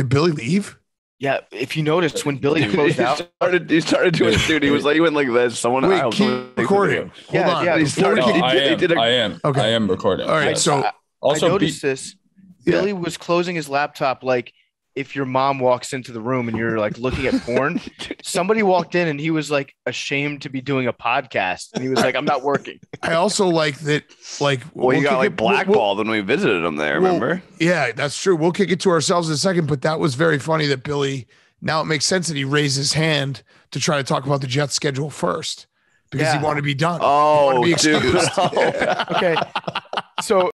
Did Billy leave? Yeah, if you notice when Billy closed out, he started doing it, dude. He was like, he went like this. Someone, Wait, I hope keep recording. Hold on. Yeah. He started, No, I am. Okay. I am recording. All right. Yes. So also, I noticed this. Billy was closing his laptop like if your mom walks into the room and you're like looking at porn. Somebody walked in and he was like ashamed to be doing a podcast, and he was like, "I'm not working." I also like that. Like, well, you got like blackballed when we visited him there. Remember? Yeah, that's true. We'll kick it to ourselves in a second, but that was very funny that Billy. Now it makes sense that he raised his hand to try to talk about the Jets schedule first because he wanted to be done. Oh, be dude. Okay. So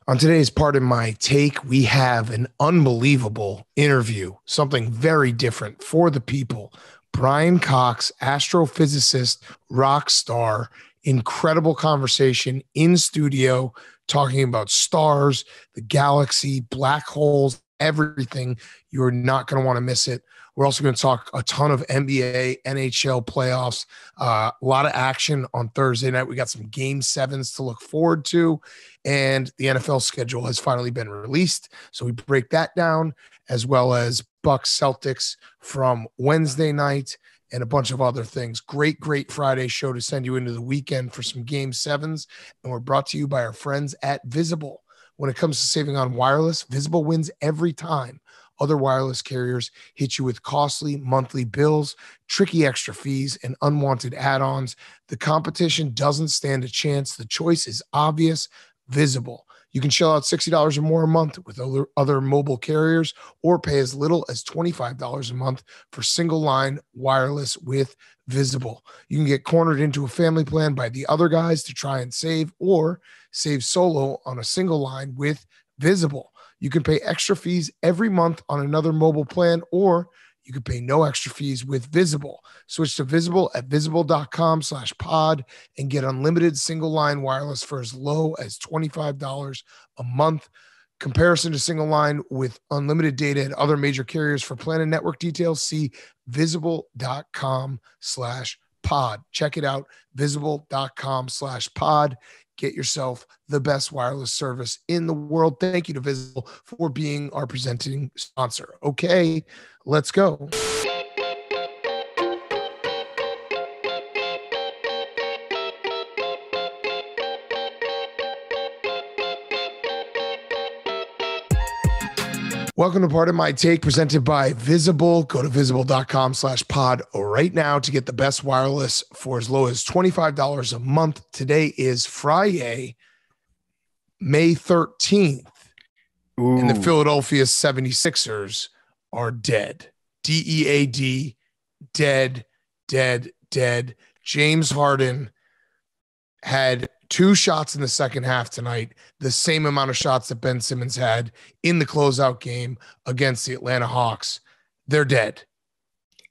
on today's Part of My Take, we have an unbelievable interview, something very different for the people. Brian Cox, astrophysicist, rock star, incredible conversation in studio, talking about stars, the galaxy, black holes, everything. You're not going to want to miss it. We're also going to talk a ton of NBA, NHL playoffs, a lot of action on Thursday night. We got some game 7s to look forward to, and the NFL schedule has finally been released. So we break that down, as well as Bucks Celtics from Wednesday night and a bunch of other things. Great Friday show to send you into the weekend for some game 7s. And we're brought to you by our friends at Visible. When it comes to saving on wireless, Visible wins every time. Other wireless carriers hit you with costly monthly bills, tricky extra fees, and unwanted add-ons. The competition doesn't stand a chance. The choice is obvious. Visible. You can shell out $60 or more a month with other mobile carriers, or pay as little as $25 a month for single-line wireless with Visible. You can get cornered into a family plan by the other guys to try and save, or save solo on a single line with Visible. You can pay extra fees every month on another mobile plan, or you can pay no extra fees with Visible. Switch to Visible at visible.com/pod and get unlimited single line wireless for as low as $25 a month. Comparison to single line with unlimited data and other major carriers for plan and network details, see visible.com/pod. Check it out, visible.com/pod. Get yourself the best wireless service in the world. Thank you to Visible for being our presenting sponsor. Okay, let's go. Welcome to Part of My Take, presented by Visible. Go to visible.com/pod right now to get the best wireless for as low as $25 a month. Today is Friday, May 13th, and the Philadelphia 76ers are dead. DEAD, dead. James Harden had 2 shots in the second half tonight, the same amount of shots that Ben Simmons had in the closeout game against the Atlanta Hawks. They're dead.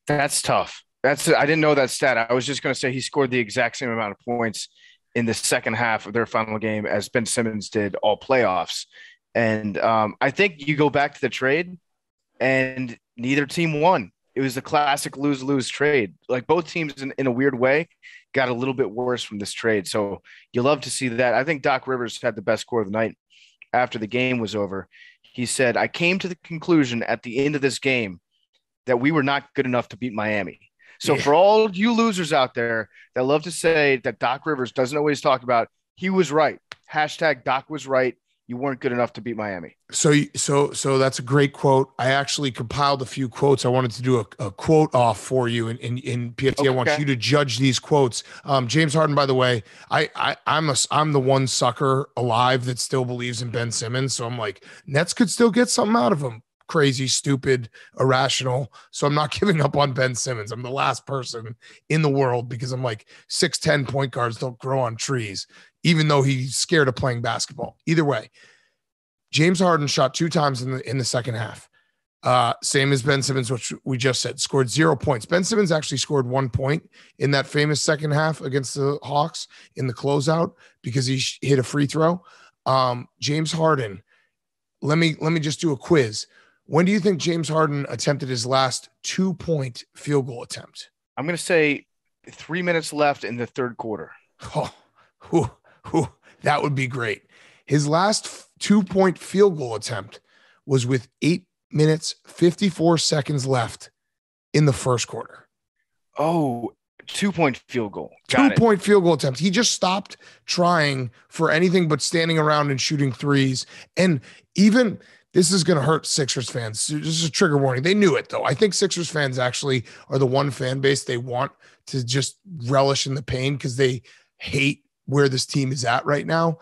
That's tough. I didn't know that stat. I was just going to say he scored the exact same amount of points in the second half of their final game as Ben Simmons did all playoffs. And I think you go back to the trade and neither team won. It was the classic lose-lose trade. Like both teams in a weird way got a little bit worse from this trade. So you love to see that. I think Doc Rivers had the best quote of the night after the game was over. He said, "I came to the conclusion at the end of this game that we were not good enough to beat Miami." So for all you losers out there that love to say that Doc Rivers doesn't always talk about, he was right. Hashtag Doc was right. You weren't good enough to beat Miami. So that's a great quote. I actually compiled a few quotes. I wanted to do a quote off for you in PFT. Okay. I want you to judge these quotes. James Harden, by the way, I'm the one sucker alive that still believes in Ben Simmons. So I'm like, Nets could still get something out of him. Crazy, stupid, irrational. So I'm not giving up on Ben Simmons. I'm the last person in the world because I'm like 6'10" point guards don't grow on trees, even though he's scared of playing basketball. Either way, James Harden shot 2 times in the second half. Same as Ben Simmons, which we just said, scored 0 points. Ben Simmons actually scored 1 point in that famous second half against the Hawks in the closeout because he hit a free throw. James Harden, let me just do a quiz. When do you think James Harden attempted his last 2-point field goal attempt? I'm going to say 3 minutes left in the third quarter. That would be great. His last 2-point field goal attempt was with 8 minutes, 54 seconds left in the first quarter. Oh, 2-point field goal. Got it. 2-point field goal attempt. He just stopped trying for anything but standing around and shooting threes. And even this is going to hurt Sixers fans. This is a trigger warning. They knew it, though. I think Sixers fans actually are the one fan base they want to just relish in the pain because they hate where this team is at right now.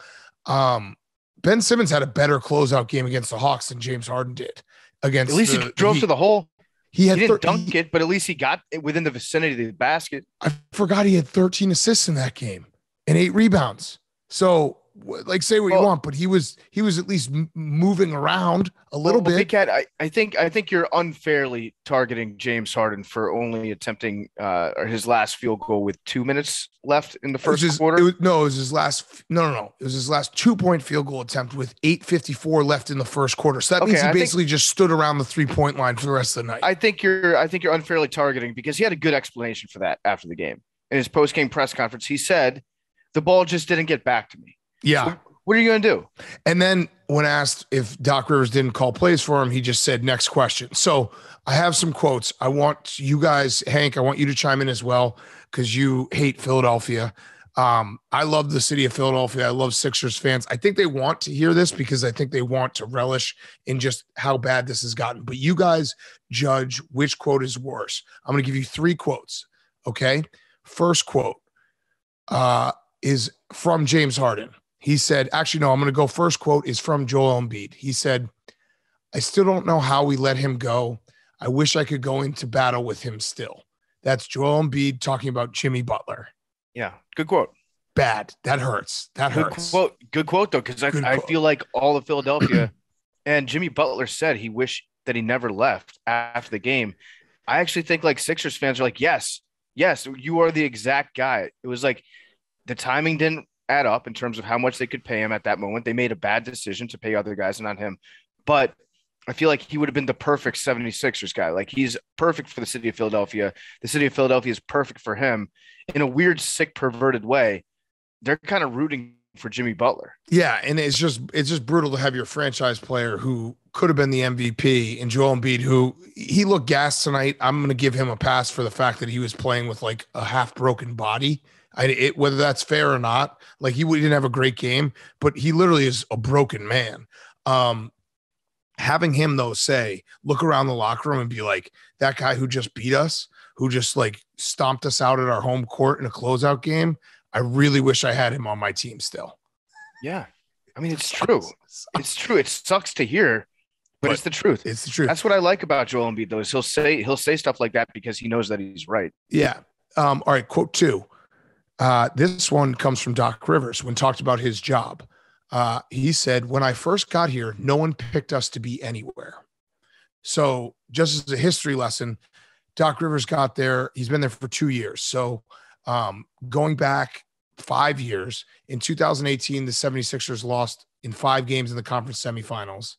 Ben Simmons had a better closeout game against the Hawks than James Harden did. Against at least he drove to the hole. He didn't dunk it, but at least he got it within the vicinity of the basket. I forgot he had 13 assists in that game and 8 rebounds. So, like, say what you want, but he was at least moving around a little bit. Big Cat, I think you're unfairly targeting James Harden for only attempting his last field goal with 2 minutes left in the first quarter. It was his last. No. It was his last 2-point field goal attempt with 8:54 left in the first quarter. So that means he basically just stood around the 3-point line for the rest of the night. I think you're unfairly targeting because he had a good explanation for that after the game. In his post-game press conference, he said, "The ball just didn't get back to me." Yeah. So what are you going to do? And then when asked if Doc Rivers didn't call plays for him, he just said, "Next question." So I have some quotes. I want you guys, Hank, I want you to chime in as well because you hate Philadelphia. I love the city of Philadelphia. I love Sixers fans. I think they want to hear this because I think they want to relish in just how bad this has gotten. But you guys judge which quote is worse. I'm going to give you 3 quotes. Okay. First quote is from James Harden. He said, actually, no, I'm going to go. First quote is from Joel Embiid. He said, "I still don't know how we let him go. I wish I could go into battle with him still." That's Joel Embiid talking about Jimmy Butler. Yeah. Good quote. Bad. That hurts. That hurts. Good quote, though, because I feel like all of Philadelphia and Jimmy Butler said he wished that he never left after the game. I actually think like Sixers fans are like, yes, you are the exact guy. It was like the timing didn't add up in terms of how much they could pay him at that moment. They made a bad decision to pay other guys and not him. But I feel like he would have been the perfect 76ers guy. Like he's perfect for the city of Philadelphia. The city of Philadelphia is perfect for him in a weird, sick, perverted way. They're kind of rooting for Jimmy Butler. Yeah. And it's just brutal to have your franchise player who could have been the MVP and Joel Embiid, who he looked gassed tonight. I'm going to give him a pass for the fact that he was playing with like a half broken body. Whether that's fair or not, like he didn't have a great game, but he literally is a broken man. Having him though say, look around the locker room and be like, that guy who just beat us, who just like stomped us out at our home court in a closeout game. I really wish I had him on my team still. Yeah. I mean, it's true. It's true. It sucks to hear, but it's the truth. It's the truth. That's what I like about Joel Embiid though, is he'll say stuff like that because he knows that he's right. Yeah. All right. Quote 2. This one comes from Doc Rivers when talked about his job. He said, "When I first got here, no one picked us to be anywhere." So just as a history lesson, Doc Rivers got there. He's been there for 2 years. So going back 5 years, in 2018, the 76ers lost in 5 games in the conference semifinals.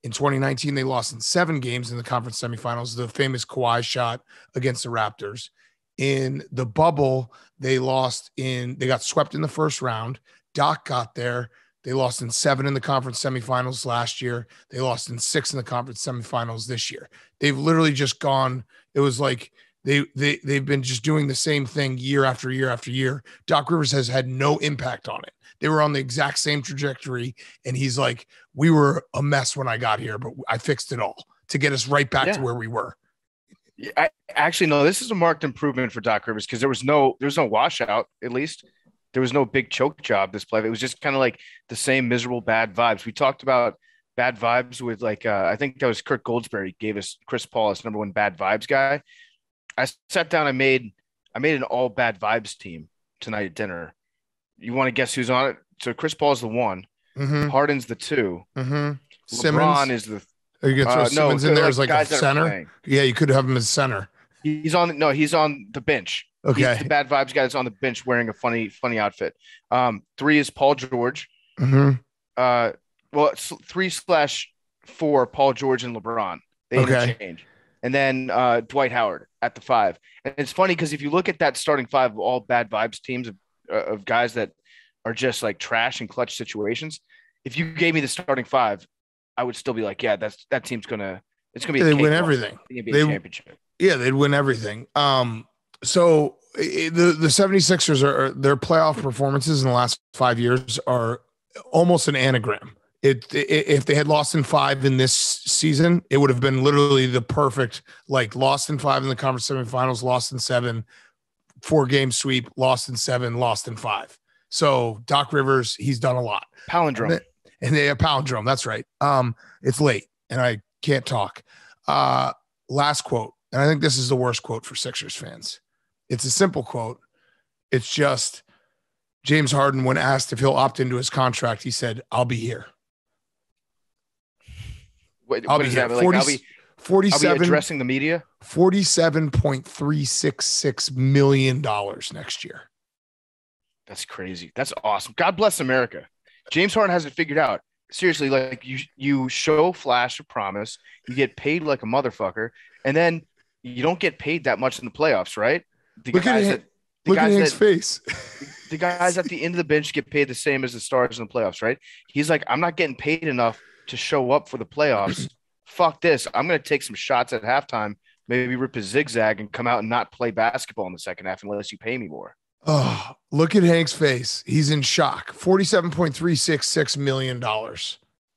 In 2019, they lost in 7 games in the conference semifinals, the famous Kawhi shot against the Raptors. In the bubble, they got swept in the first round. Doc got there. They lost in 7 in the conference semifinals last year. They lost in 6 in the conference semifinals this year. They've literally just gone. It was like they've been just doing the same thing year after year after year. Doc Rivers has had no impact on it. They were on the exact same trajectory. And he's like, we were a mess when I got here, but I fixed it all to get us right back to where we were. I actually no. This is a marked improvement for Doc Rivers because there was no washout. At least there was no big choke job this play. It was just kind of like the same miserable bad vibes. We talked about bad vibes with like I think that was Kurt Goldsberry gave us Chris Paul as number 1 bad vibes guy. I sat down. I made an all bad vibes team tonight at dinner. You want to guess who's on it? So Chris Paul's the 1. Mm-hmm. Harden's the 2. Mm-hmm. LeBron is the. Are you gonna throw Simmons in there as like a center? Yeah, you could have him as center. He's on the bench. Okay. He's the bad vibes guy that's on the bench wearing a funny outfit. 3 is Paul George. Mm-hmm. Well, it's 3/4 Paul George and LeBron. They interchange. And then Dwight Howard at the 5. And it's funny because if you look at that starting 5 of all bad vibes teams of guys that are just like trash in clutch situations, if you gave me the starting 5, I would still be like, yeah, that team's It's going to be they win everything. NBA championship. Yeah, they'd win everything. So the 76ers are their playoff performances in the last 5 years are almost an anagram. If they had lost in 5 in this season, it would have been literally the perfect, like, lost in 5 in the conference semifinals, lost in 7, 4-game sweep, lost in 7, lost in 5. So Doc Rivers, he's done a lot. Palindrome. And they have palindrome. That's right. It's late and I can't talk. Last quote. And I think this is the worst quote for Sixers fans. It's a simple quote. It's just James Harden, when asked if he'll opt into his contract, he said, "I'll be here." I'll be here. 47, I'll be addressing the media. $47.366 million next year. That's crazy. That's awesome. God bless America. James Harden has it figured out. Seriously, like you show flash of promise, you get paid like a motherfucker, and then you don't get paid that much in the playoffs, right? Look at his face. The guys at the end of the bench get paid the same as the stars in the playoffs, right? He's like, I'm not getting paid enough to show up for the playoffs. Fuck this. I'm going to take some shots at halftime, maybe rip a zigzag and come out and not play basketball in the second half unless you pay me more. Oh, look at Hank's face. He's in shock. $47.366 million.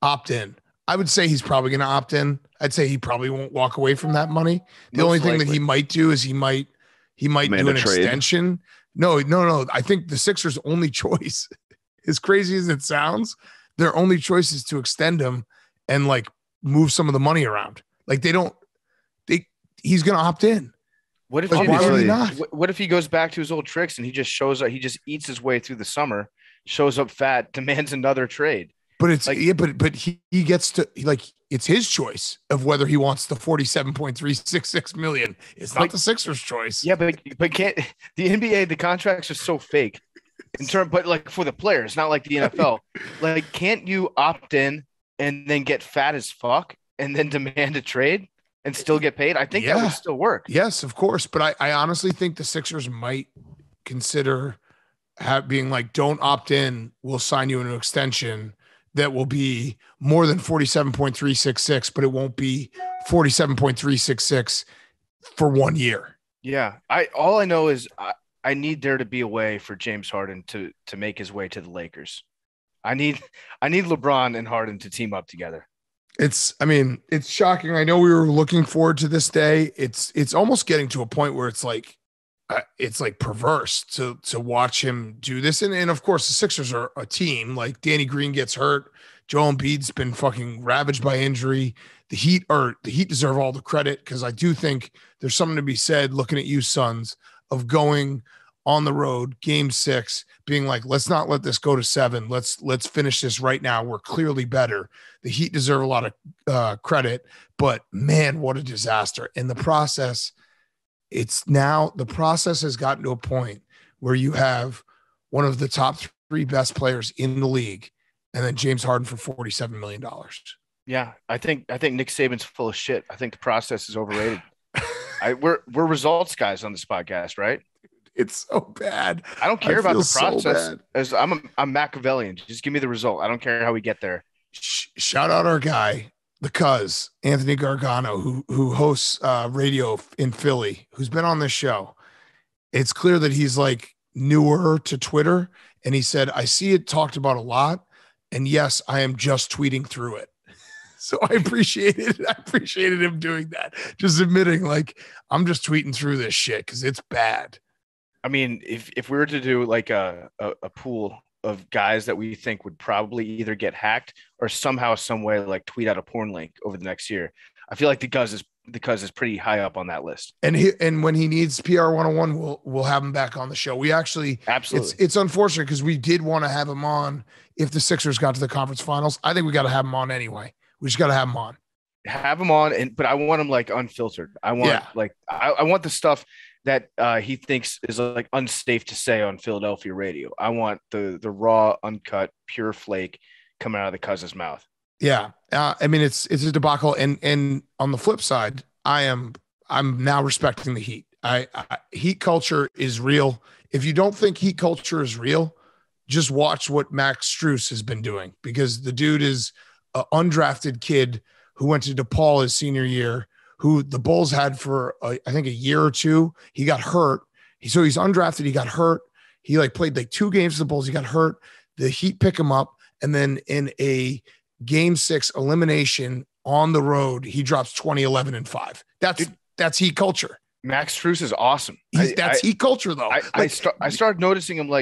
Opt in. I would say he's probably going to opt in. I'd say he probably won't walk away from that money. The only thing that he might do is he might do an extension. No. I think the Sixers' only choice, as crazy as it sounds, their only choice is to extend him and like move some of the money around. Like he's going to opt in. What if, what if he goes back to his old tricks and he just shows up, he just eats his way through the summer, shows up fat, demands another trade? But it's but he gets to, like, it's his choice of whether he wants the $47.366 million. It's not the Sixers' choice. Yeah, but can't the NBA, the contracts are so fake but like for the players, not like the NFL. Like, can't you opt in and then get fat as fuck and then demand a trade and still get paid? I think that would still work. Yes, of course. But I honestly think the Sixers might consider being like, don't opt in. We'll sign you an extension that will be more than 47.366, but it won't be 47.366 for 1 year. Yeah. All I know is I need there to be a way for James Harden to make his way to the Lakers. I need LeBron and Harden to team up together. It's shocking. I know we were looking forward to this day. It's almost getting to a point where it's like perverse to watch him do this. And of course the Sixers are a team. Like, Danny Green gets hurt. Joel Embiid's been fucking ravaged by injury. The Heat deserve all the credit, because I do think there's something to be said, looking at you Suns, of going on the road, game 6, being like, let's not let this go to 7. Let's finish this right now. We're clearly better. The Heat deserve a lot of credit, but man, what a disaster. In the process, the process has gotten to a point where you have one of the top 3 best players in the league, and then James Harden for $47 million. Yeah, I think Nick Saban's full of shit. I think the process is overrated. We're results guys on this podcast, right? It's so bad. I don't care about the process. As I'm Machiavellian. Just give me the result. I don't care how we get there. Shout out our guy, the cuz, Anthony Gargano, who hosts radio in Philly, who's been on this show. It's clear that he's like newer to Twitter, and he said, I see it talked about a lot, and yes, I am just tweeting through it. So I appreciated him doing that, just admitting, like, I'm just tweeting through this shit because it's bad. I mean, if we were to do like a pool of guys that we think would probably either get hacked or somehow, some way, like tweet out a porn link over the next year, I feel like the cuz is pretty high up on that list. And when he needs PR 101, we'll have him back on the show. We actually, absolutely, it's unfortunate because we did want to have him on if the Sixers got to the conference finals. I think we got to have him on anyway. We just got to have him on. Have him on, but I want him like unfiltered. I want I want the stuff that he thinks is like unsafe to say on Philadelphia radio. I want the raw, uncut, pure flake coming out of the cousin's mouth. Yeah. I mean, it's a debacle. And on the flip side, I'm now respecting the Heat. Heat culture is real. If you don't think Heat culture is real, just watch what Max Strus has been doing, because the dude is an undrafted kid who went to DePaul his senior year, who the Bulls had for, I think, a year or two. He got hurt. So he's undrafted. He got hurt. He played 2 games for the Bulls. He got hurt. The Heat pick him up. And then in a game 6 elimination on the road, he drops 20, 11, and 5. That's Heat culture. Max Strus is awesome. That's Heat culture, though. I started noticing him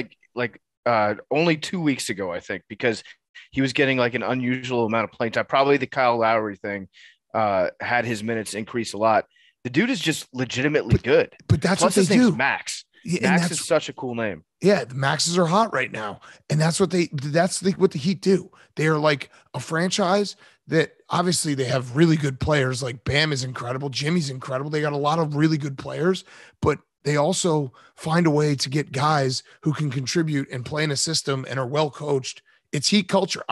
only 2 weeks ago, I think, because he was getting an unusual amount of playing time. Probably the Kyle Lowry thing had his minutes increase a lot. The dude is just legitimately good. But that's Plus what they do. Max. Yeah, Max is such a cool name. Yeah, the Maxes are hot right now, and that's what what the Heat do. They are like a franchise that obviously they have really good players. Like Bam is incredible, Jimmy's incredible. They got a lot of really good players, but they also find a way to get guys who can contribute and play in a system and are well coached. It's Heat culture.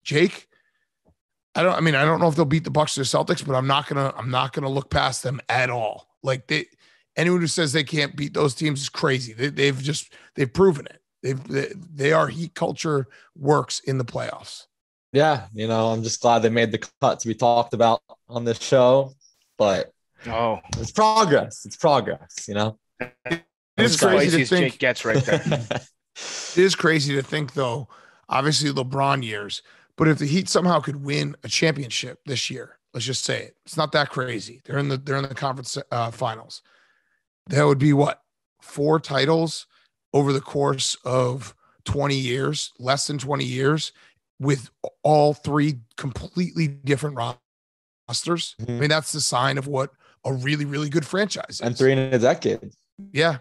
Jake. I don't know if they'll beat the Bucks or the Celtics, but I'm not gonna look past them at all. Anyone who says they can't beat those teams is crazy. They've proven it. They are Heat culture works in the playoffs. Yeah, I'm just glad they made the cut to be talked about on this show. But it's progress. It's progress. It's crazy to think. Jake gets right there. It is crazy to think, though. Obviously, LeBron years, but if the Heat somehow could win a championship this year, let's just say it. It's not that crazy. They're in the conference finals. That would be 4 titles over the course of 20 years, less than 20 years, with all 3 completely different rosters. Mm-hmm. I mean, that's the sign of what a really, really good franchise is. And 3 in a decade. Yeah,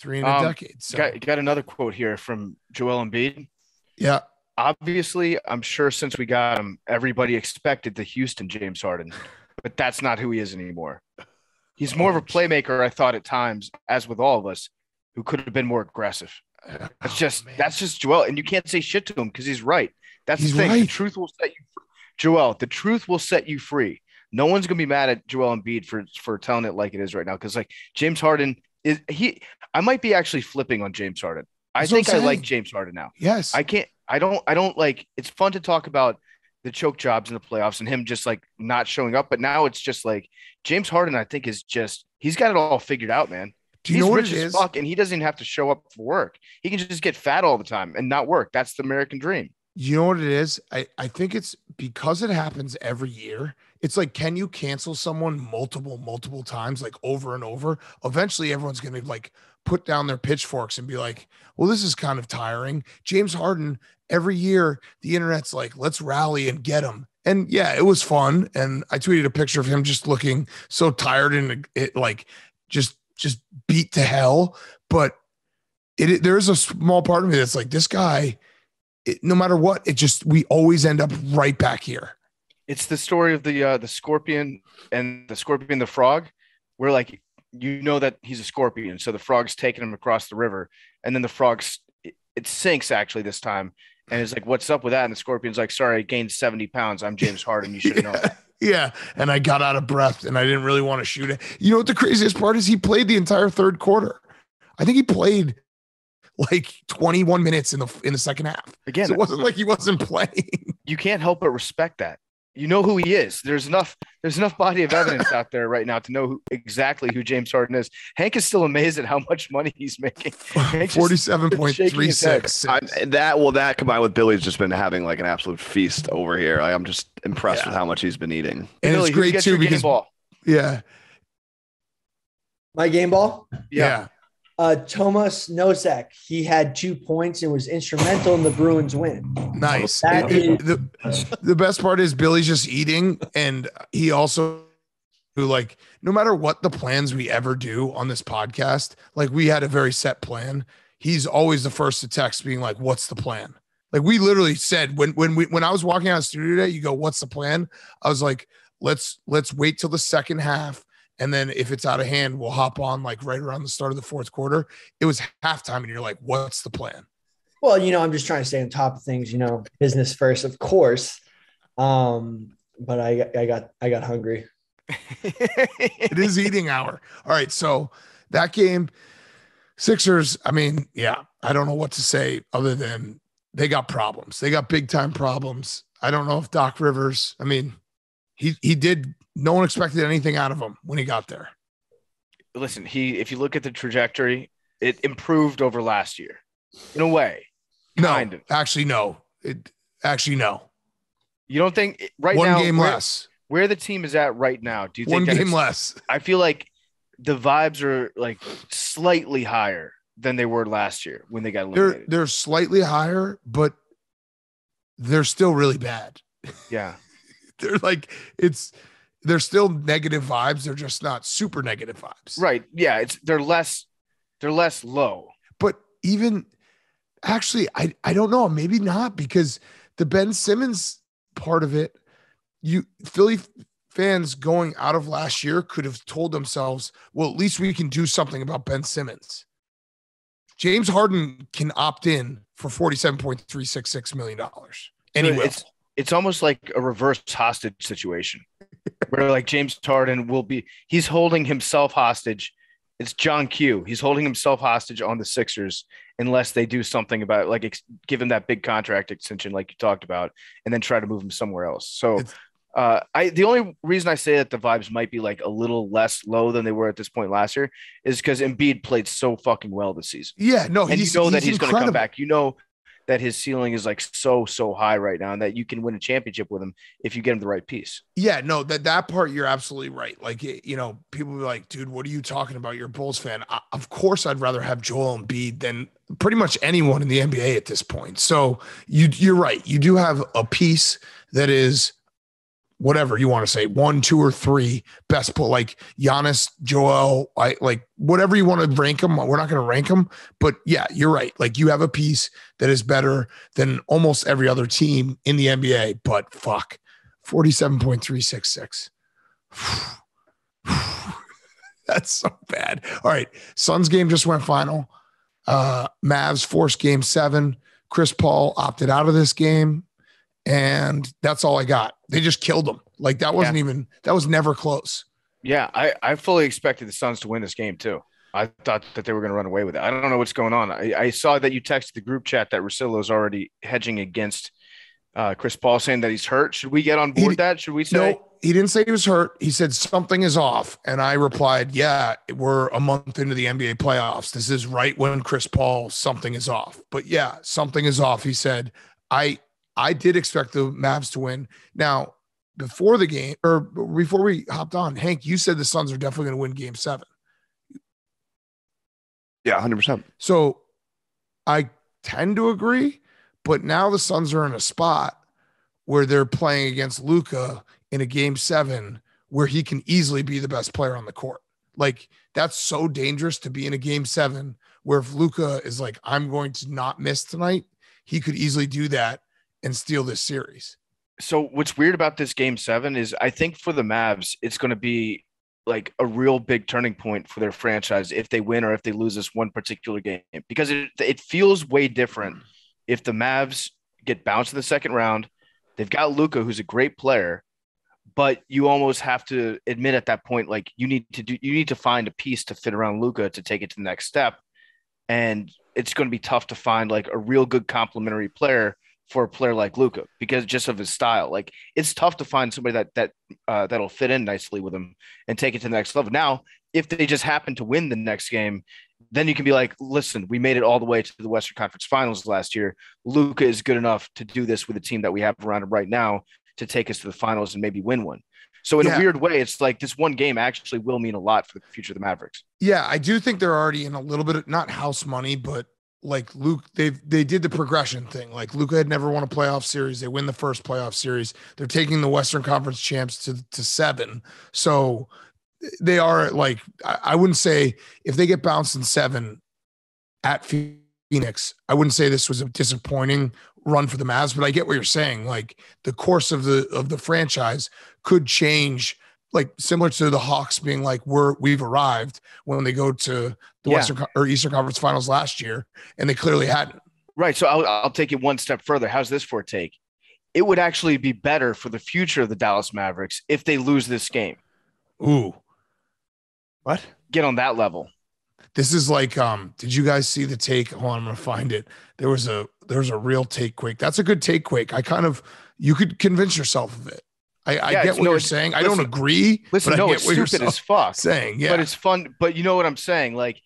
3 in a decade. So. Got another quote here from Joel Embiid. Yeah. Obviously, I'm sure since we got him, everybody expected the Houston James Harden, but that's not who he is anymore. He's more of a playmaker, I thought, at times, as with all of us, who could have been more aggressive. That's just Joel, and you can't say shit to him because he's right. That's the thing. Right. The truth will set you free. Joel, the truth will set you free. No one's gonna be mad at Joel Embiid for telling it like it is right now. Because James Harden I might be actually flipping on James Harden. I like James Harden now. Yes. I don't like. It's fun to talk about the choke jobs in the playoffs and him just not showing up. But now it's just James Harden, I think, he's got it all figured out, man. Do you know what it is? Fuck, and he doesn't even have to show up for work. He can just get fat all the time and not work. That's the American dream. You know what it is? I think it's because it happens every year. It's can you cancel someone multiple times, over and over? Eventually, everyone's going to put down their pitchforks and be like, well, this is kind of tiring. James Harden, every year, the internet's let's rally and get him. And yeah, it was fun. And I tweeted a picture of him just looking so tired and just beat to hell. But there's a small part of me that's this guy, no matter what, we always end up right back here. It's the story of the scorpion and the frog, where that he's a scorpion. So the frog's taking him across the river, and then the frog, it sinks actually this time. And it's what's up with that? And the scorpion's sorry, I gained 70 pounds. I'm James Harden. You should have known that. Yeah. And I got out of breath and I didn't really want to shoot it. You know what the craziest part is? He played the entire third quarter. I think he played 21 minutes in the second half. Again, so it wasn't he wasn't playing. You can't help but respect that. You know who he is. There's enough body of evidence out there right now to know exactly who James Harden is. Hank is still amazed at how much money he's making. 47.36. That combined with Billy's just been having an absolute feast over here. I'm just impressed with how much he's been eating. And Billy, it's great too because yeah. My game ball? Yeah. Tomas Nosek, he had 2 points and was instrumental in the Bruins win. Nice. The best part is Billy's just eating, and he also no matter what the plans we ever do on this podcast, we had a very set plan. He's always the first to text being what's the plan? We literally said when I was walking out of the studio today, you go, what's the plan? I was let's wait till the second half. And then if it's out of hand, we'll hop on right around the start of the fourth quarter. It was halftime, and you're what's the plan? Well, I'm just trying to stay on top of things, business first, of course. But I got hungry. It is eating hour. All right. So that game, Sixers, I mean, yeah, I don't know what to say other than they got problems. They got big time problems. I don't know if Doc Rivers, He did. No one expected anything out of him when he got there. Listen, if you look at the trajectory, it improved over last year in a way. Kind of. Actually, no. No. You don't think right now? One game less. Where the team is at right now? Do you think one game less? I feel like the vibes are like slightly higher than they were last year when they got eliminated. They're slightly higher, but they're still really bad. Yeah. They're still negative vibes. They're just not super negative vibes. Right. Yeah. They're less low. But even actually, I don't know. Maybe not, because the Ben Simmons part of it, Philly fans going out of last year could have told themselves, well, at least we can do something about Ben Simmons. James Harden can opt in for $47.366 million. Anyway, it's almost like a reverse hostage situation where like James Harden he's holding himself hostage. It's John Q. He's holding himself hostage on the Sixers unless they do something about it, like give him that big contract extension like you talked about, and then try to move him somewhere else. So the only reason I say that the vibes might be like a little less low than they were at this point last year is because Embiid played so fucking well this season. Yeah, no, and he's going to come back. You know that his ceiling is like so high right now, and that you can win a championship with him if you get him the right piece. Yeah, no, that part you're absolutely right. Like, you know, people be like, dude, what are you talking about? You're a Bulls fan. Of course, I'd rather have Joel Embiid than pretty much anyone in the NBA at this point. So you're right. You do have a piece that is whatever you want to say, 1, 2, or 3 best pull, like Giannis, Joel, like whatever you want to rank them. We're not going to rank them, but yeah, you're right. Like you have a piece that is better than almost every other team in the NBA, but fuck, 47.366. That's so bad. All right. Suns game just went final. Mavs forced game 7. Chris Paul opted out of this game. And that's all I got. They just killed them. Like that was never close. Yeah. I fully expected the Suns to win this game too. I thought that they were going to run away with it. I don't know what's going on. I saw that you texted the group chat that Russillo's already hedging against Chris Paul, saying that he's hurt. Should we get on board that? Should we say? No, he didn't say he was hurt. He said something is off. And I replied, yeah, we're a month into the NBA playoffs. This is right when Chris Paul, something is off. But yeah, something is off. He said, I did expect the Mavs to win. Now, before the game or before we hopped on, Hank, you said the Suns are definitely going to win game 7. Yeah, 100%. So I tend to agree, but now the Suns are in a spot where they're playing against Luka in a game 7 where he can easily be the best player on the court. Like that's so dangerous to be in a game 7 where if Luka is like, I'm going to not miss tonight, he could easily do that and steal this series. So what's weird about this game 7 is I think for the Mavs, it's going to be like a real big turning point for their franchise if they win or if they lose this one particular game, because it feels way different if the Mavs get bounced in the second round. They've got Luka, who's a great player, but you almost have to admit at that point, like you need to find a piece to fit around Luka to take it to the next step. And it's going to be tough to find like a real good complementary player for a player like Luka because just of his style. Like it's tough to find somebody that'll fit in nicely with him and take it to the next level. Now, if they just happen to win the next game, then you can be like, listen, we made it all the way to the Western Conference Finals last year. Luka is good enough to do this with the team that we have around him right now to take us to the finals and maybe win one. So in a weird way, it's like this one game actually will mean a lot for the future of the Mavericks. Yeah, I do think they're already in a little bit of not house money, but like Luke, they did the progression thing. Like Luka had never won a playoff series. They win the first playoff series. They're taking the Western Conference champs to 7. So they are like, I wouldn't say if they get bounced in 7 at Phoenix, I wouldn't say this was a disappointing run for the Mavs, but I get what you're saying. Like the course of the franchise could change, like similar to the Hawks being like, we've arrived when they go to the Western or Eastern Conference Finals last year, and they clearly hadn't. Right. So I'll take it one step further. How's this for a take? It would actually be better for the future of the Dallas Mavericks if they lose this game. Ooh. What? Get on that level. This is like, did you guys see the take? Hold on, I'm going to find it. There was a real take quake. That's a good take quake. You could convince yourself of it. I get what you're saying. I don't agree. Listen, but I get it's what you're stupid as fuck. Saying, yeah. But it's fun. But you know what I'm saying? Like,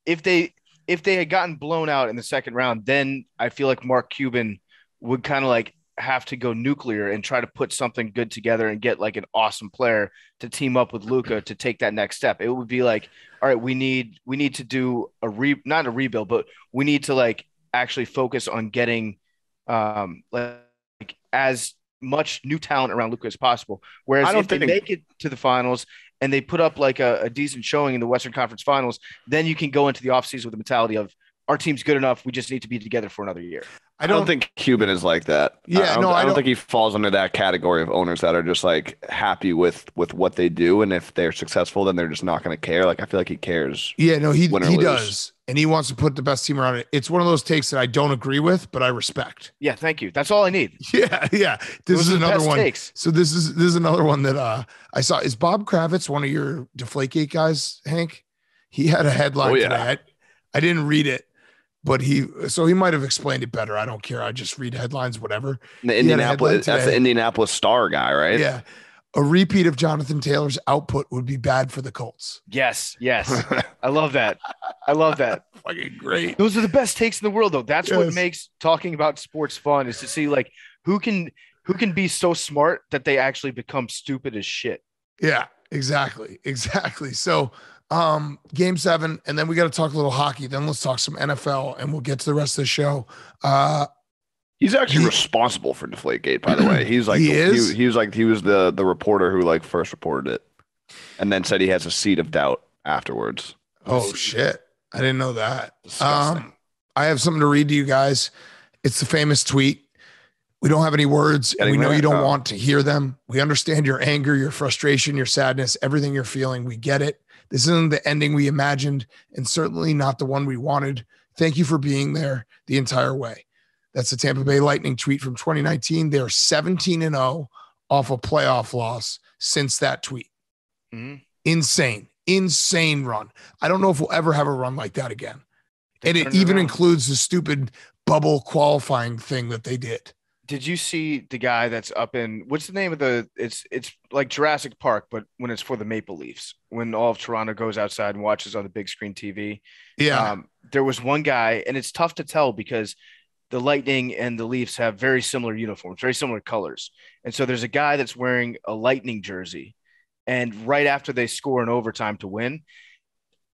if they had gotten blown out in the second round, then I feel like Mark Cuban would kind of like have to go nuclear and try to put something good together and get like an awesome player to team up with Luka to take that next step. It would be like, all right, we need to do not a rebuild, but we need to like actually focus on getting like as much new talent around Luka as possible. Whereas if they make it to the finals and they put up like a decent showing in the Western Conference Finals, then you can go into the offseason with the mentality of our team's good enough. We just need to be together for another year. I don't think Cuban is like that. Yeah, I don't think he falls under that category of owners that are just like happy with what they do, and if they're successful, then they're just not going to care. Like I feel like he cares. Yeah, no, he does, and he wants to put the best team around it. It's one of those takes that I don't agree with, but I respect. Yeah, thank you. That's all I need. Yeah. This is another one. Takes. So this is another one that I saw. Is Bob Kravitz one of your Deflategate guys, Hank? He had a headline today. I didn't read it. But he might have explained it better. I don't care. I just read headlines, whatever. The Indianapolis, that's the Indianapolis Star guy, right? Yeah. A repeat of Jonathan Taylor's output would be bad for the Colts. Yes. I love that. Fucking great. Those are the best takes in the world, though. That's what makes talking about sports fun, is to see like who can be so smart that they actually become stupid as shit. Yeah, exactly. So Game 7, and then we got to talk a little hockey. Then let's talk some NFL, and we'll get to the rest of the show. He's actually responsible for Deflategate, by the way. He's like he was the reporter who like first reported it, and then said he has a seed of doubt afterwards. Oh shit! I didn't know that. Disgusting. I have something to read to you guys. It's the famous tweet. We don't have any words, and we know you don't want to hear them. We understand your anger, your frustration, your sadness, everything you're feeling. We get it. This isn't the ending we imagined, and certainly not the one we wanted. Thank you for being there the entire way. That's the Tampa Bay Lightning tweet from 2019. They're 17-0 off a playoff loss since that tweet. Mm-hmm. Insane run. I don't know if we'll ever have a run like that again. And it even includes the stupid bubble qualifying thing that they did. Did you see the guy that's up in, what's the name of it's like Jurassic Park, but when it's for the Maple Leafs, when all of Toronto goes outside and watches on the big screen TV. Yeah. There was one guy, and it's tough to tell because the Lightning and the Leafs have very similar uniforms, very similar colors. And so there's a guy that's wearing a Lightning jersey, and right after they score in overtime to win,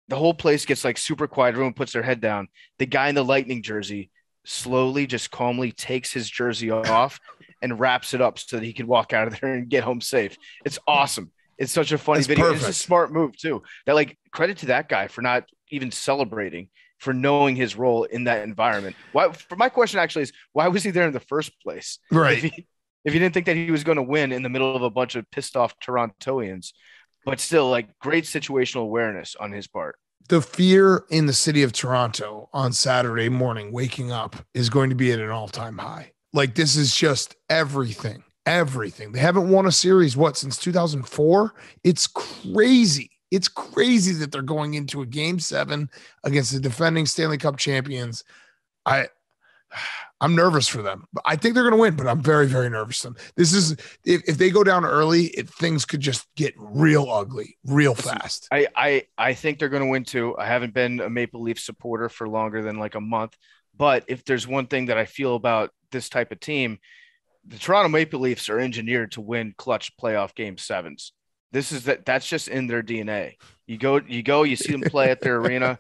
the whole place gets like super quiet. Everyone puts their head down. The guy in the Lightning jersey slowly, just calmly takes his jersey off and wraps it up so that he can walk out of there and get home safe. It's awesome. It's such a funny video. Perfect. It's a smart move too. That, like, credit to that guy for not even celebrating, for knowing his role in that environment. My question actually is, why was he there in the first place? Right. If he didn't think that he was going to win in the middle of a bunch of pissed off Torontoians, but still, like, great situational awareness on his part. The fear in the city of Toronto on Saturday morning, waking up, is going to be at an all-time high. Like, this is just everything. They haven't won a series, since 2004? It's crazy. It's crazy that they're going into a Game 7 against the defending Stanley Cup champions. I'm nervous for them. I think they're going to win, but I'm very, very nervous for them. This is, if they go down early, things could just get real ugly, real fast. I think they're going to win too. I haven't been a Maple Leaf supporter for longer than like a month, but if there's one thing that I feel about this type of team, the Toronto Maple Leafs are engineered to win clutch playoff Game 7s. That's just in their DNA. You see them play at their arena.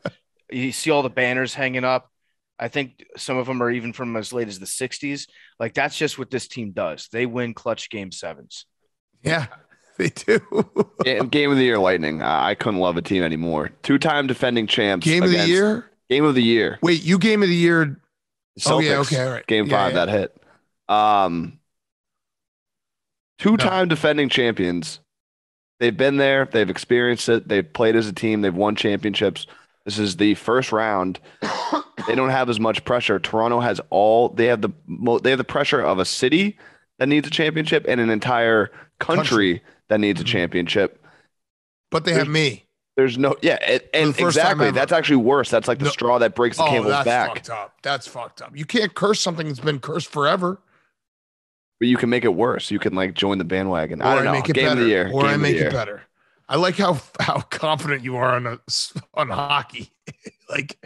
You see all the banners hanging up. I think some of them are even from as late as the 60s. Like, that's just what this team does. They win clutch Game 7s. Yeah, they do. Game of the year, Lightning. I couldn't love a team anymore. 2-time defending champs. Game of the year? Game of the year. Wait, you game of the year. Celtics, okay, all right. Game 5, that hit. 2-time defending champions. They've been there. They've experienced it. They've played as a team. They've won championships. This is the first round. They don't have as much pressure. Toronto has they have the pressure of a city that needs a championship and an entire country that needs a championship. But they have me. There's no, and exactly. That's actually worse. That's like the straw that breaks the camel's back. That's fucked up. You can't curse something that's been cursed forever. But you can make it worse. You can like join the bandwagon. Or I don't know. make it Game better. of the year. Or Game I of the make year. it better. I like how confident you are on hockey. Like,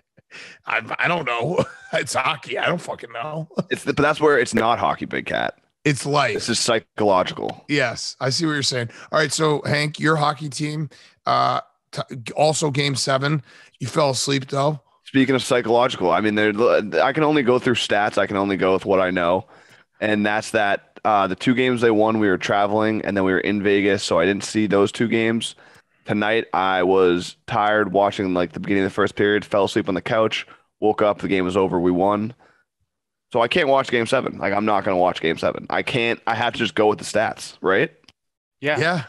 I don't know. It's hockey. I don't fucking know. But that's where it's not hockey, Big Cat. It's life. This is psychological. Yes, I see what you're saying. All right, so Hank, your hockey team, also Game 7. You fell asleep though. Speaking of psychological, I mean, I can only go through stats. I can only go with what I know, and that's that the 2 games they won, we were traveling, and then we were in Vegas, so I didn't see those 2 games. Tonight, I was tired watching like the beginning of the first period, fell asleep on the couch, woke up, the game was over, we won. So I can't watch Game 7. Like, I'm not going to watch Game 7. I can't. I have to just go with the stats, right? Yeah,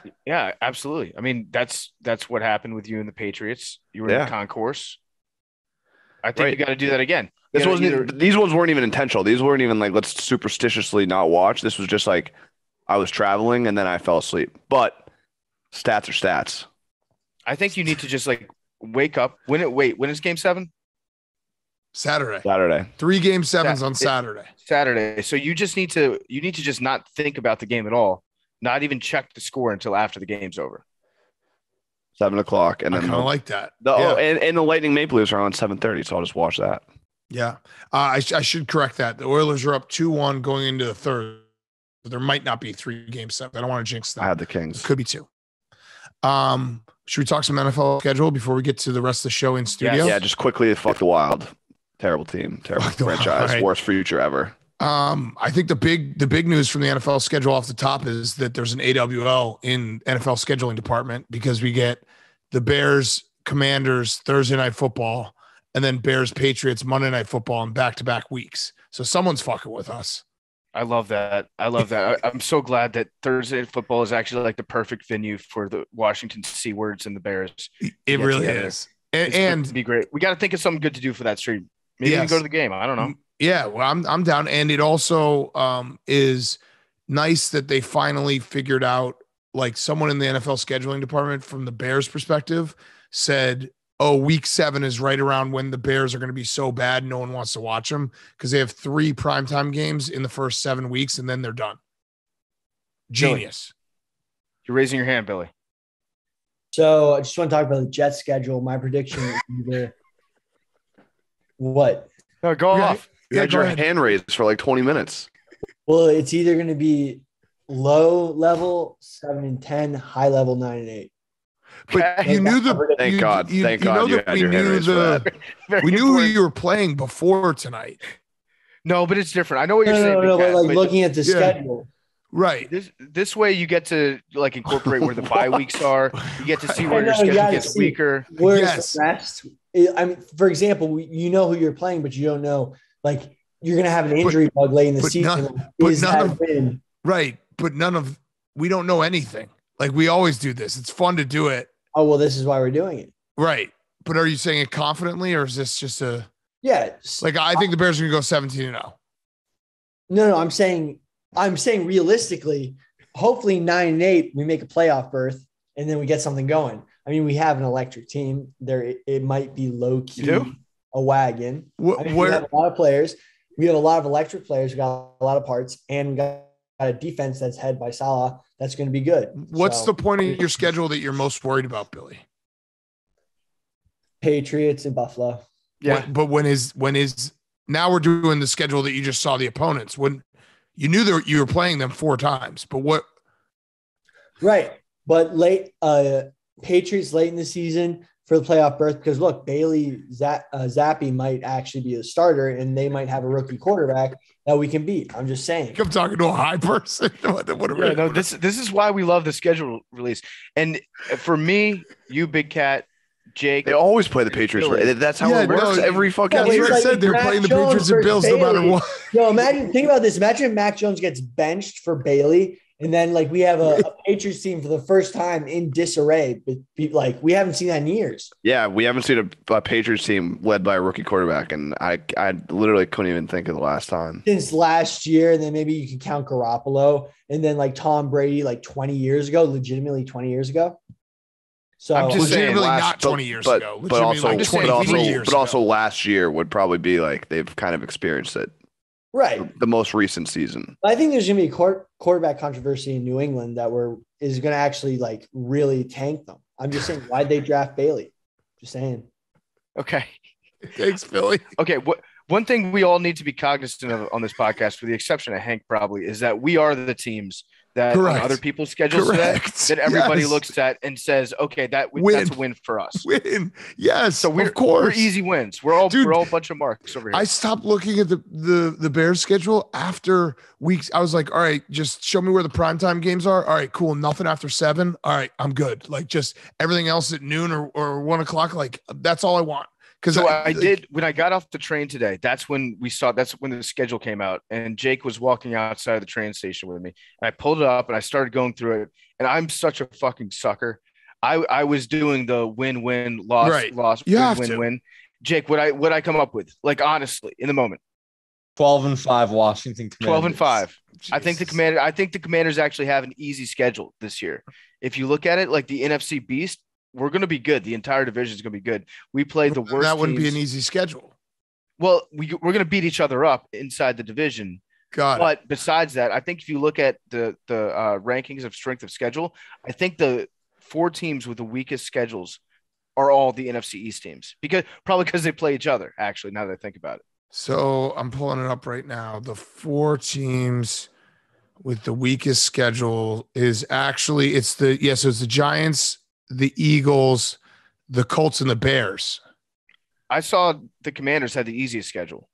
absolutely. I mean, that's what happened with you and the Patriots. You were in the concourse. I think you got to do that again. These ones weren't even intentional. These weren't even like, let's superstitiously not watch. This was just like, I was traveling and then I fell asleep. But stats are stats. I think you need to just like wake up. When is Game 7? Saturday. 3 Game 7s on Saturday. Saturday. So you need to just not think about the game at all. Not even check the score until after the game's over. 7:00, and then I kind of like that. And the Lightning Maple Leafs are on 7:30, so I'll just watch that. Yeah, I should correct that. The Oilers are up 2-1 going into the third. But there might not be 3 Game 7. I don't want to jinx that. I have the Kings. It could be 2. Should we talk some NFL schedule before we get to the rest of the show in studio? Yeah, just quickly. Fuck the Wild. Terrible team. Terrible franchise. Right. Worst future ever. I think the big news from the NFL schedule off the top is that there's an AWL in NFL scheduling department because we get the Bears Commanders Thursday night football and then Bears Patriots Monday night football in back-to-back weeks. So someone's fucking with us. I love that. I'm so glad that Thursday night football is actually like the perfect venue for the Washington Seawards and the Bears. It really is. And it'd be great. We got to think of something good to do for that stream. Maybe we can go to the game. I don't know. Yeah, well, I'm down. And it also is nice that they finally figured out, like someone in the NFL scheduling department from the Bears perspective said, oh, week 7 is right around when the Bears are going to be so bad no one wants to watch them because they have 3 primetime games in the first 7 weeks and then they're done. Genius. Billy. You're raising your hand, Billy. So I just want to talk about the Jets schedule. My prediction is either what? No, go off. You had your hand raised for like 20 minutes. Well, it's either going to be low level 7-10, high level 9-8. But you knew the thank God you had your hand raised for that. We knew who you were playing before tonight. No, but it's different. I know what you're saying. No, but like looking at the schedule. Right. This way you get to like incorporate where the bye weeks are. You get to see where your schedule gets weaker. Where's the rest? I mean, for example, you know who you're playing, but you don't know. Like you're going to have an injury bug late in the season. Right. But we don't know anything. Like we always do this. It's fun to do it. Oh, well, this is why we're doing it. Right. But are you saying it confidently or is this just yeah. Like I think the Bears are going to go 17-0. No, I'm saying realistically, hopefully 9-8, we make a playoff berth and then we get something going. I mean, we have an electric team there. It might be low key a wagon. We have a lot of players. We have a lot of electric players. We got a lot of parts and we got a defense that's head by Salah. That's going to be good. What's the point of your schedule that you're most worried about, Billy? Patriots and Buffalo. Yeah. But when is now we're doing the schedule that you just saw the opponents when you knew that you were playing them 4 times, but what? Right. But Patriots late in the season for the playoff berth, because look, Bailey Zappi might actually be a starter and they might have a rookie quarterback that we can beat. I'm just saying. I'm talking to a high person. This is why we love the schedule release. And for me, you, Big Cat, Jake, they always play the Patriots. Right? That's how it works every fucking year. That's what I said. They're playing the Patriots and Bills no matter what. Yo, think about this. Imagine if Mac Jones gets benched for Bailey. And then, like, we have a Patriots team for the first time in disarray. But, like, we haven't seen that in years. Yeah, we haven't seen a Patriots team led by a rookie quarterback. And I literally couldn't even think of the last time. Since last year, and then maybe you can count Garoppolo. And then, like, Tom Brady, like, 20 years ago, legitimately 20 years ago. So I'm just legitimately not 20 years ago. But also last year would probably be, like, they've kind of experienced it. Right. The most recent season. I think there's going to be a quarterback controversy in New England that is going to actually like really tank them. I'm just saying, why'd they draft Bailey? Just saying. Okay. Thanks, Billy. Okay. One thing we all need to be cognizant of on this podcast, for the exception of Hank probably, is that we are the teams that on other people's schedules today, that everybody looks at and says, okay, that's a win for us. Win. Yes. So we're easy wins. We're all a bunch of marks over here. I stopped looking at the Bears schedule after weeks. I was like, all right, just show me where the primetime games are. All right, cool. Nothing after 7. All right, I'm good. Like just everything else at noon or 1 o'clock. Like that's all I want. So I did when I got off the train today. That's when the schedule came out, and Jake was walking outside of the train station with me. And I pulled it up and I started going through it. And I'm such a fucking sucker. I was doing the win-win, loss, win-win. Jake, what I come up with? Like honestly, in the moment. 12-5 Washington Commanders. 12-5. I think the Commanders actually have an easy schedule this year. If you look at it, like the NFC Beast, we're going to be good. The entire division is going to be good. We play the worst. That wouldn't be an easy schedule. Well, we're going to beat each other up inside the division. But besides that, I think if you look at the rankings of strength of schedule, I think the 4 teams with the weakest schedules are all the NFC East teams because they play each other. Actually, now that I think about it. So I'm pulling it up right now. The 4 teams with the weakest schedule is actually it's the Giants, the Eagles, the Colts, and the Bears. I saw the Commanders had the easiest schedule.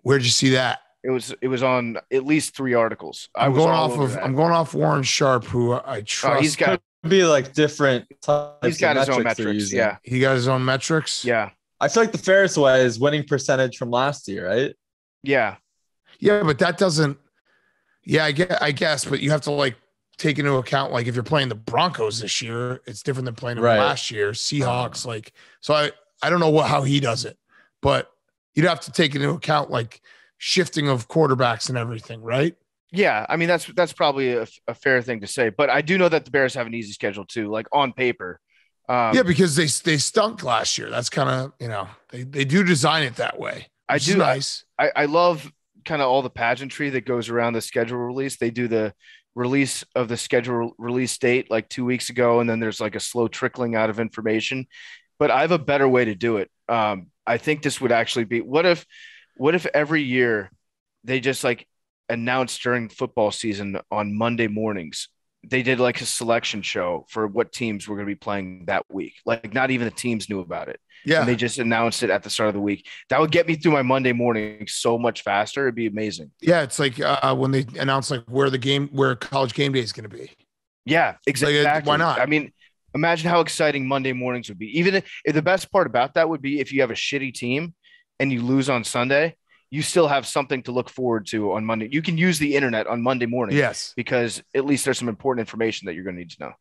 Where'd you see that? It was on at least 3 articles. I'm going off Warren Sharp, who I trust. He's got to be like different types. He's got his own metrics. Yeah, he got his own metrics. Yeah, I feel like the fairest way is winning percentage from last year, right? Yeah, but that doesn't. Yeah, I guess, but you have to like take into account, like if you're playing the Broncos this year, it's different than playing them last year. Seahawks, so I don't know how he does it, but you'd have to take into account like shifting of quarterbacks and everything, right? Yeah, I mean that's probably a fair thing to say, but I do know that the Bears have an easy schedule too, like on paper. Because they stunk last year. That's kind of they do design it that way. Nice. I love kind of all the pageantry that goes around the schedule release. They do the release of the schedule release date like 2 weeks ago, and then there's like a slow trickling out of information. But I have a better way to do it. I think this would actually be what if every year they just like announced during football season on Monday mornings, they did like a selection show for what teams were going to be playing that week. Like not even the teams knew about it. Yeah. And they just announced it at the start of the week. That would get me through my Monday morning so much faster. It'd be amazing. Yeah. It's like when they announce like where college game day is going to be. Yeah, exactly. Like, why not? I mean, imagine how exciting Monday mornings would be. Even if the best part about that would be if you have a shitty team and you lose on Sunday, you still have something to look forward to on Monday. You can use the internet on Monday morning. Yes. Because at least there's some important information that you're going to need to know.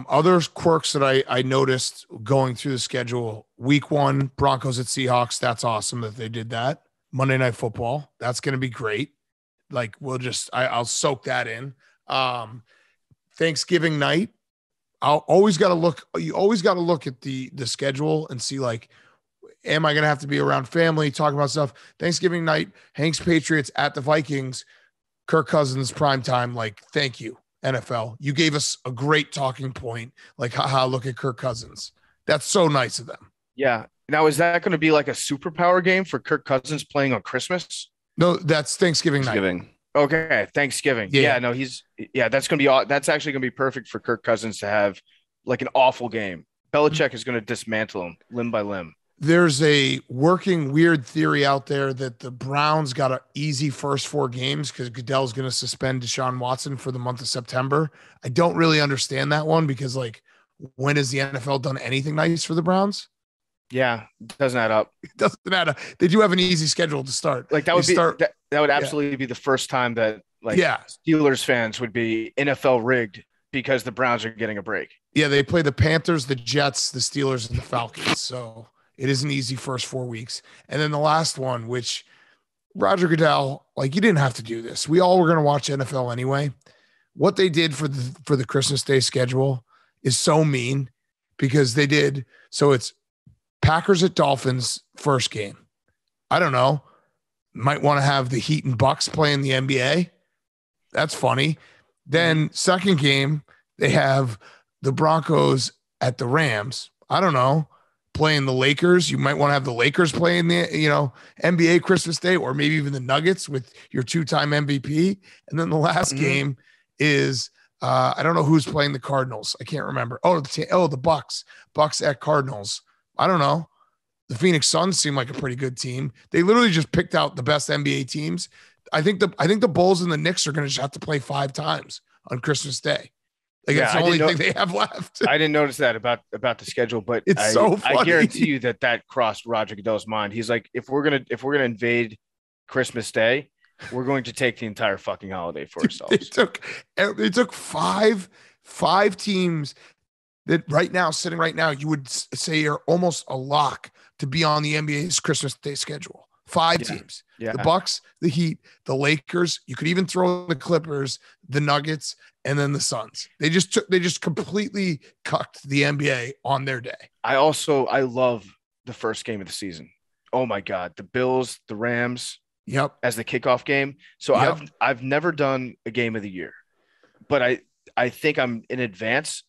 Other quirks that I noticed going through the schedule, week 1, Broncos at Seahawks. That's awesome that they did that. Monday Night Football. That's going to be great. Like I'll soak that in. Thanksgiving night. You always got to look at the schedule and see like, am I going to have to be around family, talking about stuff? Thanksgiving night, Hank's Patriots at the Vikings, Kirk Cousins primetime. Like, thank you, NFL. You gave us a great talking point. Like, haha, look at Kirk Cousins. That's so nice of them. Yeah. Now, is that going to be like a superpower game for Kirk Cousins playing on Christmas? No, that's Thanksgiving night. Okay, Thanksgiving. Yeah, no, that's going to be that's actually going to be perfect for Kirk Cousins to have like an awful game. Belichick is going to dismantle him limb by limb. There's a working weird theory out there that the Browns got an easy first 4 games because Goodell's going to suspend Deshaun Watson for the month of September. I don't really understand that one because, like, when has the NFL done anything nice for the Browns? Yeah, it doesn't add up. It doesn't add up. They do have an easy schedule to start. Like that would absolutely be the first time that Steelers fans would be NFL rigged because the Browns are getting a break. Yeah, they play the Panthers, the Jets, the Steelers, and the Falcons. So it is an easy first 4 weeks. And then the last one, which Roger Goodell, like, you didn't have to do this. We all were going to watch NFL anyway. What they did for the Christmas Day schedule is so mean because they did. So it's Packers at Dolphins first game. I don't know. Might want to have the Heat and Bucks play in the NBA. That's funny. Then second game, they have the Broncos at the Rams. I don't know, playing the Lakers. You might want to have the Lakers playing the, NBA Christmas Day, or maybe even the Nuggets with your 2-time MVP. And then the last game is, I don't know who's playing the Cardinals. I can't remember. The Bucks at Cardinals. I don't know. The Phoenix Suns seem like a pretty good team. They literally just picked out the best NBA teams. I think the Bulls and the Knicks are going to just have to play 5 times on Christmas Day. Like, that's the only thing they have left. I didn't notice that about the schedule, but it's so funny. I guarantee you that crossed Roger Goodell's mind. He's like, if we're gonna invade Christmas Day, we're going to take the entire fucking holiday for ourselves. They took five teams that sitting right now, you would say are almost a lock to be on the NBA's Christmas Day schedule. 5 teams. Yeah. The Bucks, the Heat, the Lakers. You could even throw the Clippers, the Nuggets, and then the Suns. They just completely cucked the NBA on their day. I love the first game of the season. Oh my God. The Bills, the Rams. Yep. As the kickoff game. So I've never done a game of the year, but I think I'm in advance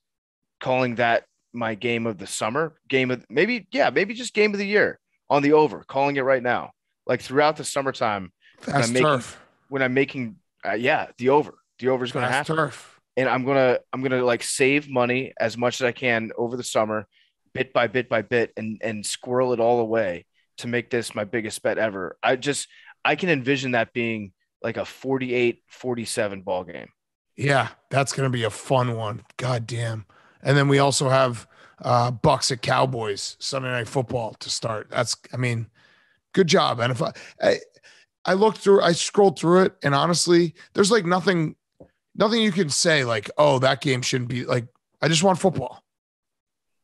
calling that my game of the summer, maybe just game of the year on the over, calling it right now. Like throughout the summertime, when I'm making the over is going to happen. Turf. And I'm going to like save money as much as I can over the summer, bit by bit, and squirrel it all away to make this my biggest bet ever. I can envision that being like a 48-47 ball game. Yeah, that's going to be a fun one. God damn. And then we also have Bucks at Cowboys Sunday Night Football to start. Good job. And if I scrolled through it, and honestly, there's like nothing you can say like, oh, that game shouldn't be like, I just want football.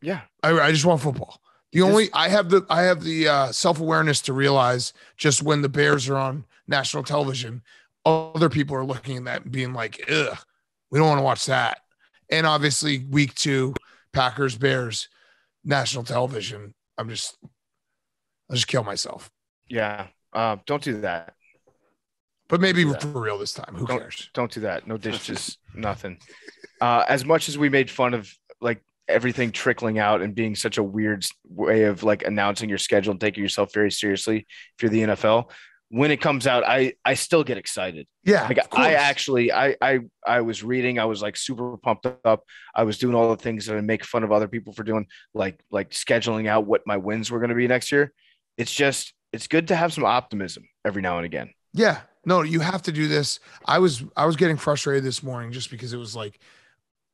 Yeah. I just want football. I have the self-awareness to realize just when the Bears are on national television, other people are looking at that and being like, ugh, we don't want to watch that. And obviously week 2, Packers, Bears, national television. I'll just kill myself. Yeah. Don't do that. But maybe for real this time. Who cares? Don't do that. No dishes, nothing. As much as we made fun of like everything trickling out and being such a weird way of like announcing your schedule and taking yourself very seriously if you're the NFL, when it comes out, I still get excited. Yeah. Like I was reading, I was like super pumped up. I was doing all the things that I make fun of other people for doing, like scheduling out what my wins were going to be next year. It's good to have some optimism every now and again. Yeah. No, you have to do this. I was getting frustrated this morning just because it was like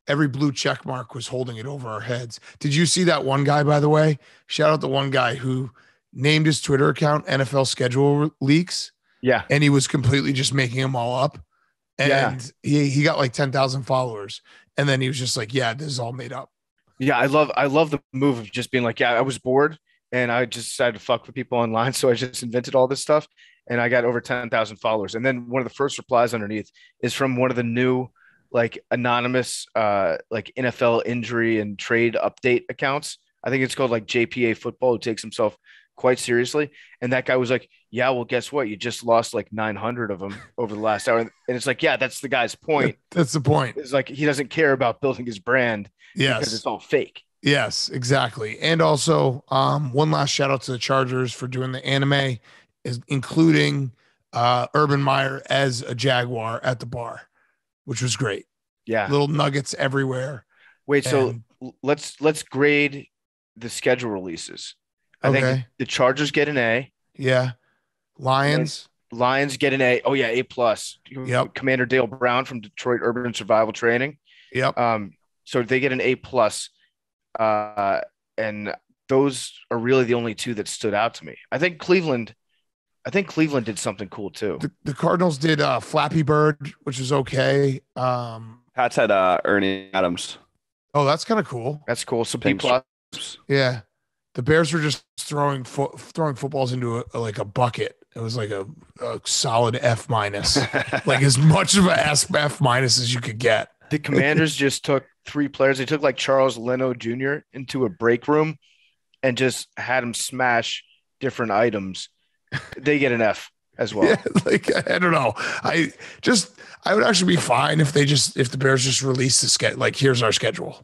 every blue check mark was holding it over our heads. Did you see that one guy, by the way? Shout out to one guy who named his Twitter account NFL Schedule Leaks. Yeah. And he was completely just making them all up. And he got like 10,000 followers. And then he was just like, yeah, this is all made up. Yeah. I love the move of just being like, yeah, I was bored and I just decided to fuck with people online. So I just invented all this stuff and I got over 10,000 followers. And then one of the first replies underneath is from one of the new, like anonymous, like NFL injury and trade update accounts. I think it's called like JPA Football, who takes himself quite seriously. And that guy was like, yeah, well, guess what? You just lost like 900 of them over the last hour. And it's like, yeah, that's the guy's point. That's the point. It's like, he doesn't care about building his brand because it's all fake. Yes, exactly. And also one last shout out to the Chargers for doing the anime, including Urban Meyer as a Jaguar at the bar, which was great. Yeah. Little nuggets everywhere. Wait, so let's grade the schedule releases. I think the Chargers get an A. Yeah. Lions get an A. Oh yeah, A+. Yep. Commander Dale Brown from Detroit Urban Survival Training. Yep. So they get an A+. And those are really the only two that stood out to me. I think Cleveland did something cool too. The Cardinals did Flappy Bird, which is okay. Pats had Ernie Adams. Oh, that's kind of cool. That's cool. So B+. Yeah. The Bears were just throwing footballs into a bucket. It was like a solid F-, like as much of a F- as you could get. The Commanders just took 3 players. They took like Charles Leno Jr. into a break room and just had him smash different items. They get an F. as well. Yeah, like I don't know. I would actually be fine if the Bears just released the schedule. Like, here's our schedule.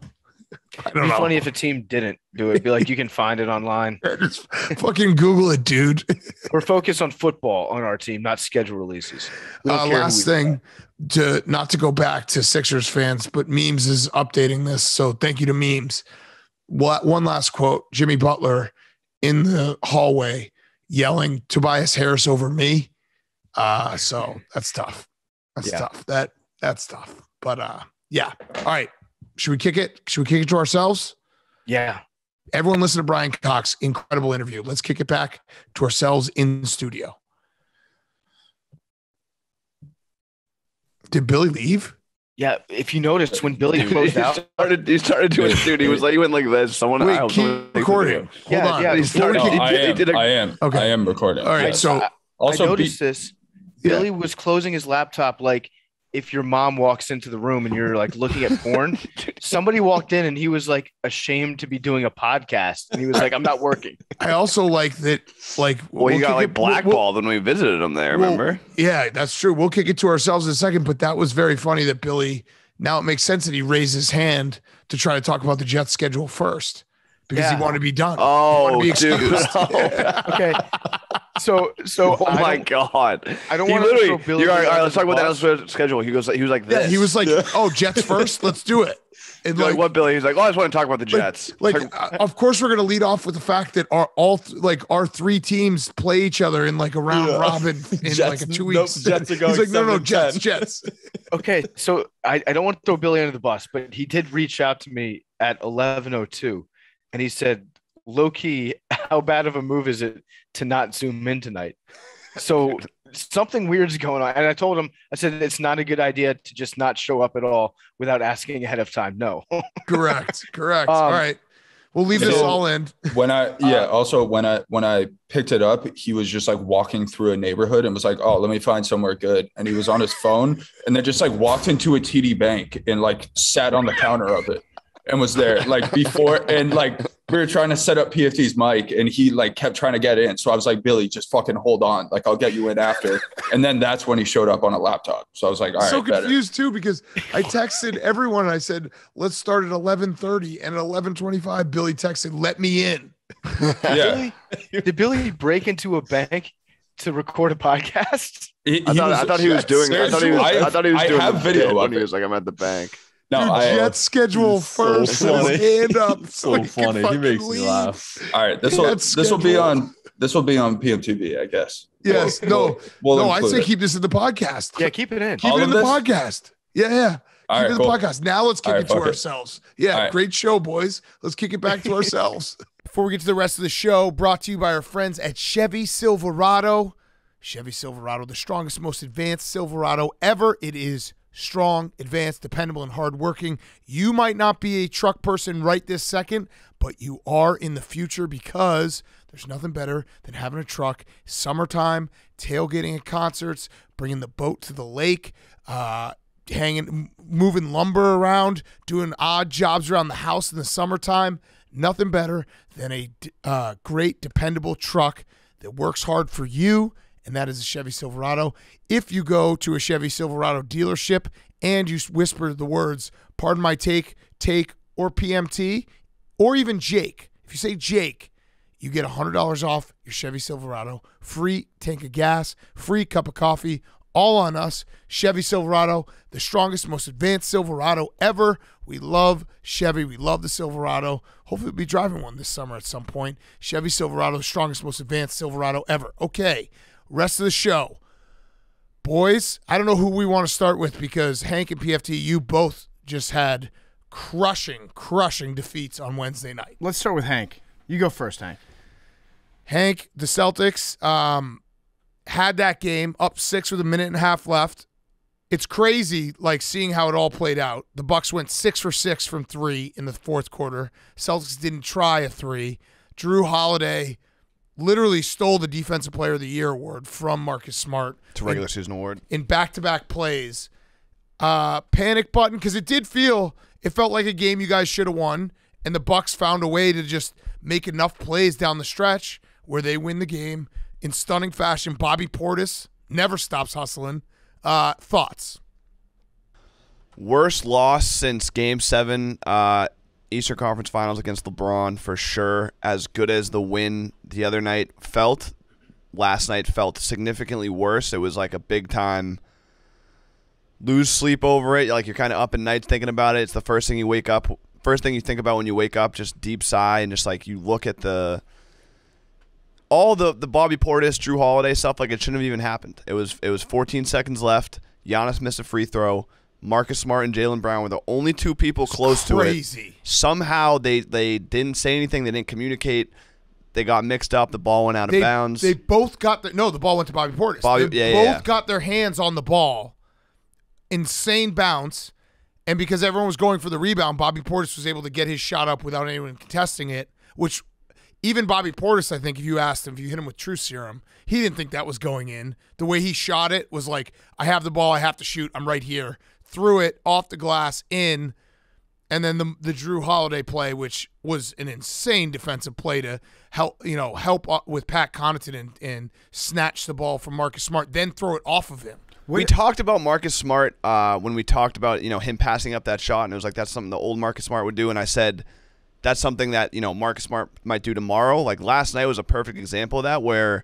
I don't know. It'd be funny if a team didn't do it. Be like, you can find it online. Just fucking Google it, dude. We're focused on football on our team, not schedule releases. Last thing, not to go back to Sixers fans, but Memes is updating this. So thank you to Memes. One last quote: Jimmy Butler in the hallway yelling Tobias Harris over me. So that's tough. That's tough. That's tough. But yeah. All right. Should we kick it? Should we kick it to ourselves? Yeah. Everyone listen to Brian Cox. Incredible interview. Let's kick it back to ourselves in studio. Did Billy leave? Yeah. If you noticed when Billy closed out, he started doing it, dude. He went like this. Wait, keep recording. Hold on. Yeah. He started. I am. Okay. I am recording. All right. Yes. So I noticed this. Billy was closing his laptop like if your mom walks into the room and you're like looking at porn. Somebody walked in and he was like ashamed to be doing a podcast. And he was like, I'm not working. I also like that. Like, well, you got like blackballed when we visited him there. Remember? Yeah, that's true. We'll kick it to ourselves in a second. But that was very funny that Billy. Now it makes sense that he raised his hand to try to talk about the Jets schedule first because he wanted to be done. Oh, be excused. Okay. So oh my God. I don't want to throw Billy. All right, let's talk about that schedule. He was like this. Yeah, he was like, oh, Jets first? Let's do it. And like what, Billy? He's like, oh, I just want to talk about the Jets. Of course, we're going to lead off with the fact that our three teams play each other in like a round robin in Jets, like 2 weeks. Jets are going. He's like, no, Jets. Jets. Okay, so I don't want to throw Billy under the bus, but he did reach out to me at 11:02, and he said, low key, how bad of a move is it to not zoom in tonight? So something weird's going on. And I told him, I said, it's not a good idea to just not show up at all without asking ahead of time. No. Correct. All right. We'll leave this all in. When I picked it up, he was just like walking through a neighborhood and was like, oh, let me find somewhere good. And he was on his phone and then just like walked into a TD Bank and like sat on the counter of it and was there like before. And like, we were trying to set up PFT's mic and he like kept trying to get in. So I was like, Billy, just fucking hold on. Like, I'll get you in after. And then that's when he showed up on a laptop. So I was like, all right. So confused too, because I texted everyone and I said, let's start at 11:30. And at 11:25, Billy texted, let me in. Yeah. Did Billy break into a bank to record a podcast? I thought he was doing it. I thought he was doing have video when he was like, I'm at the bank. No, Jets schedule first. So with his hand up. So funny. He makes me laugh. All right, this will be on PMTV, I guess. Yes. We'll I say keep this in the podcast. Yeah, keep it in. Keep it in the podcast. Yeah. All keep right, it in cool. the podcast. Now let's kick it to fuck it. ourselves. Yeah, All right. great show, boys. Let's kick it back to ourselves. Before we get to the rest of the show, brought to you by our friends at CHEVY Silverado. CHEVY Silverado, the strongest, most advanced Silverado ever. It is strong, advanced, dependable, and hardworking. You might not be a truck person right this second, but you are in the future because there's nothing better than having a truck. Summertime, tailgating at concerts, bringing the boat to the lake, moving lumber around, doing odd jobs around the house in the summertime. Nothing better than a great, dependable truck that works hard for you, and that is a Chevy Silverado. If you go to a Chevy Silverado dealership and you whisper the words, pardon my take, or PMT, or even Jake, if you say Jake, you get $100 off your Chevy Silverado, free tank of gas, free cup of coffee, all on us. Chevy Silverado, the strongest, most advanced Silverado ever. We love Chevy. We love the Silverado. Hopefully we'll be driving one this summer at some point. Chevy Silverado, the strongest, most advanced Silverado ever. Okay. Rest of the show. Boys, I don't know who we want to start with because Hank and PFT, you both just had crushing defeats on Wednesday night. Let's start with Hank. You go first, Hank. Hank, the Celtics had that game up 6 with a minute and a half left. It's crazy, like, seeing how it all played out. The Bucks went 6 for 6 from 3 in the fourth quarter. Celtics didn't try a 3. Drew Holiday literally stole the Defensive Player of the Year award from Marcus Smart. It's a regular season award. In back-to-back plays. Panic button, because it felt like a game you guys should have won, and the Bucks found a way to just make enough plays down the stretch where they win the game. in stunning fashion. Bobby Portis never stops hustling. Thoughts? Worst loss since Game 7, Eastern Conference Finals against LeBron for sure. As good as the win the other night felt, last night felt significantly worse. It was like a big time lose sleep over it. Like you're kind of up at night thinking about it. It's the first thing you think about when you wake up, just deep sigh, and just like you look at all the Bobby Portis, Drew Holiday stuff, like it shouldn't have even happened. It was 14 seconds left. Giannis missed a free throw. Marcus Smart and Jaylen Brown were the only two people close to it. Somehow they didn't say anything. They didn't communicate. They got mixed up. The ball went out of bounds. They both got the ball went to Bobby Portis. Both got their hands on the ball. Insane bounce. And because everyone was going for the rebound, Bobby Portis was able to get his shot up without anyone contesting it, which even Bobby Portis, I think, if you asked him, if you hit him with truth serum, he didn't think that was going in. The way he shot it was like, I have the ball, I have to shoot, I'm right here. Threw it off the glass in, and then the Drew Holiday play, which was an insane defensive play to help with Pat Connaughton and snatch the ball from Marcus Smart, then throw it off of him. We talked about Marcus Smart when we talked about him passing up that shot, and it was like that's something the old Marcus Smart would do, and I said that's something that Marcus Smart might do tomorrow. Like last night was a perfect example of that, where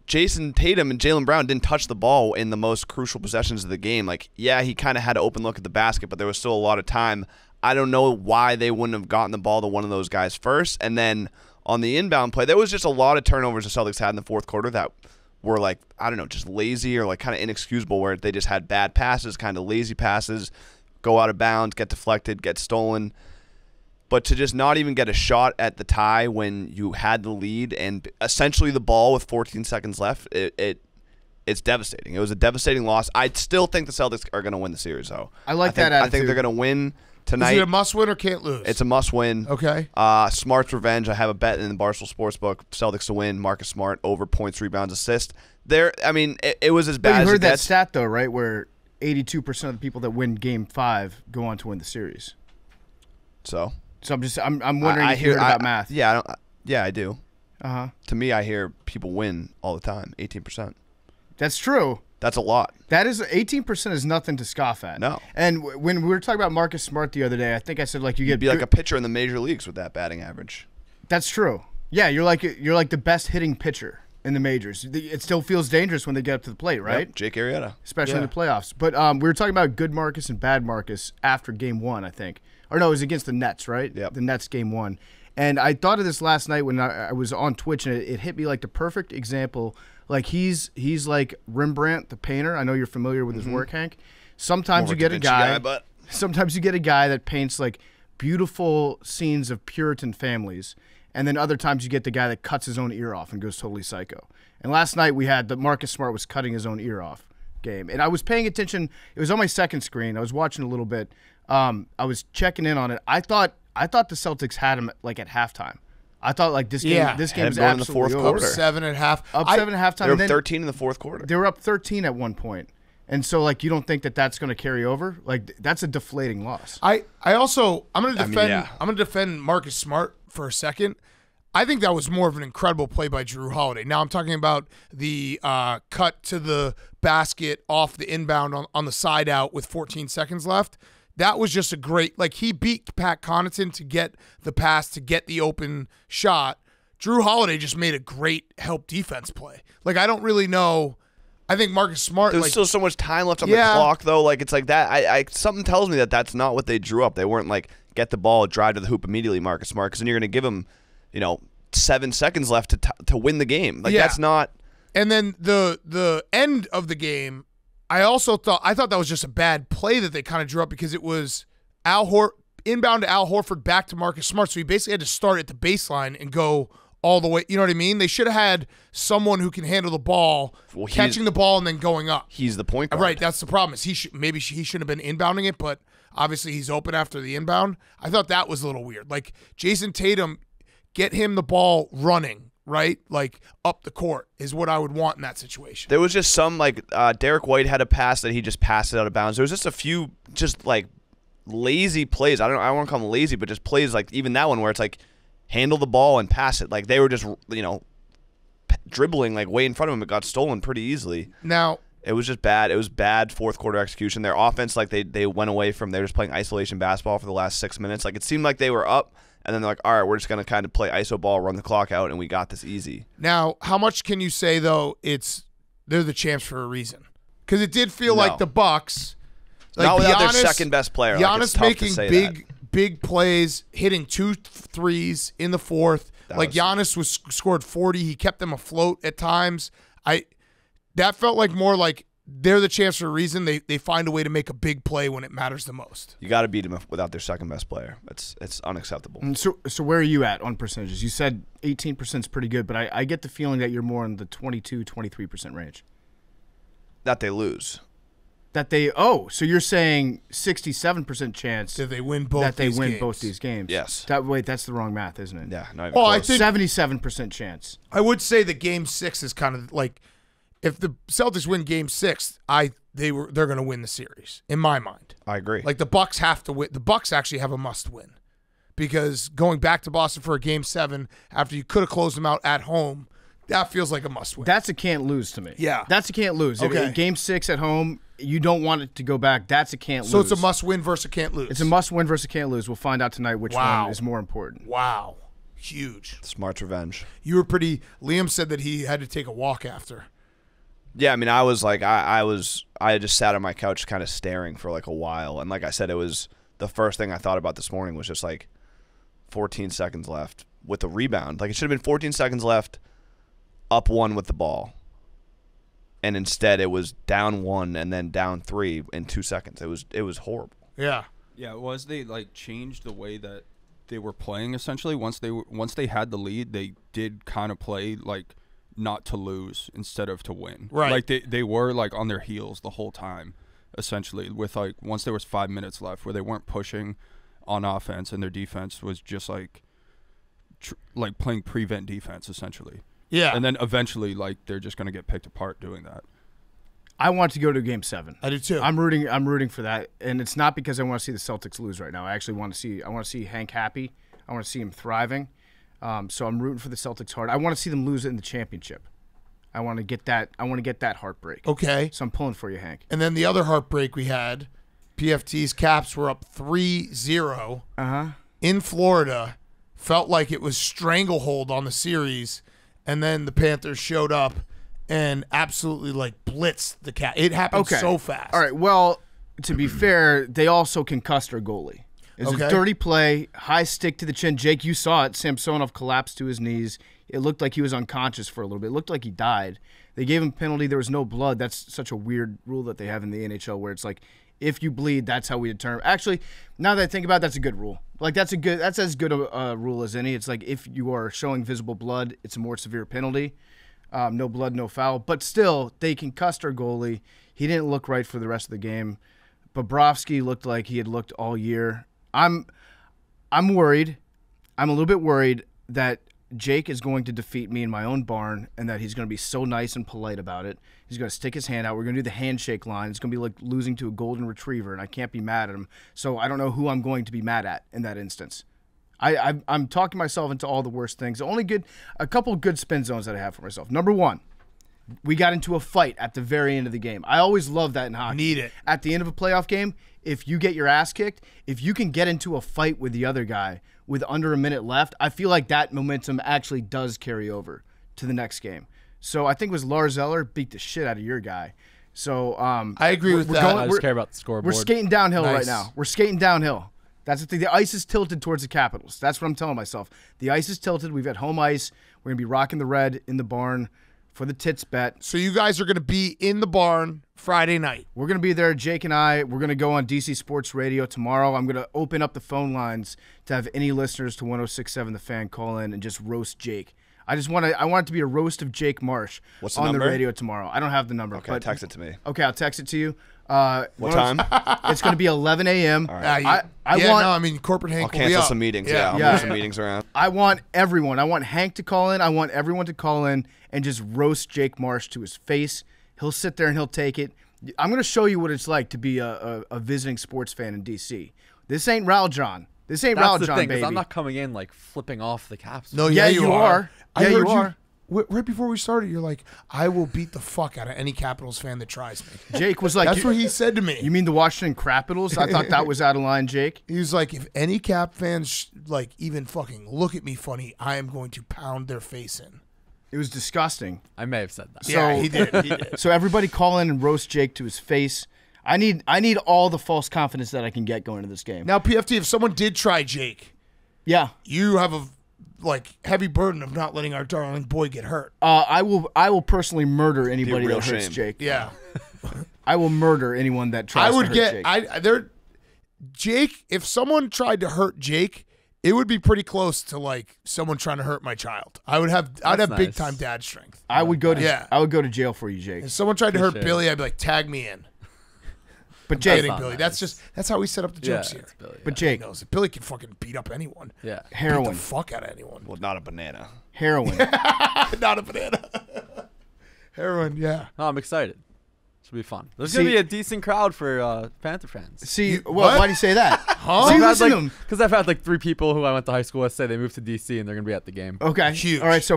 Jason Tatum and Jaylen Brown didn't touch the ball in the most crucial possessions of the game. Like, yeah, he kind of had an open look at the basket, but there was still a lot of time. I don't know why they wouldn't have gotten the ball to one of those guys first. And then on the inbound play, there was just a lot of turnovers the Celtics had in the fourth quarter that were like, I don't know, just lazy or like kind of inexcusable, where they just had bad passes, kind of lazy passes, go out of bounds, get deflected, get stolen. But to just not even get a shot at the tie when you had the lead and essentially the ball with 14 seconds left, it's devastating. It was a devastating loss. I still think the Celtics are going to win the series, though. I like that attitude. I think they're going to win tonight. Is it a must-win or can't lose? It's a must-win. Okay. Smart's revenge. I have a bet in the Barstool Sportsbook. Celtics to win. Marcus Smart over points, rebounds, assists. It was as bad as it gets. You heard that stat, though, right, where 82% of the people that win Game 5 go on to win the series. So I'm wondering if you heard about math. Yeah, I do. Uh-huh. To me, I hear people win all the time. 18%. That's true. That's a lot. That is 18% is nothing to scoff at. No. And when we were talking about Marcus Smart the other day, I think I said like you'd be like a pitcher in the major leagues with that batting average. That's true. Yeah, you're like the best hitting pitcher in the majors. It still feels dangerous when they get up to the plate, right? Yep, Jake Arrieta. Especially in the playoffs. But we were talking about good Marcus and bad Marcus after Game 1, I think. Or no, it was against the Nets, right? Yep. The Nets Game 1. And I thought of this last night when I was on Twitch, and it hit me like the perfect example. Like he's like Rembrandt, the painter. I know you're familiar with his work, Hank. Sometimes you get a guy. Sometimes you get a guy that paints like beautiful scenes of Puritan families, and then other times you get the guy that cuts his own ear off and goes totally psycho. And last night we had the Marcus Smart was cutting his own ear off game, and I was paying attention. It was on my second screen. I was watching a little bit. I was checking in on it. I thought the Celtics had him like at halftime. I thought like this game was absolutely in the fourth quarter. Up 7 at half. Up 7 at halftime. They were 13 in the fourth quarter. They were up 13 at one point. And so like you don't think that that's going to carry over? Like that's a deflating loss. I'm going to defend Marcus Smart for a second. I think that was more of an incredible play by Drew Holiday. Now I'm talking about the cut to the basket off the inbound on the side out with 14 seconds left. That was just a great, like he beat Pat Connaughton to get the pass, to get the open shot. Drew Holiday just made a great help defense play. Like I don't really know. I think Marcus Smart. There's still so much time left on the clock, though. Like it's like that. I something tells me that that's not what they drew up. They weren't like get the ball, drive to the hoop immediately, Marcus Smart, because then you're going to give him, 7 seconds left to win the game. Like that's not. And then the end of the game, I thought that was just a bad play that they kind of drew up because it was inbound to Al Horford back to Marcus Smart. So he basically had to start at the baseline and go all the way. You know what I mean? They should have had someone who can handle the ball, catching the ball and then going up. He's the point guard. Right. That's the problem. Is he shouldn't have been inbounding it, but obviously he's open after the inbound. I thought that was a little weird. Like Jason Tatum, get him the ball running. Right? Like up the court is what I would want in that situation. There was just some Derek White had a pass that he just passed it out of bounds. There was just a few just like lazy plays. I don't want to call them lazy, but just plays like even that one where it's like handle the ball and pass it. Like they were just dribbling like way in front of him. It got stolen pretty easily. Now it was just bad. It was bad fourth quarter execution. Their offense, like they went away from. They were just playing isolation basketball for the last 6 minutes. Like it seemed like they were up, and then they're like, all right, we're just gonna kind of play iso ball, run the clock out, and we got this easy. Now, how much can you say though? They're the champs for a reason, because it did feel like the Bucks. Like not without their second best player. Giannis making big plays, hitting 2 threes in the fourth. Giannis scored 40. He kept them afloat at times. That felt like more like they're the champs for a reason. They find a way to make a big play when it matters the most. You got to beat them without their second best player. It's unacceptable. So where are you at on percentages? You said 18% is pretty good, but I get the feeling that you're more in the 22, 23% range. That they lose. So you're saying 67% chance that they win both these games. Yes. That's the wrong math, isn't it? Yeah. Not even close. I think 77% chance. I would say that Game 6 is kind of like, if the Celtics win Game 6, they're going to win the series in my mind. I agree. Like the Bucks have to win. The Bucks actually have a must win, because going back to Boston for a Game 7 after you could have closed them out at home, that feels like a must win. That's a can't lose to me. Yeah. That's a can't lose. Okay. Game 6 at home, you don't want it to go back. That's a can't lose. So it's a must win versus a can't lose. It's a must win versus a can't lose. We'll find out tonight which one is more important. Wow. Huge. Smart revenge. You were Liam said that he had to take a walk after. Yeah, I mean, I was like, I just sat on my couch kind of staring for like a while. And like I said, it was the first thing I thought about this morning was just like 14 seconds left with the rebound. Like it should have been 14 seconds left, up 1 with the ball. And instead it was down 1 and then down 3 in 2 seconds. It was horrible. Yeah. Yeah, it was. They like changed the way that they were playing essentially. Once they had the lead, they did kind of play like not to lose instead of to win. Right. Like they were like on their heels the whole time, essentially, with like once there was 5 minutes left where they weren't pushing on offense and their defense was just like playing prevent defense essentially. Yeah. And then eventually like they're just going to get picked apart doing that. I want to go to Game 7. I do too. I'm rooting for that, and it's not because I want to see the Celtics lose right now. I actually want to see Hank happy. I want to see him thriving. So I'm rooting for the Celtics hard. I want to see them lose in the championship. I want to get that heartbreak. Okay. So I'm pulling for you, Hank. And then the other heartbreak we had, PFT's Caps were up 3-0 in Florida. Felt like it was stranglehold on the series, and then the Panthers showed up and absolutely like blitzed the Caps. It happened so fast. All right. Well, to be fair, they also concussed our goalie. It was a dirty play, high stick to the chin. Jake, you saw it. Samsonov collapsed to his knees. It looked like he was unconscious for a little bit. It looked like he died. They gave him a penalty. There was no blood. That's such a weird rule that they have in the NHL where it's like, if you bleed, that's how we determine. Actually, now that I think about it, that's a good rule. Like that's as good a rule as any. It's like if you are showing visible blood, it's a more severe penalty. No blood, no foul. But still, they concussed our goalie. He didn't look right for the rest of the game. Bobrovsky looked like he had looked all year. I'm worried. I'm a little bit worried that Jake is going to defeat me in my own barn and that he's going to be so nice and polite about it. He's going to stick his hand out. We're going to do the handshake line. It's going to be like losing to a golden retriever, and I can't be mad at him. So I don't know who I'm going to be mad at in that instance. I'm talking myself into all the worst things. A couple of good spin zones that I have for myself. Number one, we got into a fight at the very end of the game. I always love that in hockey. Need it. At the end of a playoff game, if you get your ass kicked, if you can get into a fight with the other guy with under a minute left, I feel like that momentum actually does carry over to the next game. So I think it was Lars Eller beat the shit out of your guy. So I agree with that. I just care about the scoreboard. We're skating downhill right now. We're skating downhill. That's the thing. The ice is tilted towards the Capitals. That's what I'm telling myself. The ice is tilted. We've got home ice. We're going to be rocking the red in the barn for the tits bet. So you guys are going to be in the barn Friday night. We're going to be there, Jake and I. We're going to go on DC Sports Radio tomorrow. I'm going to open up the phone lines to have any listeners to 106.7 The Fan call in and just roast Jake. I want it to be a roast of Jake Marsh on the radio tomorrow. I don't have the number. Okay, but text it to me. Okay, I'll text it to you. What time? It's going to be 11 a.m. All right. Corporate Hank I'll will be cancel up. some meetings. Yeah. I'll move some meetings around. I want everyone. I want Hank to call in. I want everyone to call in and just roast Jake Marsh to his face. He'll sit there and he'll take it. I'm going to show you what it's like to be a visiting sports fan in D.C. This ain't Raul John. This ain't Raul John, baby. I'm not coming in like flipping off the Caps. No, you are. Yeah, you are. right before we started, you're like, I will beat the fuck out of any Capitals fan that tries me. Jake was like, that's what he said to me. You mean the Washington Capitals? I thought that was out of line, Jake. He was like, if any Cap fans like even fucking look at me funny, I am going to pound their face in. It was disgusting. I may have said that. Yeah, he did. He did. So everybody call in and roast Jake to his face. I need all the false confidence that I can get going into this game. Now, PFT, if someone did try Jake, yeah, you have a heavy burden of not letting our darling boy get hurt. I will personally murder anybody that hurts Jake. Yeah. I will murder anyone that tries to hurt Jake. Jake, if someone tried to hurt Jake, it would be pretty close to like someone trying to hurt my child. I'd have nice. Big time dad strength. I would go to jail for you, Jake. If someone tried to hurt Billy, I'd be like, tag me in. But Jake, Billy. Nice. That's how we set up the jokes here. Billy, but Jake knows that Billy can fucking beat up anyone. Yeah, heroin. Beat the fuck out of anyone. Well, not a banana. Heroin. Not a banana. Heroin. Yeah. Oh, I'm excited. This will be fun. There's gonna be a decent crowd for Panther fans. Why do you say that? Huh? Because I've had like 3 people who I went to high school with say they moved to DC and they're gonna be at the game. Okay, huge. All right, so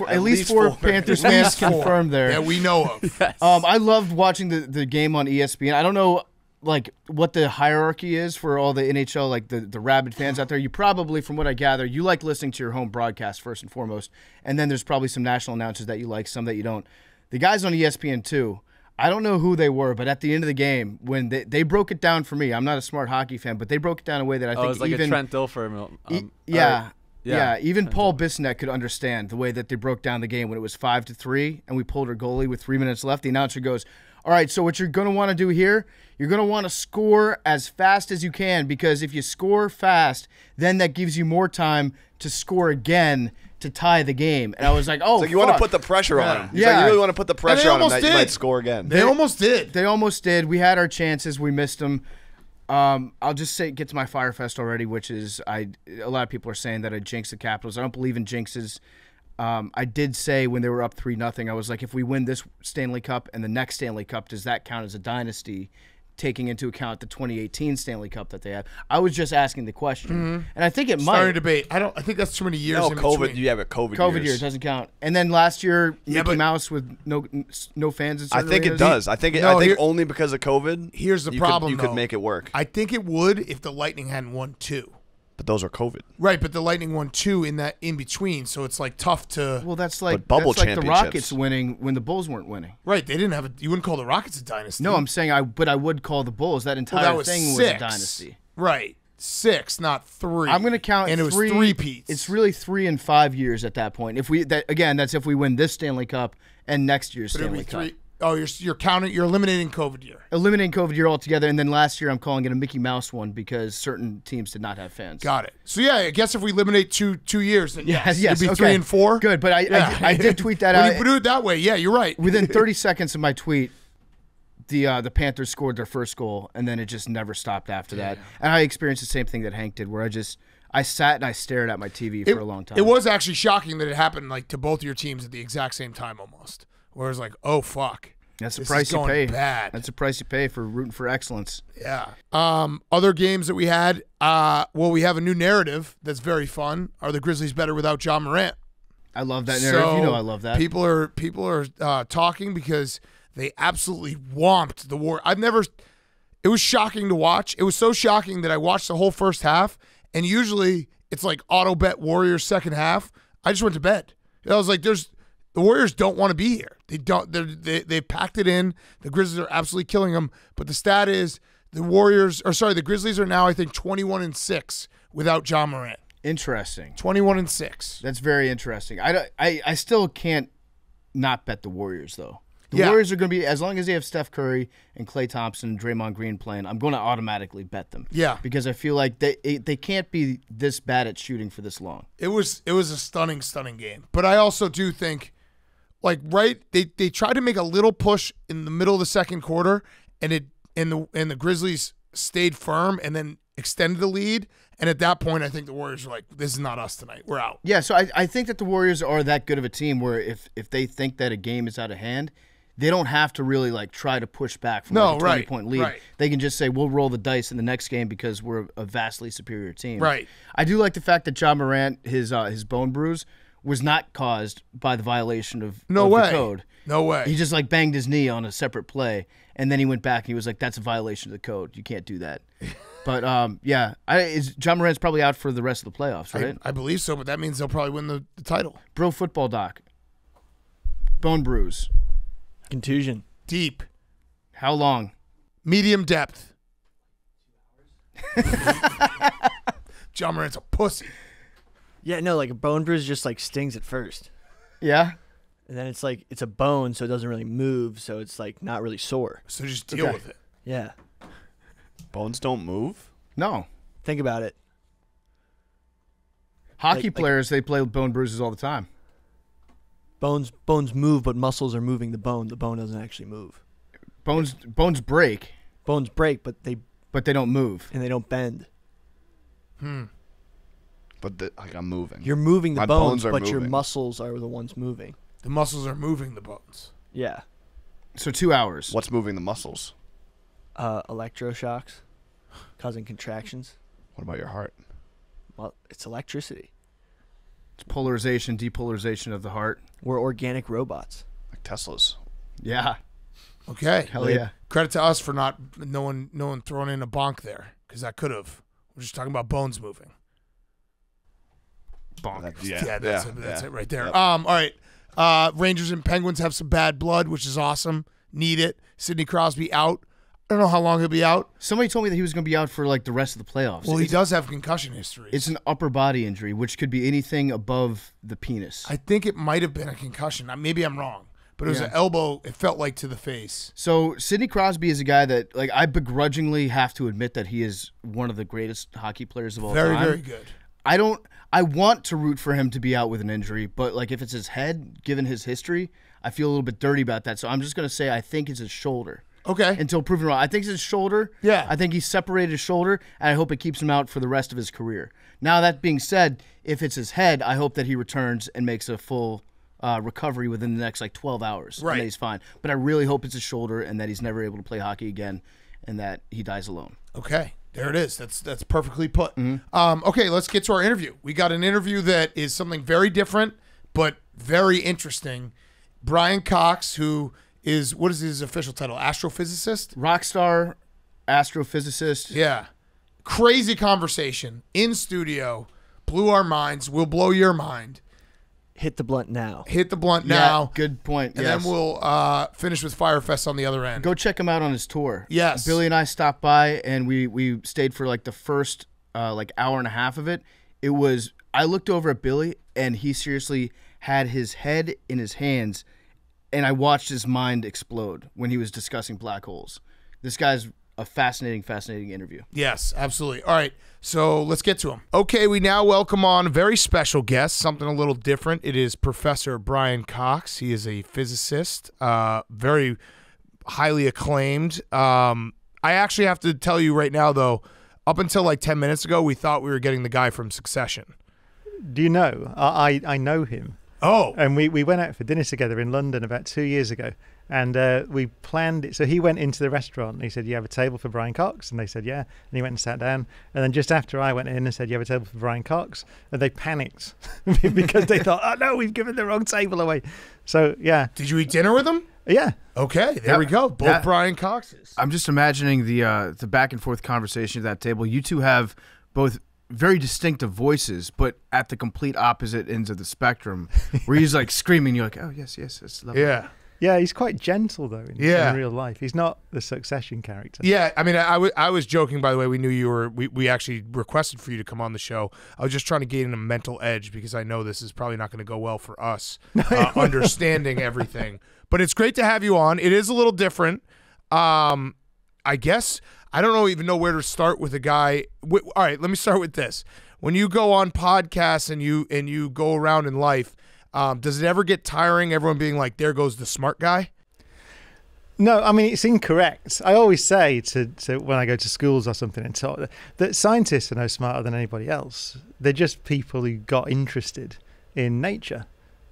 at least four Panthers fans confirmed there. Yeah, we know of. Yes. I loved watching the game on ESPN. I don't know like what the hierarchy is for all the NHL, like the rabid fans out there. You probably, from what I gather, you like listening to your home broadcast first and foremost, and then there's probably some national announcers that you like, some that you don't. The guys on ESPN too. I don't know who they were, but at the end of the game, when they broke it down for me, I'm not a smart hockey fan, but they broke it down in a way that I think it was like even a Trent Dilfer. Even Paul Bissonnette could understand the way that they broke down the game when it was 5-3 and we pulled our goalie with 3 minutes left. The announcer goes, all right, so what you're going to want to do here, you're going to want to score as fast as you can, because if you score fast, then that gives you more time to score again to tie the game. And I was like, oh, you want to put the pressure on him. Yeah. You really want to put the pressure on him that you might score again. They almost did. They almost did. We had our chances. We missed them. I'll just get to my Fyre Fest already, which is a lot of people are saying that I jinxed the Capitals. I don't believe in jinxes. I did say when they were up 3-0, I was like, if we win this Stanley Cup and the next Stanley Cup, does that count as a dynasty, taking into account the 2018 Stanley Cup that they had? I was just asking the question, and I think it might. Starting debate. I think that's too many years. No, in COVID. between. You have a COVID. COVID years doesn't count. And then last year, Mickey Mouse with no fans. In I think it does. I think only because of COVID. Here's the problem. You could make it work. I think it would if the Lightning hadn't won 2. But those are COVID. Right, but the Lightning won 2 in that in between, so it's like tough to. Well, that's like bubble the championships. Rockets winning when the Bulls weren't winning. Right, they didn't have you wouldn't call the Rockets a dynasty. No, I'm saying I would call the Bulls. That entire thing was a dynasty. Right, 6, not 3. I'm going to count, and it was 3-peats. It's really 3 and 5 years at that point. That's if we win this Stanley Cup and next year's Stanley Cup. Oh, you're counting. You're eliminating COVID year. Eliminating COVID year altogether, and then last year I'm calling it a Mickey Mouse one because certain teams did not have fans. Got it. So yeah, I guess if we eliminate two years, then yes, it'd be okay. 3 and 4. Good, but I did tweet that out. When you do it that way, yeah, you're right. Within 30 seconds of my tweet, the Panthers scored their first goal, and then it just never stopped after that. And I experienced the same thing that Hank did, where I sat and I stared at my TV for a long time. It was actually shocking that it happened like to both your teams at the exact same time almost. Where it's like, oh fuck. That's the price you pay. Bad. That's the price you pay for rooting for excellence. Yeah. Other games that we had, we have a new narrative that's very fun. Are the Grizzlies better without Ja Morant? I love that narrative. So I love that. People are talking because they absolutely whomped the war. It was shocking to watch. It was so shocking that I watched the whole first half, and usually it's like auto bet Warriors second half. I just went to bed. I was like, the Warriors don't want to be here. They packed it in. The Grizzlies are absolutely killing them. But the stat is the Grizzlies are now, I think, 21-6 without Ja Morant. Interesting. 21-6. That's very interesting. I still can't not bet the Warriors though. The Warriors are going to be, as long as they have Steph Curry and Klay Thompson and Draymond Green playing, I'm going to automatically bet them. Yeah. Because I feel like they can't be this bad at shooting for this long. It was a stunning game. But I also do think, they tried to make a little push in the middle of the second quarter, and the Grizzlies stayed firm and then extended the lead. And at that point, I think the Warriors were like, this is not us tonight. We're out. Yeah, so I think that the Warriors are that good of a team where if they think that a game is out of hand, they don't have to really try to push back from a 20-point lead. Right. They can just say, we'll roll the dice in the next game because we're a vastly superior team. Right. I do like the fact that Ja Morant, his bone bruise, was not caused by the violation of No of way. the code. No way. He just like banged his knee on a separate play, and then he went back and he was like, "That's a violation of the code. You can't do that." But John Morant's probably out for the rest of the playoffs, right? I believe so, but that means they'll probably win the title. Pro Football Doc. Bone bruise. Contusion. Deep. How long? Medium depth. John Morant's a pussy. Yeah, no, like a bone bruise just like stings at first. Yeah. And then it's like it's a bone, so it doesn't really move, so it's like not really sore. So just deal with it. Yeah. Bones don't move? No. Think about it. Hockey players, they play with bone bruises all the time. Bones move, but muscles are moving the bone. The bone doesn't actually move. Bones break. Bones break, but they don't move. And they don't bend. But I'm moving. You're moving the My bones, bones are but your moving. muscles are the ones moving. The muscles are moving the bones. Yeah. So 2 hours. What's moving the muscles? Electroshocks causing contractions. What about your heart? Well, it's electricity. It's polarization, depolarization of the heart. We're organic robots. Like Teslas. Yeah. Okay. Hell yeah. Credit to us for not no one throwing in a bonk there, because that could have. We're just talking about bones moving. Bonk. That's it right there. Yep. All right. Rangers and Penguins have some bad blood, which is awesome. Need it. Sidney Crosby out. I don't know how long he'll be out. Somebody told me that he was going to be out for like the rest of the playoffs. Well, he does have concussion history. It's an upper body injury, which could be anything above the penis. I think it might have been a concussion. Maybe I'm wrong, but it was an elbow. It felt like to the face. So Sidney Crosby is a guy that, like, I begrudgingly have to admit that he is one of the greatest hockey players of all time. Very, very good. I want to root for him to be out with an injury, but like if it's his head, given his history, I feel a little bit dirty about that. So I'm just going to say I think it's his shoulder. Okay. Until proven wrong. I think it's his shoulder. Yeah. I think he separated his shoulder, and I hope it keeps him out for the rest of his career. Now, that being said, if it's his head, I hope that he returns and makes a full recovery within the next, 12 hours. Right. And that he's fine. But I really hope it's his shoulder and that he's never able to play hockey again and that he dies alone. Okay. There it is. That's perfectly put. Mm-hmm. Okay, let's get to our interview. We got an interview that is something very different, but very interesting. Brian Cox, who is, what is his official title? Astrophysicist? Rockstar, astrophysicist. Yeah. Crazy conversation in studio. Blew our minds. Will blow your mind. Hit the blunt now. Hit the blunt now. Good point. And then we'll finish with Fyre Fest on the other end. Go check him out on his tour. Yes. Billy and I stopped by, and we stayed for the first hour and a half of it. It was, I looked over at Billy, and he seriously had his head in his hands, and I watched his mind explode when he was discussing black holes. This guy's a fascinating interview. Yes, absolutely. All right, so let's get to him. Okay, we now welcome on a very special guest, something a little different. It is Professor Brian Cox. He is a physicist, very highly acclaimed. I actually have to tell you right now, though, up until 10 minutes ago, we thought we were getting the guy from Succession. Do you know? I know him. Oh. And we went out for dinner together in London about 2 years ago. And we planned it. So he went into the restaurant and he said, "You have a table for Brian Cox?" And they said, "Yeah." And he went and sat down. And then just after I went in and said, "You have a table for Brian Cox?" And they panicked because they thought, "Oh, no, we've given the wrong table away." So, yeah. Did you eat dinner with him? Yeah. Okay, there we go. Both Brian Coxes. I'm just imagining the back and forth conversation at that table. You two have both very distinctive voices, but at the complete opposite ends of the spectrum, where he's screaming, you're like, "Oh, yes, it's lovely." Yeah. Yeah, he's quite gentle, though, in real life. He's not the Succession character. Yeah, I mean, I was joking, by the way. We knew you were, we actually requested for you to come on the show. I was just trying to gain a mental edge because I know this is probably not going to go well for us, understanding everything. But it's great to have you on. It is a little different. I guess, I don't even know where to start with a guy. All right, let me start with this. When you go on podcasts and you go around in life, does it ever get tiring, everyone being like, "There goes the smart guy"? No, I mean, it's incorrect. I always say to when I go to schools or something and talk that scientists are no smarter than anybody else. They're just people who got interested in nature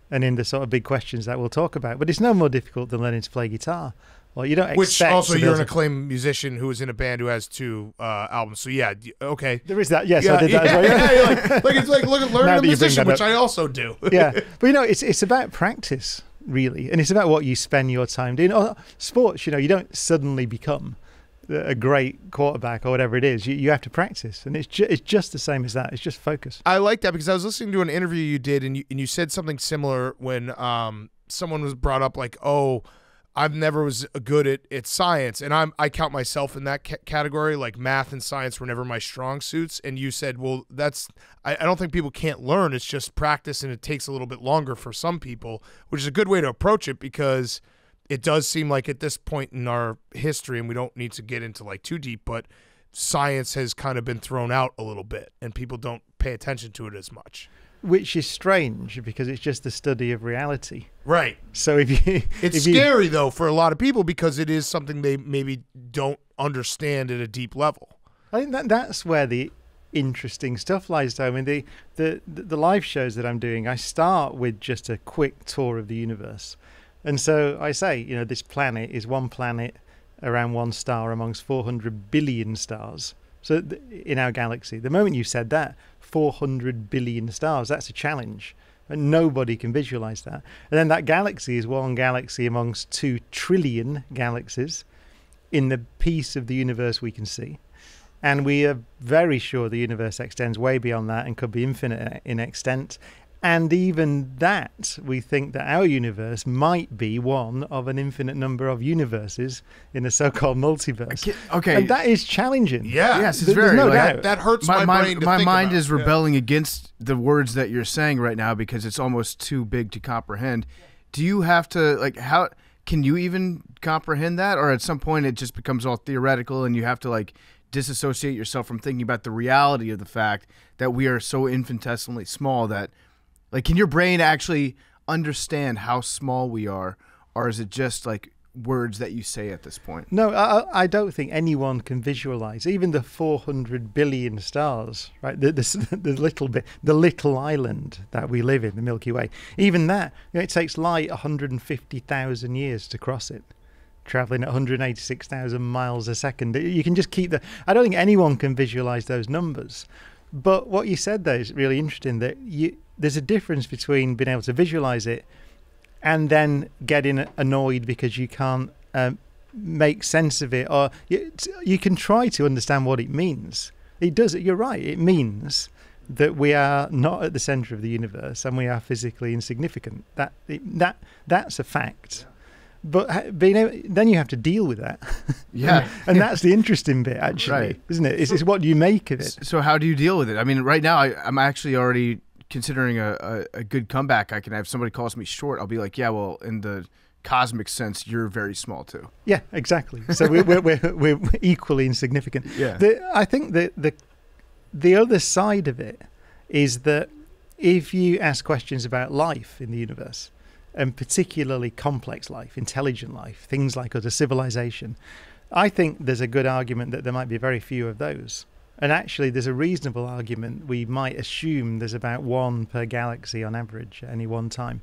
and in the sort of big questions that we'll talk about. But it's no more difficult than learning to play guitar Well, you don't Which expect. also, to be you're able an to- acclaimed musician who is in a band who has 2 albums. So yeah, okay. There is that. Yes, I did that as well. Yeah, you're like it's like learning Now a that you bring musician, that which up. I also do. Yeah, but it's about practice, really, and it's about what you spend your time doing. Sports, you don't suddenly become a great quarterback or whatever it is. You have to practice, and it's just the same as that. It's just focus. I like that because I was listening to an interview you did, and you said something similar when someone was brought up like, "Oh, I've never was good at science," and I count myself in that category. Like math and science were never my strong suits, and you said, "Well, I don't think people can't learn. It's just practice, and it takes a little bit longer for some people," which is a good way to approach it because it does seem like at this point in our history, and we don't need to get into like too deep, but science has kind of been thrown out a little bit, and people don't pay attention to it as much. Which is strange because it's just the study of reality. Right. So it's scary though for a lot of people because it is something they maybe don't understand at a deep level. I think that's where the interesting stuff lies. Though I mean, the live shows that I'm doing, I start with just a quick tour of the universe, and so I say, this planet is one planet around one star amongst 400 billion stars. So in our galaxy, the moment you said that, 400 billion stars, that's a challenge. And nobody can visualize that. And then that galaxy is one galaxy amongst 2 trillion galaxies in the piece of the universe we can see. And we are very sure the universe extends way beyond that and could be infinite in extent. And even that, we think that our universe might be one of an infinite number of universes in the so-called multiverse. Okay. And that is challenging. Yeah. Yes, it's very. no Like, doubt. That hurts my brain to my think mind about. is rebelling against the words that you're saying right now because it's almost too big to comprehend. Do you have to how can you even comprehend that, or at some point it just becomes all theoretical and you have to disassociate yourself from thinking about the reality of the fact that we are so infinitesimally small that can your brain actually understand how small we are, or is it just words that you say at this point? No, I don't think anyone can visualize even the 400 billion stars, right? The little island that we live in, the Milky Way. Even that, it takes light 150,000 years to cross it, traveling at 186,000 miles a second. You can just keep I don't think anyone can visualize those numbers. But what you said there is really interesting, that there's a difference between being able to visualize it and then getting annoyed because you can't make sense of it, or you can try to understand what it means. It does. You're right. It means that we are not at the center of the universe and we are physically insignificant. That's a fact. But then you have to deal with that. Yeah. And that's the interesting bit, actually, right. Isn't it? It's what do you make of it? So how do you deal with it? I mean, right now I'm actually already considering a good comeback. I can have somebody calls me short. I'll be like, yeah, well, in the cosmic sense, you're very small too. Yeah, exactly. So we're equally insignificant. Yeah. I think that the other side of it is that if you ask questions about life in the universe, and particularly complex life, intelligent life, things like other civilization, I think there's a good argument that there might be very few of those. And actually, there's a reasonable argument we might assume there's about 1 per galaxy on average at any one time,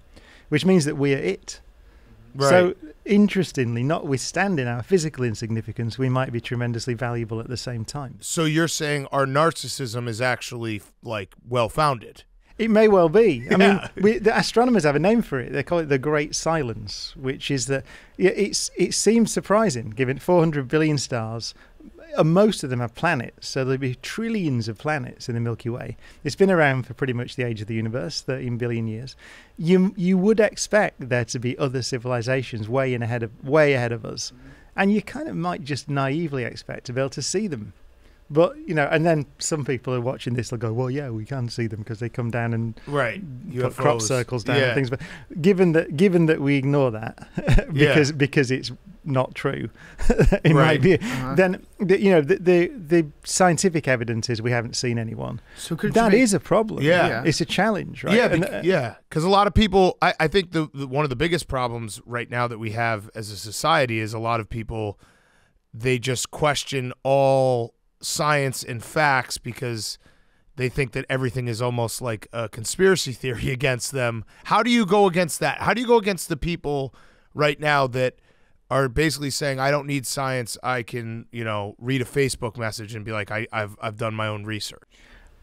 which means that we are it. Right. So, interestingly, notwithstanding our physical insignificance, we might be tremendously valuable at the same time. So you're saying our narcissism is actually well-founded? It may well be. I mean, the astronomers have a name for it. They call it the Great Silence, which is that it seems surprising, given 400 billion stars, and most of them have planets, so there'll be trillions of planets in the Milky Way. It's been around for pretty much the age of the universe, 13 billion years. You would expect there to be other civilizations way ahead of us, and you kind of might just naively expect to be able to see them. But, and then some people are watching this, they'll go, well, yeah, we can see them because they come down and put crop circles down and things. But given that we ignore that because it's not true, it might be, then, the scientific evidence is we haven't seen anyone. So that is a problem. Yeah. It's a challenge, right? Yeah, because a lot of people, I think one of the biggest problems right now that we have as a society is a lot of people, they just question all science and facts because they think that everything is almost like a conspiracy theory against them. How do you go against that? How do you go against the people right now that are basically saying, I don't need science. I can, read a Facebook message and be like, I've done my own research.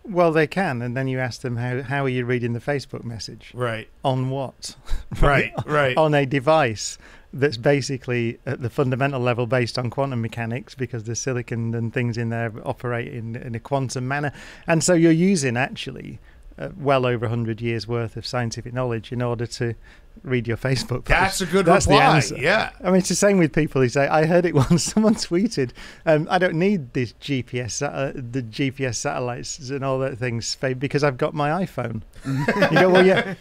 Well, they can, and then you ask them, how are you reading the Facebook message? Right. On what? Right. On a device that's basically at the fundamental level based on quantum mechanics, because the silicon and things in there operate in a quantum manner. And so you're using actually well over 100 years worth of scientific knowledge in order to read your Facebook post. That's a good reply. The answer. Yeah. I mean, it's the same with people who say, I heard it once, someone tweeted, I don't need this GPS, the GPS satellites and all that things, because I've got my iPhone. You go, well, yeah.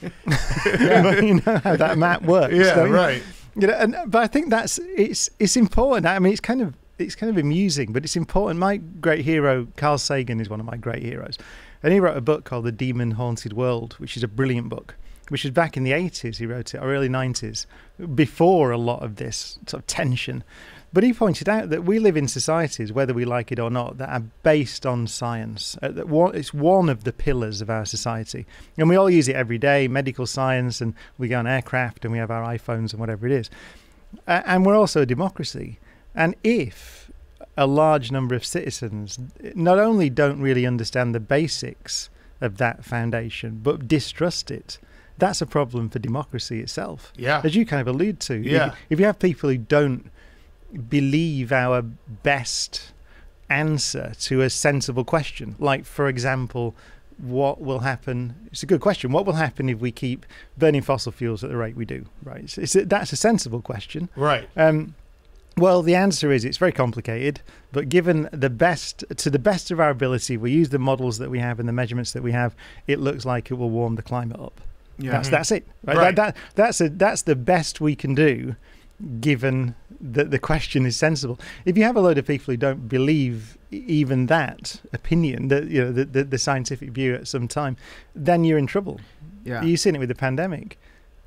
Well, you know how that map works. Yeah, right. But I think it's important. I mean, it's kind of amusing, but it's important. My great hero, Carl Sagan, is one of my great heroes. And he wrote a book called The Demon Haunted World, which is a brilliant book, which is back in the 80s. He wrote it, or early 90s, before a lot of this sort of tension. But he pointed out that we live in societies, whether we like it or not, that are based on science. It's one of the pillars of our society. And we all use it every day, medical science, and we go on aircraft, and we have our iPhones and whatever it is. And we're also a democracy. And if a large number of citizens not only don't really understand the basics of that foundation, but distrust it, that's a problem for democracy itself. Yeah. As you kind of allude to. Yeah. If you have people who don't believe our best answer to a sensible question, like, for example, what will happen? It's a good question. What will happen if we keep burning fossil fuels at the rate we do? Right. That's a sensible question. Right. Well, the answer is it's very complicated, but given to the best of our ability, we use the models that we have and the measurements that we have, it looks like it will warm the climate up. Yeah. That's it. Right? That's the best we can do, given that the question is sensible. If you have a load of people who don't believe even that opinion, that the scientific view at some time, then you're in trouble. Yeah. You've seen it with the pandemic.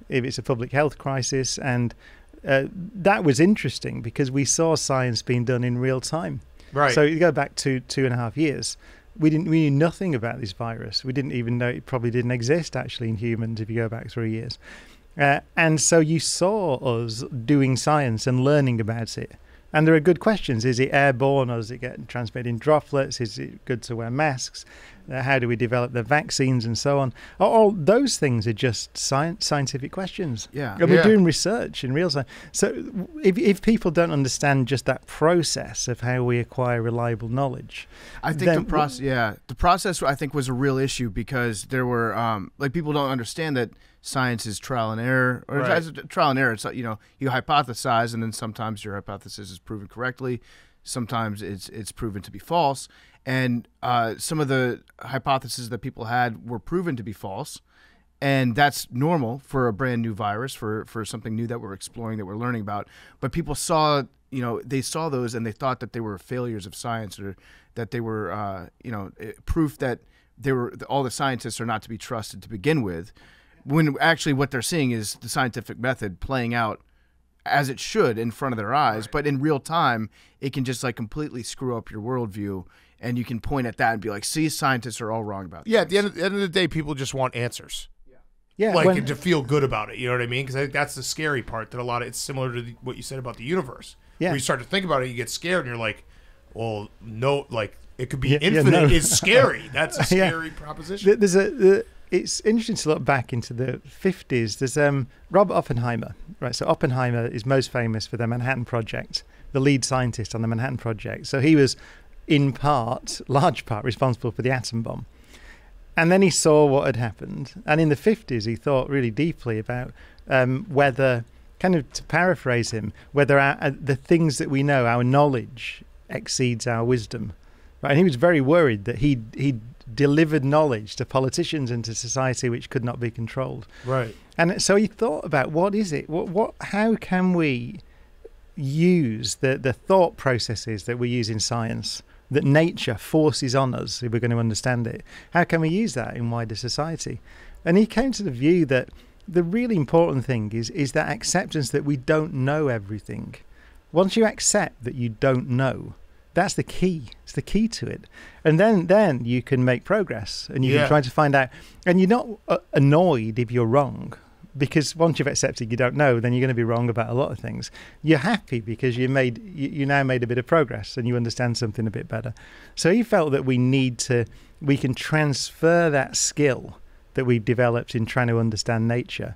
If it's a public health crisis, and that was interesting because we saw science being done in real time. Right. So you go back to 2.5 years. We knew nothing about this virus. We didn't even know it probably didn't exist actually in humans if you go back 3 years. And so you saw us doing science and learning about it. And there are good questions. Is it airborne, or does it get transmitted in droplets? Is it good to wear masks? How do we develop the vaccines and so on? All those things are just scientific questions. Yeah. And we're doing research in real time. So if people don't understand just that process of how we acquire reliable knowledge, I think the process I think was a real issue, because there were people don't understand that science is trial and error, or trial and error. It's you hypothesize, and then sometimes your hypothesis is proven correctly, sometimes it's proven to be false, and some of the hypotheses that people had were proven to be false, and that's normal for a brand new virus, for something new that we're exploring, that we're learning about. But people saw they saw those and they thought that they were failures of science, or that they were proof that all the scientists are not to be trusted to begin with. When actually what they're seeing is the scientific method playing out as it should in front of their eyes. Right. But in real time, it can just completely screw up your worldview, and you can point at that and be like, see, scientists are all wrong about this. Yeah, at the end of the day, people just want answers. Yeah, to feel good about it. You know what I mean? Because I think that's the scary part, that it's similar to what you said about the universe. Yeah. When you start to think about it, you get scared, and you're like, well, no, it could be infinite. It's scary. That's a scary proposition. It's interesting to look back into the 50s. There's Robert Oppenheimer, right? So Oppenheimer is most famous for the Manhattan Project, the lead scientist on the Manhattan Project. So he was, large part, responsible for the atom bomb. And then he saw what had happened. And in the 50s, he thought really deeply about whether, kind of to paraphrase him, whether the things that we know, our knowledge, exceeds our wisdom. Right? And he was very worried that he'd delivered knowledge to politicians and to society which could not be controlled. Right. And so he thought about, what is it? How can we use the thought processes that we use in science, that nature forces on us if we're going to understand it? How can we use that in wider society? And he came to the view that the really important thing is that acceptance that we don't know everything. Once you accept that you don't know, that's the key. It's the key to it. And then you can make progress, and you can try to find out. And you're not annoyed if you're wrong, because once you've accepted you don't know, then you're going to be wrong about a lot of things. You're happy because you now made a bit of progress and you understand something a bit better. So he felt that we can transfer that skill that we've developed in trying to understand nature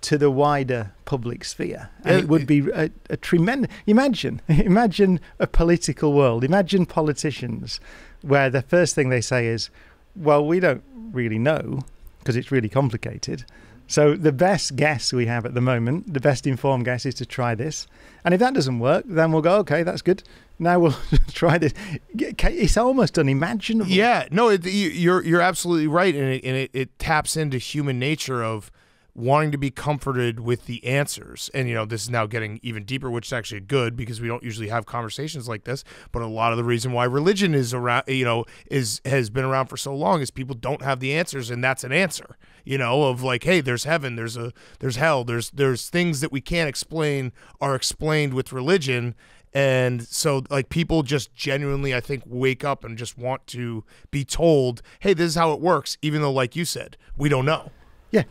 to the wider public sphere. And it would be a tremendous... Imagine a political world. Imagine politicians where the first thing they say is, well, we don't really know because it's really complicated. So the best guess we have at the moment, the best informed guess, is to try this. And if that doesn't work, then we'll go, okay, that's good. Now we'll try this. It's almost unimaginable. Yeah, no, you're absolutely right. And it taps into human nature of wanting to be comforted with the answers. And, this is now getting even deeper, which is actually good because we don't usually have conversations like this. But a lot of the reason why religion is around, has been around for so long is people don't have the answers, and that's an answer, of like, hey, there's heaven, there's hell, there's things that we can't explain are explained with religion. And so, like, people just genuinely, I think, wake up and just want to be told, hey, this is how it works, even though, like you said, we don't know. Yeah,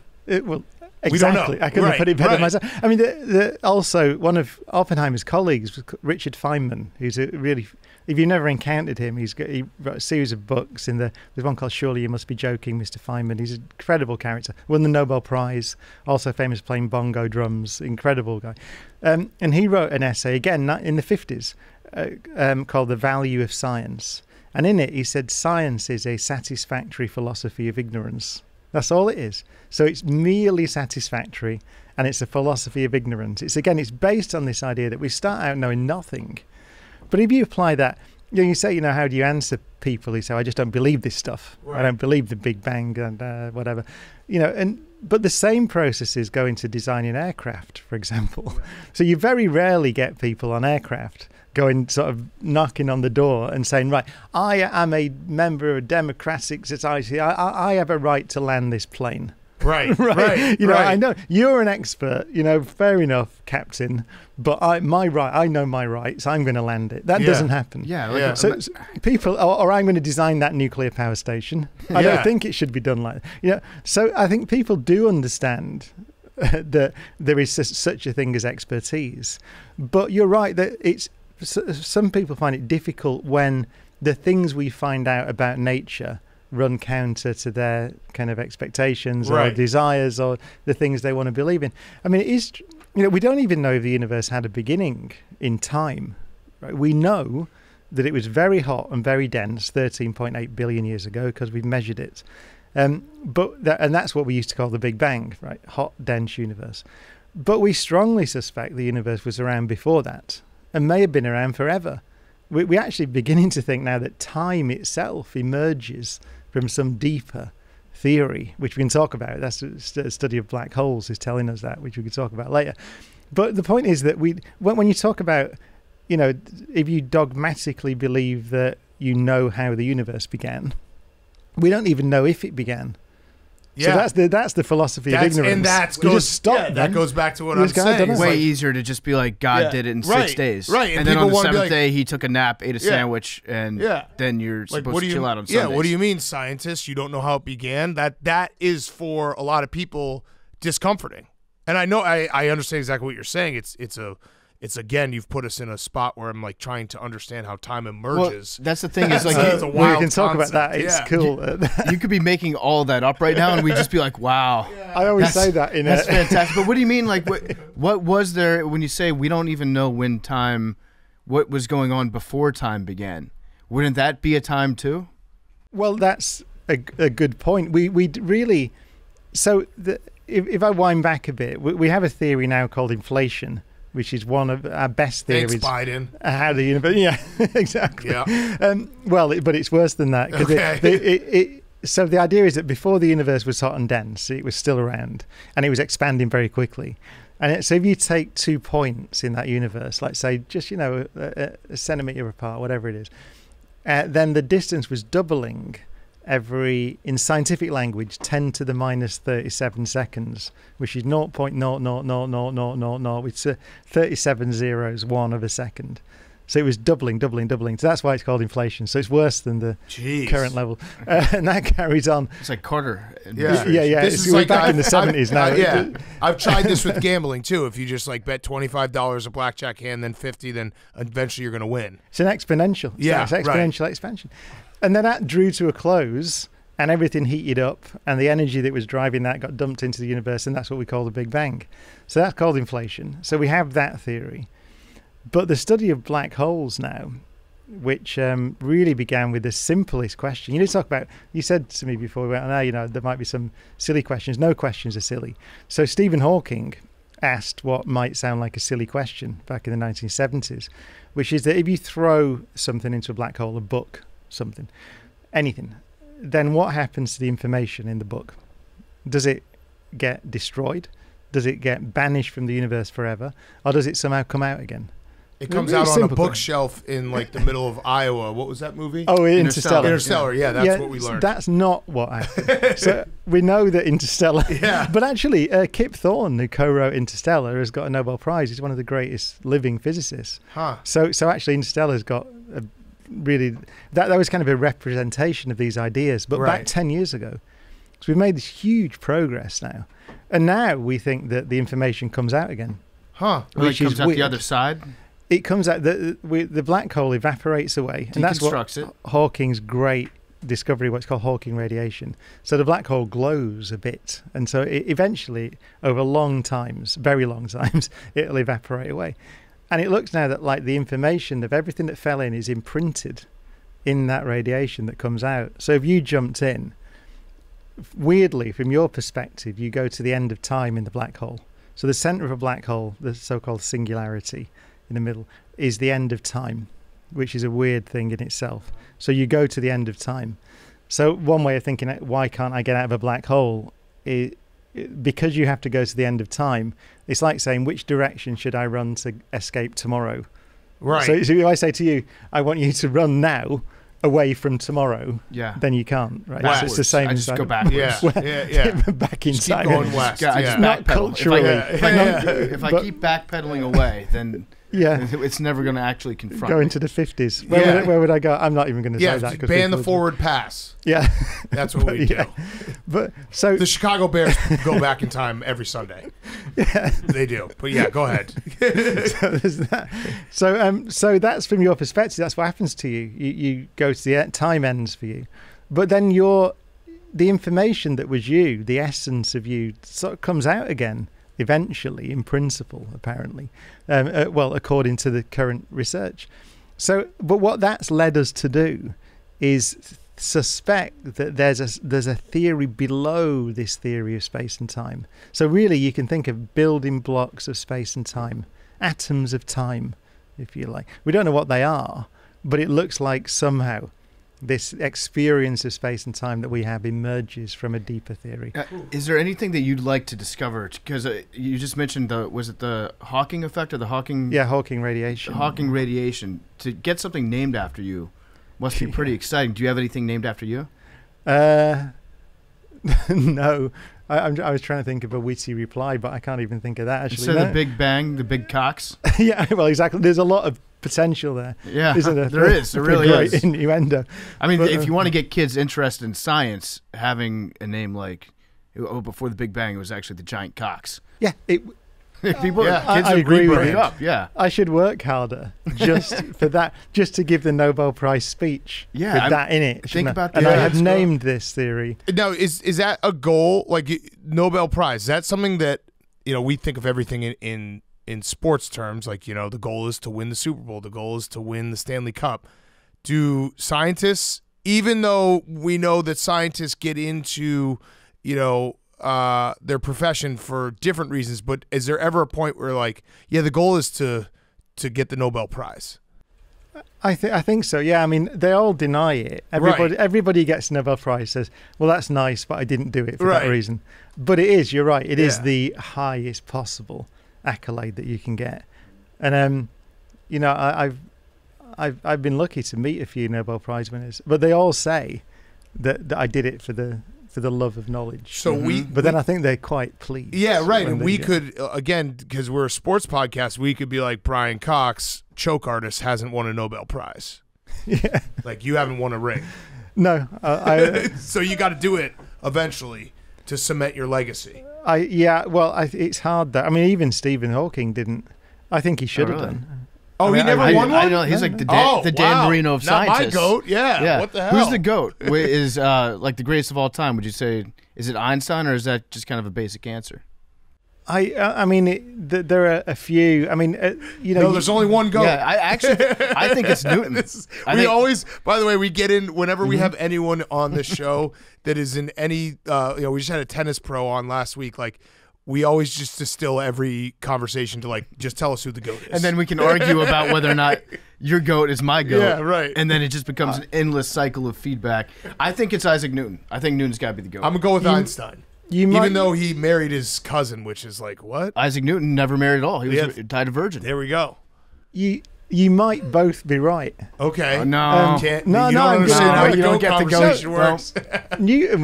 exactly. I couldn't have put it better myself. I mean, also, one of Oppenheimer's colleagues was Richard Feynman, who's a really... If you've never encountered him, he wrote a series of books. There's one called Surely You Must Be Joking, Mr. Feynman. He's an incredible character. Won the Nobel Prize, also famous playing bongo drums. Incredible guy. And he wrote an essay, again, in the 50s, called The Value of Science. And in it, he said, science is a satisfactory philosophy of ignorance. That's all it is. So it's merely satisfactory, and it's a philosophy of ignorance. It's based on this idea that we start out knowing nothing. But if you apply that, you say, how do you answer people who say, I just don't believe this stuff. Right. I don't believe the Big Bang and whatever. But the same processes go into designing aircraft, for example. So you very rarely get people on aircraft going sort of knocking on the door and saying, right, I am a member of a democratic society. I have a right to land this plane. Right. I know you're an expert, fair enough, Captain, but I know my rights. I'm going to land it. That doesn't happen. Yeah. So people, or I'm going to design that nuclear power station. I don't think it should be done like that. So I think people do understand that there is such a thing as expertise. But you're right that some people find it difficult when the things we find out about nature run counter to their kind of expectations or desires or the things they want to believe in. I mean, it is, we don't even know if the universe had a beginning in time. Right? We know that it was very hot and very dense 13.8 billion years ago because we've measured it. And that's what we used to call the Big Bang, right? Hot, dense universe. But we strongly suspect the universe was around before that and may have been around forever. We're actually beginning to think now that time itself emerges from some deeper theory, which we can talk about. That's a study of black holes is telling us that, which we could talk about later. But the point is that when you talk about, if you dogmatically believe that you know how the universe began, we don't even know if it began. Yeah. So that's the philosophy of ignorance. And that goes back to what I'm saying. It's way easier to just be like, God did it in 6 days. Right. And then on the seventh day, he took a nap, ate a sandwich, and then you're supposed to chill out on Sundays. Yeah, what do you mean, scientists? You don't know how it began? That is, for a lot of people, discomforting. And I know I understand exactly what you're saying. It's again, you've put us in a spot where I'm like trying to understand how time emerges. Well, that's the thing is like it's a wild we can talk concept. about that. It's cool. You could be making all that up right now, and we'd just be like, "Wow." I always say that. That's fantastic. But what do you mean? Like, what was there when you say we don't even know when time, what was going on before time began? Wouldn't that be a time too? Well, that's a good point. We really. So if I wind back a bit, we have a theory now called inflation, which is one of our best theories. Thanks, Biden. How the universe... Yeah, exactly. Yeah. But it's worse than that. Okay. So the idea is that before the universe was hot and dense, it was still around, and it was expanding very quickly. And so if you take 2 points in that universe, like say just, a centimetre apart, whatever it is, then the distance was doubling in scientific language, 10 to the minus 37 seconds, which is 0.0000000, which is 37 zeros, 1 of a second. So it was doubling. So that's why it's called inflation. So it's worse than the current level. And that carries on. It's like Carter. Yeah. This is like back in the 70s now. I've tried this with gambling too. If you just like bet $25 a blackjack hand, then 50, then eventually you're going to win. It's an exponential. It's exponential expansion. And then that drew to a close, and everything heated up, and the energy that was driving that got dumped into the universe, and that's what we call the Big Bang. So that's called inflation. So we have that theory. But the study of black holes now, which really began with the simplest question. You said to me before we went on, there might be some silly questions. No questions are silly. So Stephen Hawking asked what might sound like a silly question back in the 1970s, which is that if you throw something into a black hole, a book, something, anything, then what happens to the information in the book? Does it get destroyed? Does it get banished from the universe forever? Or does it somehow come out again? It comes out on a bookshelf in like the middle of Iowa. What was that movie? Oh, Interstellar. Interstellar, that's what we learned. That's not what happened. So we know that Interstellar. Yeah. But actually, Kip Thorne, who co-wrote Interstellar, has got a Nobel Prize. He's one of the greatest living physicists. Huh. So actually, Interstellar's got a really... That was kind of a representation of these ideas. But back 10 years ago. So we've made this huge progress now. And now we think that the information comes out again. Huh. Which comes out the other side? It comes out, the black hole evaporates away. And that's what Hawking's great discovery, what's called Hawking radiation. So the black hole glows a bit. And so eventually, over very long times, it'll evaporate away. And it looks now that like the information of everything that fell in is imprinted in that radiation that comes out. So if you jumped in, weirdly, from your perspective, you go to the end of time in the black hole. So the center of a black hole, the so-called singularity in the middle, is the end of time, which is a weird thing in itself. So you go to the end of time. So one way of thinking, why can't I get out of a black hole? Because you have to go to the end of time. It's like saying, which direction should I run to escape tomorrow? Right. So if I say to you, I want you to run now away from tomorrow, then you can't, right? So it's the same. I just go backwards. Back inside. Keep going west. I just not culturally. If I keep backpedaling away, then it's never going to actually confront go me. into the 50s. Where would I go? I'm not even going to say that. Ban the forward pass. Yeah. That's what we do. But so the Chicago Bears go back in time every Sunday. Yeah. They do. But go ahead. So there's that. So that's from your perspective. That's what happens to you. You go to the time ends for you. But then the information that was you, the essence of you, sort of comes out again. Eventually, in principle, apparently, according to the current research. So, but what that's led us to do is suspect that there's a theory below this theory of space and time. So really, you can think of building blocks of space and time, atoms of time, if you like. We don't know what they are, but it looks like somehow this experience of space and time that we have emerges from a deeper theory. Is there anything that you'd like to discover? Because you just mentioned was it the Hawking effect or the Hawking? Yeah, Hawking radiation. Hawking radiation. To get something named after you must be pretty exciting. Do you have anything named after you? No. I was trying to think of a witty reply, but I can't even think of that, actually. Instead of the Big Bang, the Big Cox? Yeah, well, exactly. There's a lot of potential there. Yeah, isn't there? There is. There really is. Innuendo. I mean, if you want to get kids interested in science, having a name like, before the Big Bang, it was actually the Giant Cox. Yeah. Kids I agree with you. Up, yeah. I should work harder just for that, just to give the Nobel Prize speech with that in it. Think about that. And I have named this theory. Now, is that a goal, like Nobel Prize? Is that something that, we think of everything in sports terms, like, the goal is to win the Super Bowl, the goal is to win the Stanley Cup. Do scientists, even though we know that scientists get into, their profession for different reasons, but is there ever a point where the goal is to get the Nobel Prize? I think so. Yeah, I mean, they all deny it. Everybody gets a Nobel Prize, says, "Well, that's nice, but I didn't do it for that reason." But it is. You're right. It is the highest possible accolade that you can get, and I've been lucky to meet a few Nobel Prize winners, but they all say that I did it for for the love of knowledge. So but then I think they're quite pleased. Yeah, right. And we could, again, because we're a sports podcast, we could be like, Brian Cox, choke artist, hasn't won a Nobel Prize. Yeah. Like, you haven't won a ring. No. So you got to do it eventually to cement your legacy. It's hard though. I mean, even Stephen Hawking didn't. I think he should have done. Oh, he never won one? I know. He's like the Dan Marino of Not scientists. my GOAT. Yeah. What the hell? Who's the GOAT? Is like the greatest of all time? Would you say, is it Einstein, or is that just kind of a basic answer? I mean, there are a few. I mean, No, there's only one GOAT. Yeah, I think it's Newton. By the way, we get in whenever we have anyone on the show that is in any. We just had a tennis pro on last week. Like, we always just distill every conversation to like, just tell us who the GOAT is. And then we can argue about whether or not your GOAT is my GOAT. Yeah, right. And then it just becomes an endless cycle of feedback. I think it's Isaac Newton. I think Newton's got to be the GOAT. I'm going to go with Einstein. Even though he married his cousin, which is like, what? Isaac Newton never married at all. He died a virgin. There we go. You might both be right. Okay. No. You don't understand how the GOAT conversation works. Newton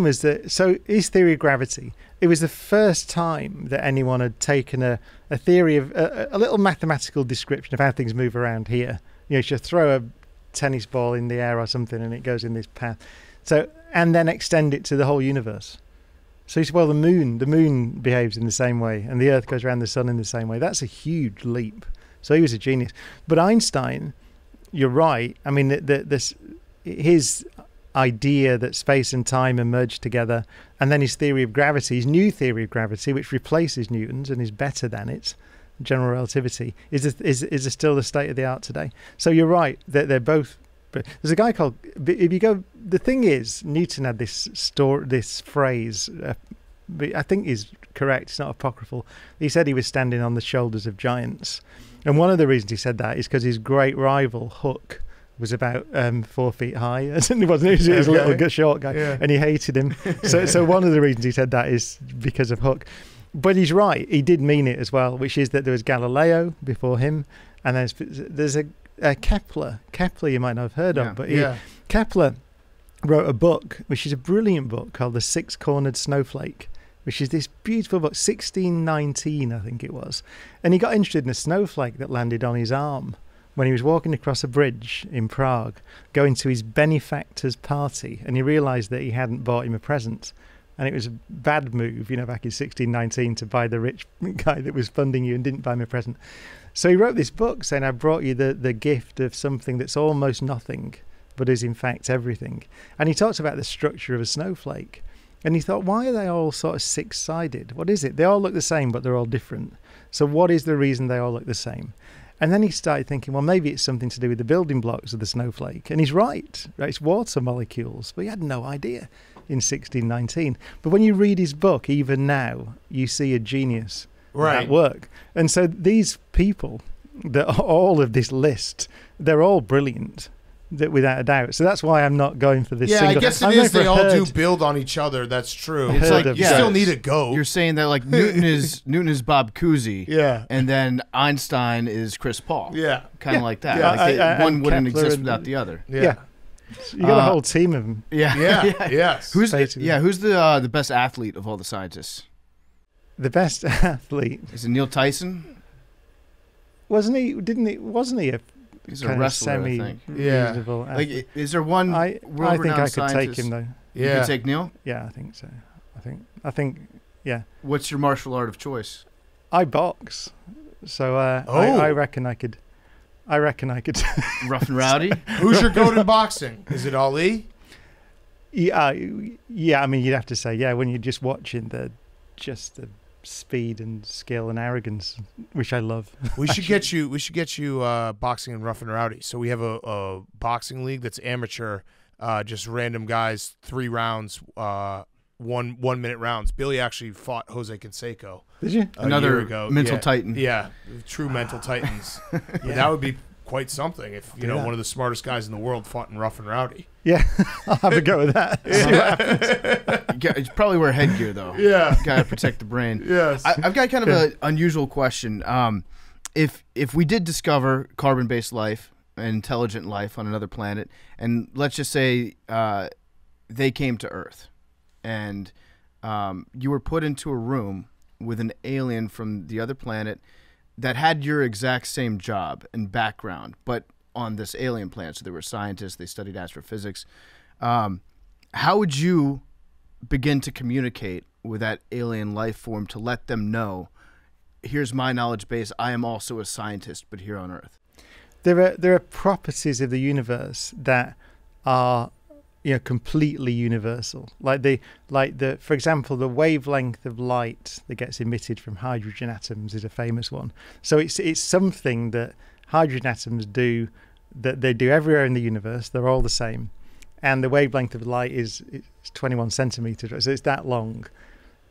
was so his theory of gravity, it was the first time that anyone had taken a theory of a little mathematical description of how things move around here. You should throw a tennis ball in the air or something and it goes in this path. So, and then extend it to the whole universe. So he said, well, the moon behaves in the same way and the earth goes around the sun in the same way. That's a huge leap. So he was a genius. But Einstein, you're right. I mean, his idea that space and time are merged together, and then his theory of gravity, his new theory of gravity, which replaces Newton's and is better than it, general relativity, is still the state of the art today. So you're right. They're both. There's a guy called. If you go, the thing is, Newton had this phrase. I think is correct. It's not apocryphal. He said he was standing on the shoulders of giants. And one of the reasons he said that is because his great rival, Hooke, was about 4 feet high. He was a little short guy, and he hated him. So one of the reasons he said that is because of Hooke. But he's right. He did mean it as well, which is that there was Galileo before him, and there's a Kepler. Kepler you might not have heard of, but Kepler wrote a book, which is a brilliant book called The Six-Cornered Snowflake, which is this beautiful book, 1619, I think it was. And he got interested in a snowflake that landed on his arm when he was walking across a bridge in Prague, going to his benefactor's party, and he realised that he hadn't bought him a present. And it was a bad move, back in 1619 to buy the rich guy that was funding you and didn't buy him a present. So he wrote this book saying, I brought you the gift of something that's almost nothing, but is in fact everything. And he talks about the structure of a snowflake. And he thought, why are they all sort of six-sided? What is it? They all look the same, but they're all different. So what is the reason they all look the same? And then he started thinking, well, maybe it's something to do with the building blocks of the snowflake. And he's right? It's water molecules. But he had no idea in 1619. But when you read his book, even now, you see a genius at work. And so these people, all of this list, they're all brilliant. Without a doubt. So that's why I'm not going for this single. I guess it is. They all do build on each other. That's true. It's like you still need a GOAT. You're saying that like Newton is Bob Cousy. Yeah. And then Einstein is Chris Paul. Yeah. Kind of like that. Yeah. Like one wouldn't Kepler exist without the other. Yeah. So you got a whole team of them. Yeah. Yes. Who's the best athlete of all the scientists? The best athlete. Is it Neil Tyson? Wasn't he a He's a wrestler, I think. Yeah. Like, is there one? I think I could take him though. Yeah. You could take Neil? Yeah, I think so. I think. Yeah. What's your martial art of choice? I box, so I reckon I could. Rough and rowdy. Who's your GOAT in boxing? Is it Ali? Yeah. I mean, you'd have to say when you're just watching the speed and skill and arrogance, which I love. We should get you boxing and rough and rowdy. So we have a boxing league that's amateur, just random guys, 3 rounds, 1 minute rounds. Billy actually fought Jose Canseco. Did you? Another year ago. mental titan. Yeah, true mental titans. But that would be quite something if one of the smartest guys in the world fought in rough and rowdy. Yeah, I'll have a go with that. See what happens. You probably wear headgear though. Yeah, gotta protect the brain. Yes, I've got kind of an unusual question. If we did discover carbon-based life, intelligent life on another planet, and let's just say they came to Earth, and you were put into a room with an alien from the other planet that had your exact same job and background, but on this alien planet. So they were scientists. They studied astrophysics. How would you begin to communicate with that alien life form to let them know, here's my knowledge base, I am also a scientist, but here on Earth? There are properties of the universe that are, completely universal. For example, the wavelength of light that gets emitted from hydrogen atoms is a famous one. So it's something that hydrogen atoms do, that they do everywhere in the universe. They're all the same, and the wavelength of light is 21 centimeters. So it's that long.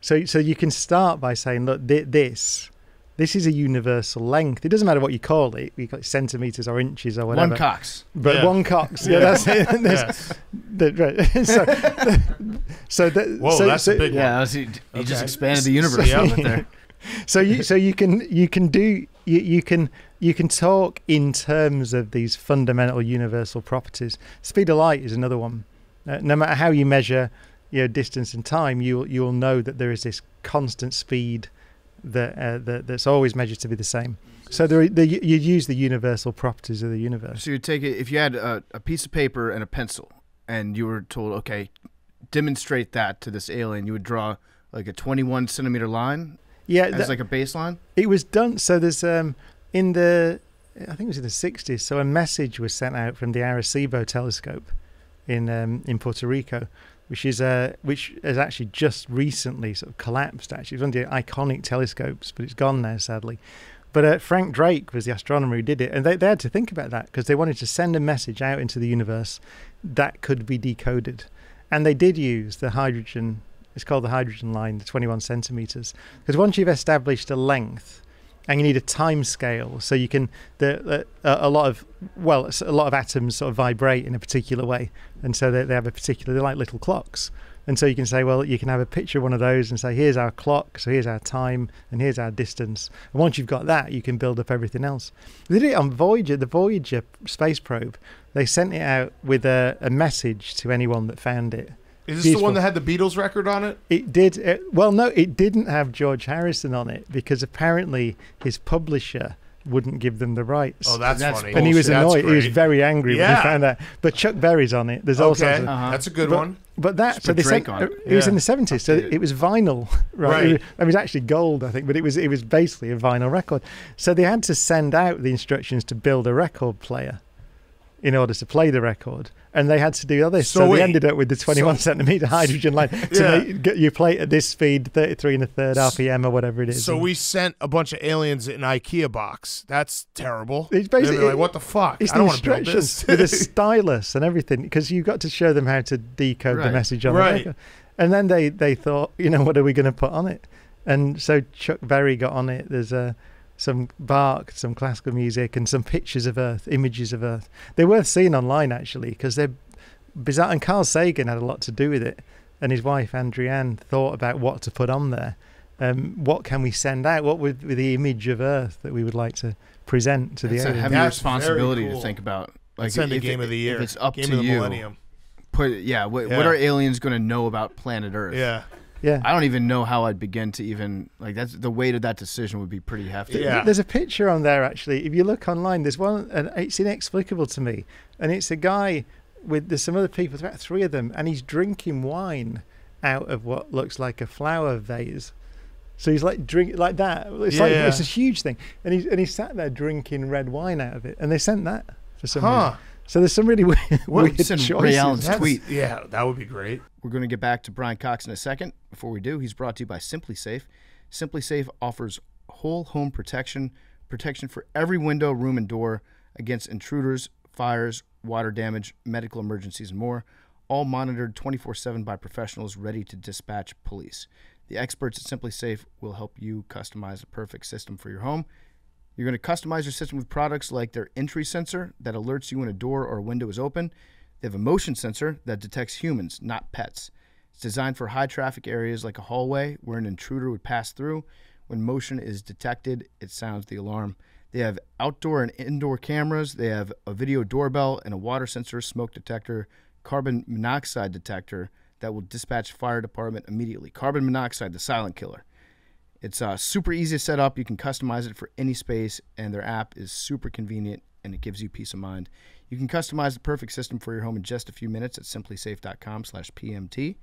So you can start by saying, look, this is a universal length. It doesn't matter what you call it. You call it centimeters or inches or whatever. One Cox. But one Cox. Yeah, that's it. That's a big one. Yeah, he just expanded the universe a little bit there. So you can talk in terms of these fundamental universal properties. Speed of light is another one. No matter how you measure distance and time, you'll know that there is this constant speed that's always measured to be the same. So you use the universal properties of the universe. So you take it, if you had a piece of paper and a pencil, and you were told, okay, demonstrate that to this alien, you would draw like a 21 centimeter line. Yeah, as like a baseline. It was done. So there's I think it was in the 60s. So a message was sent out from the Arecibo telescope in Puerto Rico, which has actually just recently sort of collapsed. Actually, it was one of the iconic telescopes, but it's gone now, sadly. But Frank Drake was the astronomer who did it, and they had to think about that because they wanted to send a message out into the universe that could be decoded, and they did use the hydrogen. It's called the hydrogen line, the 21 centimeters, because once you've established a length, and you need a time scale, so you can a lot of atoms sort of vibrate in a particular way, and so they have a particular, they're like little clocks, and so you can say, well, you can have a picture of one of those and say, here's our clock, so here's our time, and here's our distance. And once you've got that, you can build up everything else. They did it on Voyager, the Voyager space probe. They sent it out with a message to anyone that found it. Is this the one that had the Beatles record on it? It did. No, it didn't have George Harrison on it because apparently his publisher wouldn't give them the rights. Oh, that's funny. And he was annoyed. He was very angry when he found out. But Chuck Berry's on it. There's also that's a good one. But that so they sent, it was in the 70s, so it was vinyl, right? It was actually gold, I think, but it was basically a vinyl record. So they had to send out the instructions to build a record player in order to play the record, and they had to do all this. So they ended up with the 21 centimeter hydrogen line you play at this speed, 33 1/3 RPM or whatever it is. So we sent a bunch of aliens in an IKEA box. That's terrible. It's basically like, what the fuck? It's I don't want to build this. with a stylus and everything, because you've got to show them how to decode the message on the record. And then they thought, what are we going to put on it? And so Chuck Berry got on it. There's some Bach, some classical music, and some pictures of Earth, images of Earth. They're worth seeing online, actually, because they're bizarre. And Carl Sagan had a lot to do with it, and his wife, Andrianne, thought about what to put on there. What can we send out? What would be the image of Earth that we would like to present to the audience? It's a heavy responsibility to think about. Like, send a game of the year. If it's up game to of the you. Millennium. What are aliens going to know about planet Earth? Yeah, I don't even know how I'd begin to even that's the weight of that decision would be pretty hefty. Yeah. There's a picture on there actually. If you look online, there's one, and it's inexplicable to me. And it's a guy there's some other people, there's about 3 of them, and he's drinking wine out of what looks like a flower vase. So he's like drink like that. It's it's a huge thing, and he sat there drinking red wine out of it, and they sent that for some reason. So there's some really weird choices. Ray Allen's tweet. Yeah, that would be great. We're going to get back to Brian Cox in a second. Before we do, he's brought to you by Simply Safe. Simply Safe offers whole home protection for every window, room, and door against intruders, fires, water damage, medical emergencies, and more. All monitored 24/7 by professionals ready to dispatch police. The experts at Simply Safe will help you customize the perfect system for your home. You're going to customize your system with products like their entry sensor that alerts you when a door or a window is open. They have a motion sensor that detects humans, not pets. It's designed for high traffic areas like a hallway where an intruder would pass through. When motion is detected, it sounds the alarm. They have outdoor and indoor cameras. They have a video doorbell and a water sensor, smoke detector, carbon monoxide detector that will dispatch fire department immediately. Carbon monoxide, the silent killer. It's super easy to set up. You can customize it for any space, and their app is super convenient, and it gives you peace of mind. You can customize the perfect system for your home in just a few minutes at simplysafe.com/PMT.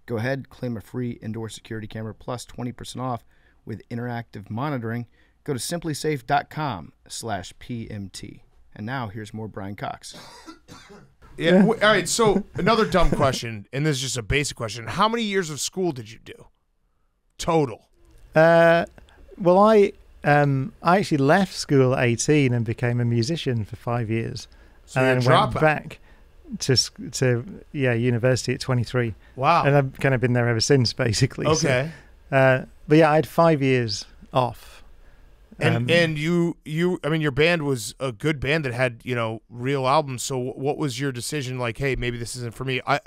Go ahead, claim a free indoor security camera plus 20% off with interactive monitoring. Go to simplysafe.com/PMT. And now here's more Brian Cox. Yeah. All right. So another dumb question, and this is just a basic question. How many years of school did you do total? Well, I actually left school at 18 and became a musician for 5 years, So and you're a then went dropout. back to university at 23. Wow. And I've kind of been there ever since, basically. Okay. So, but yeah, I had 5 years off. And you I mean, your band was a good band that had, real albums. So what was your decision? Like, hey, maybe this isn't for me. I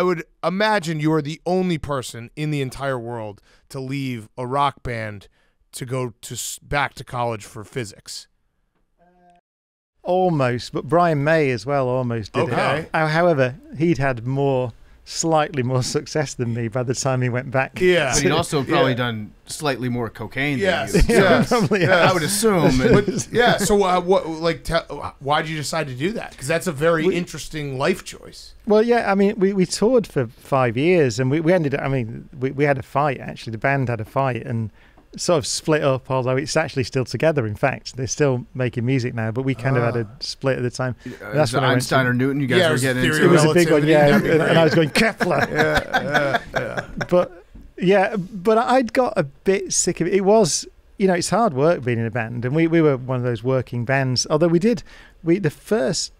would imagine you are the only person in the entire world to leave a rock band to go back to college for physics. Almost, but Brian May as well almost did Okay. it. However, he'd had slightly more success than me by the time he went back. Yeah. But he'd also probably done slightly more cocaine Yes. than you. Yes. Probably yes. I would assume. But, yeah. So why did you decide to do that? Because that's a very interesting life choice. Well, yeah, I mean, we toured for 5 years, and we ended up, I mean, we had a fight, actually. The band had a fight and sort of split up, although it's actually still together, in fact. They're still making music now, but we kind of had a split at the time. That's when Einstein or Newton you guys were getting into. It was a big one, yeah, and I was going, Kepler. Yeah. But I'd got a bit sick of it. It was, it's hard work being in a band, and we were one of those working bands, although the first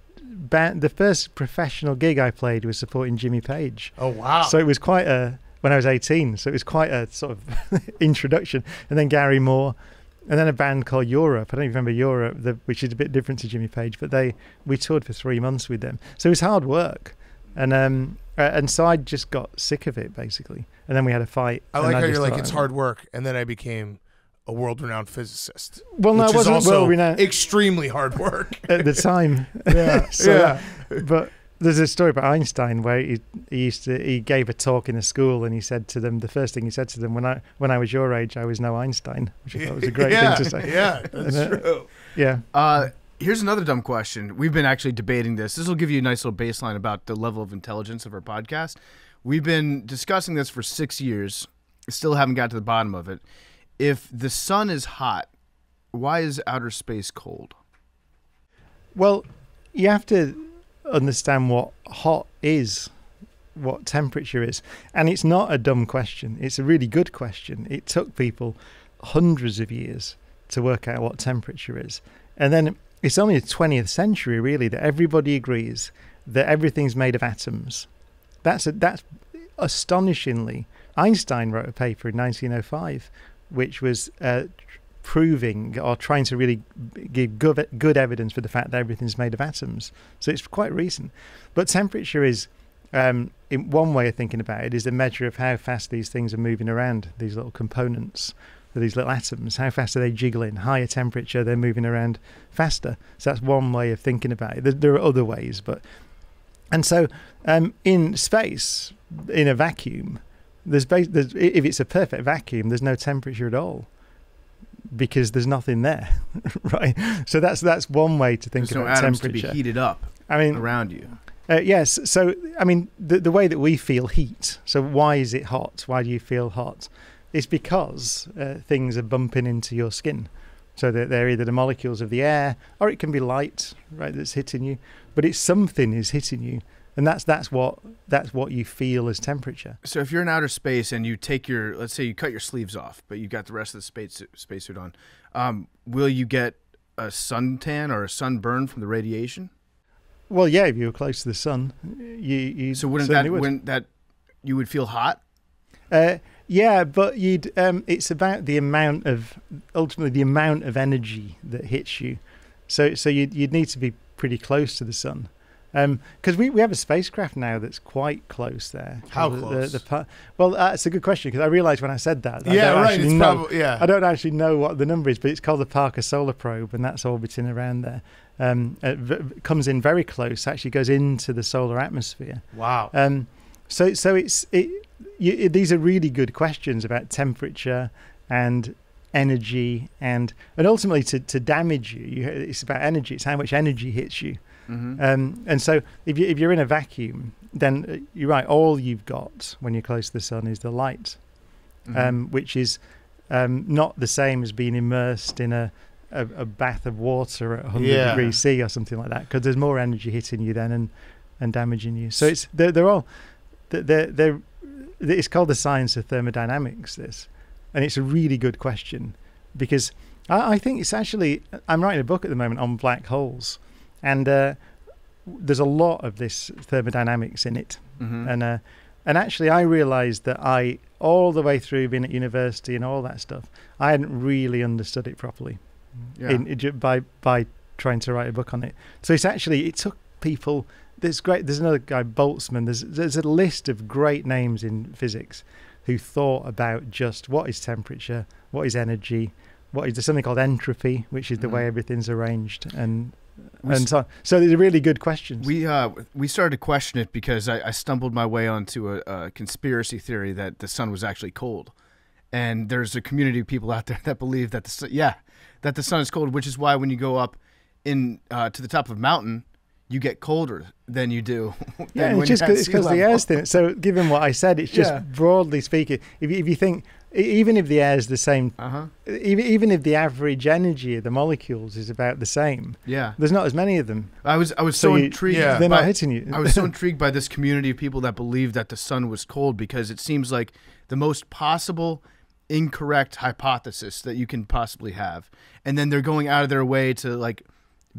professional gig I played was supporting Jimmy Page. Oh, wow. So it was quite when I was 18, so it was quite a sort of introduction. And then Gary Moore, and then a band called Europe. I don't even remember Europe, which is a bit different to Jimmy Page, but we toured for 3 months with them. So it was hard work. And so I just got sick of it, basically. And then we had a fight. I like how you're like, it's hard work, and then I became a world-renowned physicist. Well, no, which I wasn't is also world-renowned extremely hard work at the time. Yeah. But there's a story about Einstein where he gave a talk in a school, and he said to them, the first thing he said to them, when I was your age, I was no Einstein, which I thought was a great thing to say. Yeah, that's true. Yeah. Here's another dumb question. We've been actually debating this. This will give you a nice little baseline about the level of intelligence of our podcast. We've been discussing this for 6 years. Still haven't got to the bottom of it. If the sun is hot, why is outer space cold? Well, you have to understand what hot is, what temperature is. And it's not a dumb question. It's a really good question. It took people hundreds of years to work out what temperature is. And then it's only the 20th century, really, that everybody agrees that everything's made of atoms. That's astonishingly. Einstein wrote a paper in 1905, which was proving or trying to really give good evidence for the fact that everything's made of atoms. So it's quite recent. But temperature is, in one way of thinking about it, is a measure of how fast these things are moving around, these little components, these little atoms. How fast are they jiggling? Higher temperature, they're moving around faster. So that's one way of thinking about it. There are other ways, and so in space, in a vacuum, there's if it's a perfect vacuum, there's no temperature at all, because there's nothing there, right? So that's one way to think about atoms temperature. to be heated up around you. Yes. So, I mean, the way that we feel heat. So why is it hot? Why do you feel hot? It's because things are bumping into your skin. So they're either the molecules of the air, or it can be light, right, that's hitting you. But it's something is hitting you. And that's what you feel as temperature. So if you're in outer space and you take let's say you cut your sleeves off, but you've got the rest of the spacesuit on, will you get a suntan or a sunburn from the radiation? Well, yeah, if you were close to the sun, you so you would feel hot? Yeah, but it's about ultimately the amount of energy that hits you. So you'd need to be pretty close to the sun. Because we have a spacecraft now that's quite close there. How close? Well, it's a good question because I realised when I said that. I don't actually know what the number is, but it's called the Parker Solar Probe, and that's orbiting around there. It comes in very close. Actually, goes into the solar atmosphere. Wow. So these are really good questions about temperature and energy and ultimately to damage you. It's about energy. It's how much energy hits you. Mm-hmm. And so if you're in a vacuum, then you're right. All you've got when you're close to the sun is the light, which is not the same as being immersed in a bath of water at 100 degrees C or something like that, because there's more energy hitting you then and damaging you. So it's called the science of thermodynamics, this, and it's a really good question because I think it's actually, I'm writing a book at the moment on black holes, and there's a lot of this thermodynamics in it. And actually I realized that all the way through being at university and all that stuff, I hadn't really understood it properly by trying to write a book on it. So it took people. There's another guy, Boltzmann. There's a list of great names in physics who thought about just what is temperature, what is energy, there's something called entropy, which is the way everything's arranged, and so these are really good questions. We started to question it because I stumbled my way onto a conspiracy theory that the sun was actually cold, and there's a community of people out there that believe that the sun is cold, which is why when you go up to the top of a mountain, you get colder than you do. It's because the air's thin. So given what I said, it's just broadly speaking, if you think, even if the air's the same, even if the average energy of the molecules is about the same, there's not as many of them. I was so intrigued. They're not hitting you. I was so intrigued by this community of people that believe that the sun was cold, because it seems like the most possible incorrect hypothesis that you can possibly have. And then they're going out of their way to like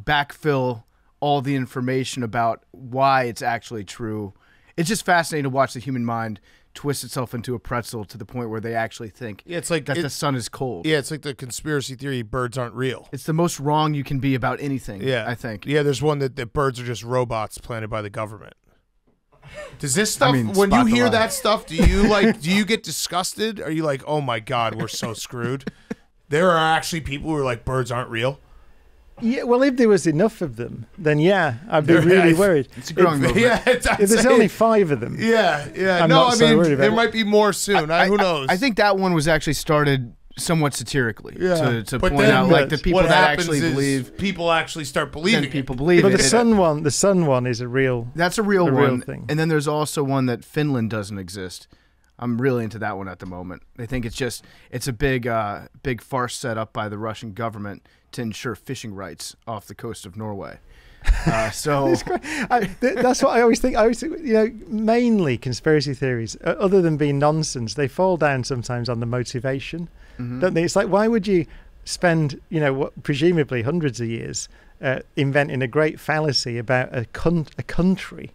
backfill all the information about why it's actually true. It's just fascinating to watch the human mind twist itself into a pretzel to the point where they actually think it's like that the sun is cold. Yeah, it's like the conspiracy theory birds aren't real. It's the most wrong you can be about anything, I think. Yeah, there's one that birds are just robots planted by the government. Does this stuff, I mean, when you hear that stuff, do you get disgusted? Are you like, oh my God, we're so screwed? There are actually people who are like, birds aren't real? Yeah, well, if there was enough of them, then I'd be really worried. It's a growing movement. If there's only 5 of them. I'm not so worried about there might be more soon. Who knows? I think that one was actually started somewhat satirically to point out like the people that actually believe. People actually start believing. People believe but it. The sun one is a real. That's a real one. Thing. And then there's also one that Finland doesn't exist. I'm really into that one at the moment. I think it's a big farce set up by the Russian government to ensure fishing rights off the coast of Norway. So that's what I always think. Mainly conspiracy theories, other than being nonsense, they fall down sometimes on the motivation, don't they? It's like, why would you spend, presumably hundreds of years inventing a great fallacy about a country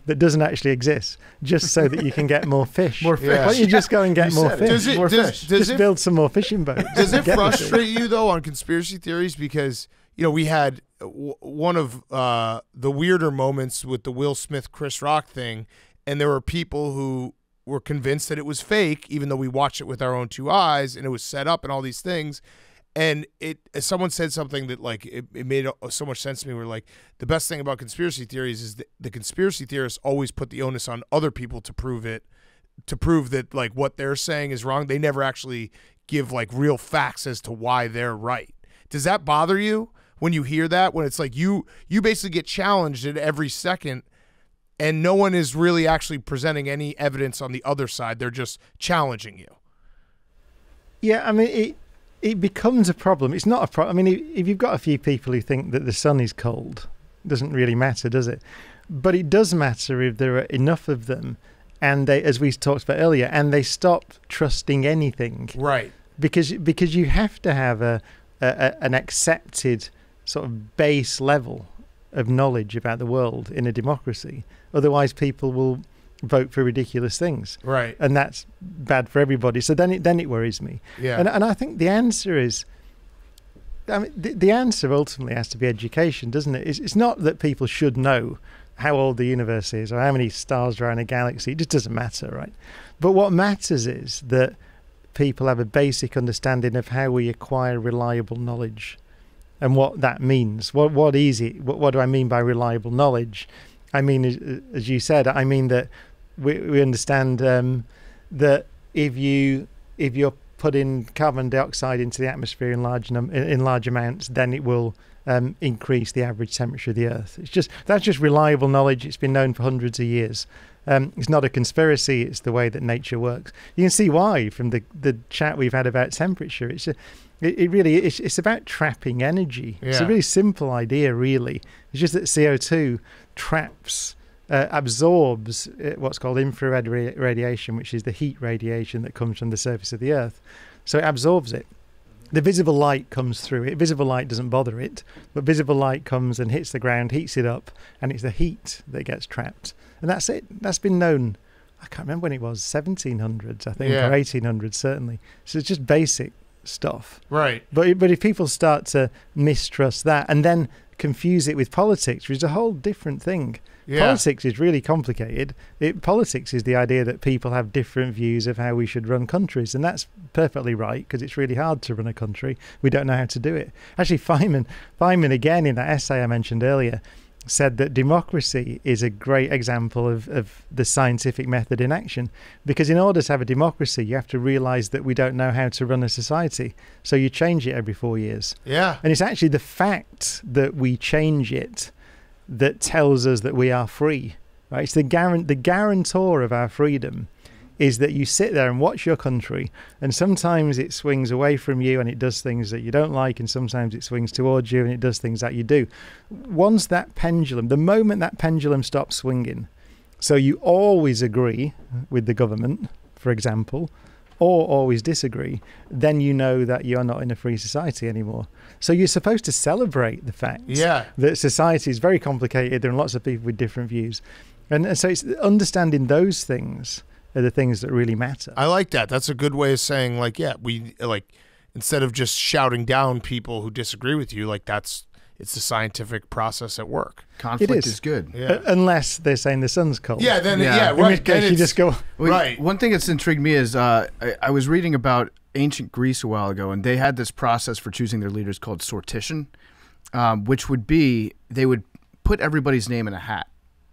that doesn't actually exist, just so that you can get more fish? More fish. Why don't you just go and get more fish? Does it build some more fishing boats? Does it frustrate you though on conspiracy theories? Because we had one of the weirder moments with the Will Smith Chris Rock thing, and there were people who were convinced that it was fake, even though we watched it with our own 2 eyes and it was set up and all these things. And someone said something that like it made so much sense to me. We're like, the best thing about conspiracy theories is that the conspiracy theorists always put the onus on other people to prove that like what they're saying is wrong. They never actually give like real facts as to why they're right. Does that bother you when you hear that? When it's like you basically get challenged at every second, and no one is really actually presenting any evidence on the other side. They're just challenging you. Yeah, I mean it becomes a problem. It's not a problem. I mean, if you've got a few people who think that the sun is cold, it doesn't really matter, does it? But it does matter if there are enough of them, and they, as we talked about earlier, and they stop trusting anything. Right. Because you have to have an accepted sort of base level of knowledge about the world in a democracy. Otherwise, people will vote for ridiculous things, right? And that's bad for everybody. So then it worries me. Yeah. And I think the answer is, I mean, the answer ultimately has to be education, doesn't it? It's not that people should know how old the universe is or how many stars are in a galaxy. It just doesn't matter, right? But what matters is that people have a basic understanding of how we acquire reliable knowledge and what that means. What is it? What do I mean by reliable knowledge? I mean, as you said, I mean that we understand that if you're putting carbon dioxide into the atmosphere in large amounts, then it will increase the average temperature of the Earth. That's just reliable knowledge. It's been known for hundreds of years. It's not a conspiracy. It's the way that nature works. You can see why from the chat we've had about temperature. It's about trapping energy. Yeah. It's a really simple idea, really. It's just that CO2 absorbs what's called infrared radiation, which is the heat radiation that comes from the surface of the Earth. So it absorbs it. The visible light comes through it. Visible light doesn't bother it, but visible light comes and hits the ground, heats it up, and it's the heat that gets trapped. And that's it. That's been known, I can't remember when it was, 1700s, I think, or 1800s, certainly. So it's just basic stuff. Right. But if people start to mistrust that and then confuse it with politics, which is a whole different thing. Yeah. Politics is really complicated. Politics is the idea that people have different views of how we should run countries, and that's perfectly right because it's really hard to run a country. We don't know how to do it. Actually, Feynman again in that essay I mentioned earlier said that democracy is a great example of the scientific method in action, because in order to have a democracy you have to realize that we don't know how to run a society, so you change it every 4 years. Yeah. And it's actually the fact that we change it that tells us that we are free, right? It's the guarantor of our freedom is that you sit there and watch your country, and sometimes it swings away from you and it does things that you don't like, and sometimes it swings towards you and it does things that you do. Once that pendulum, the moment that pendulum stops swinging, so you always agree with the government, for example, or always disagree, then you know that you're not in a free society anymore. So you're supposed to celebrate the fact that society is very complicated. There are lots of people with different views. And so it's understanding those things are the things that really matter. I like that. That's a good way of saying, like, yeah, we instead of just shouting down people who disagree with you, it's the scientific process at work. Conflict is good. Yeah. Unless they're saying the sun's cold. Yeah, then in which case you just go right. One thing that's intrigued me is I was reading about ancient Greece a while ago, and they had this process for choosing their leaders called sortition, which would be they would put everybody's name in a hat,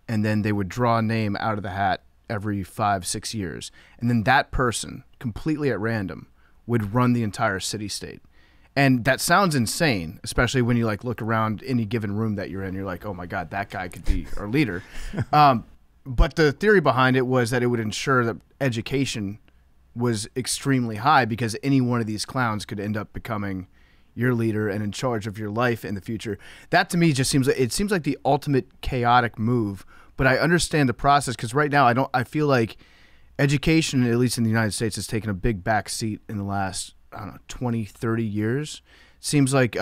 and then they would draw a name out of the hat every 5-6 years, and then that person completely at random would run the entire city-state. And that sounds insane, especially when you look around any given room that you're in. You're like, oh my God, that guy could be our leader. But the theory behind it was that it would ensure that education was extremely high, because any one of these clowns could end up becoming your leader and in charge of your life in the future. That to me just seems like the ultimate chaotic move. But I understand the process, because right now I feel like education, at least in the United States, has taken a big back seat in the last 20, 30 years. Seems like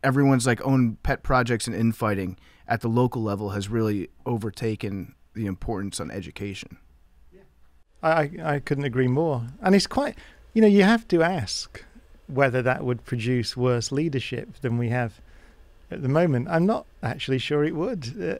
everyone's own pet projects and infighting at the local level has really overtaken the importance on education. I couldn't agree more. And it's quite, you have to ask whether that would produce worse leadership than we have at the moment. I'm not actually sure it would.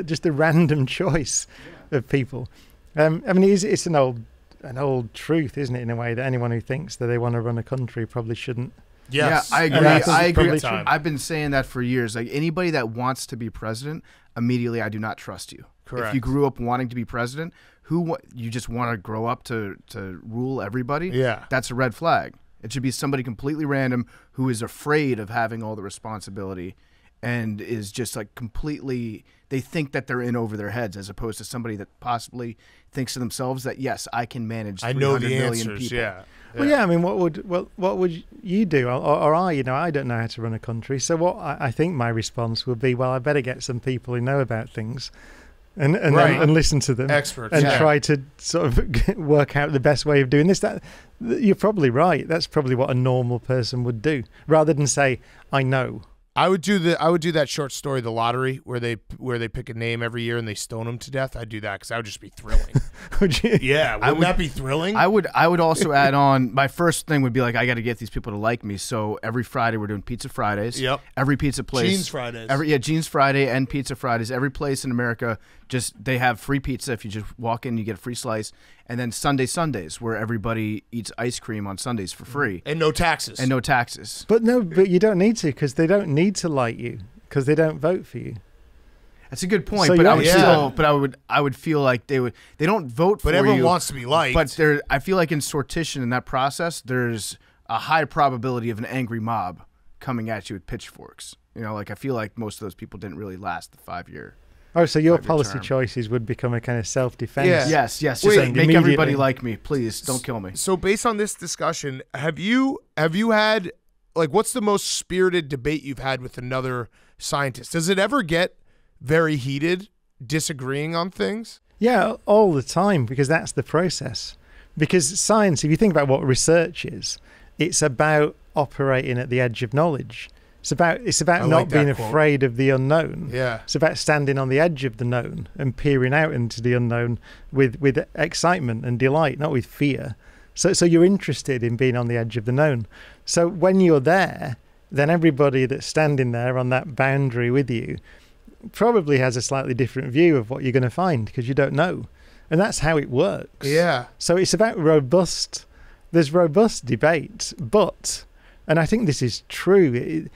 Just the random choice of people. I mean, it's an old truth, isn't it, in a way, that anyone who thinks that they want to run a country probably shouldn't. Yes. Yeah, I agree. I agree. I've been saying that for years. Anybody that wants to be president, immediately I do not trust you. Correct. If you grew up wanting to be president, you just want to grow up to rule everybody? Yeah. That's a red flag. It should be somebody completely random who is afraid of having all the responsibility and is just completely, they think that they're in over their heads, as opposed to somebody that possibly thinks to themselves that, yes, I can manage 300 million people. Yeah. Well, yeah, I mean, what would you do? Or I don't know how to run a country. So what I think my response would be, well, I better get some people who know about things and listen to them. Experts. And try to sort of work out the best way of doing this. You're probably right. That's probably what a normal person would do, rather than say, I know. I would do that short story, The Lottery, where they pick a name every year and they stone them to death. I'd do that because that would just be thrilling. Would you? Yeah, wouldn't that be thrilling? I would also add on. My first thing would be like, I got to get these people to like me. So every Friday we're doing Pizza Fridays. Yep. Every pizza place. Jeans Fridays. Jeans Friday and Pizza Fridays. Every place in America, they have free pizza. If you just walk in, you get a free slice. And then Sundays, where everybody eats ice cream on Sundays for free. And no taxes. But you don't need to, because they don't need to like you, because they don't vote for you. That's a good point, So but I would feel like they don't vote for you. But everyone wants to be liked. But I feel like in sortition, in that process, there's a high probability of an angry mob coming at you with pitchforks. I feel like most of those people didn't really last the 5-year. Oh, so your policy choices would become a kind of self-defense. Yeah. Yes. Just make everybody like me, please. Don't kill me. So based on this discussion, have you had, like, what's the most spirited debate you've had with another scientist? Does it ever get very heated, disagreeing on things? Yeah, all the time, because that's the process. Because science, if you think about what research is, it's about operating at the edge of knowledge. It's about not being afraid of the unknown. Yeah. It's about standing on the edge of the known and peering out into the unknown with excitement and delight, not with fear. So you're interested in being on the edge of the known. So when you're there, then everybody that's standing there on that boundary with you probably has a slightly different view of what you're going to find, because you don't know. And that's how it works. Yeah. So it's about there's robust debate, and I think this is true,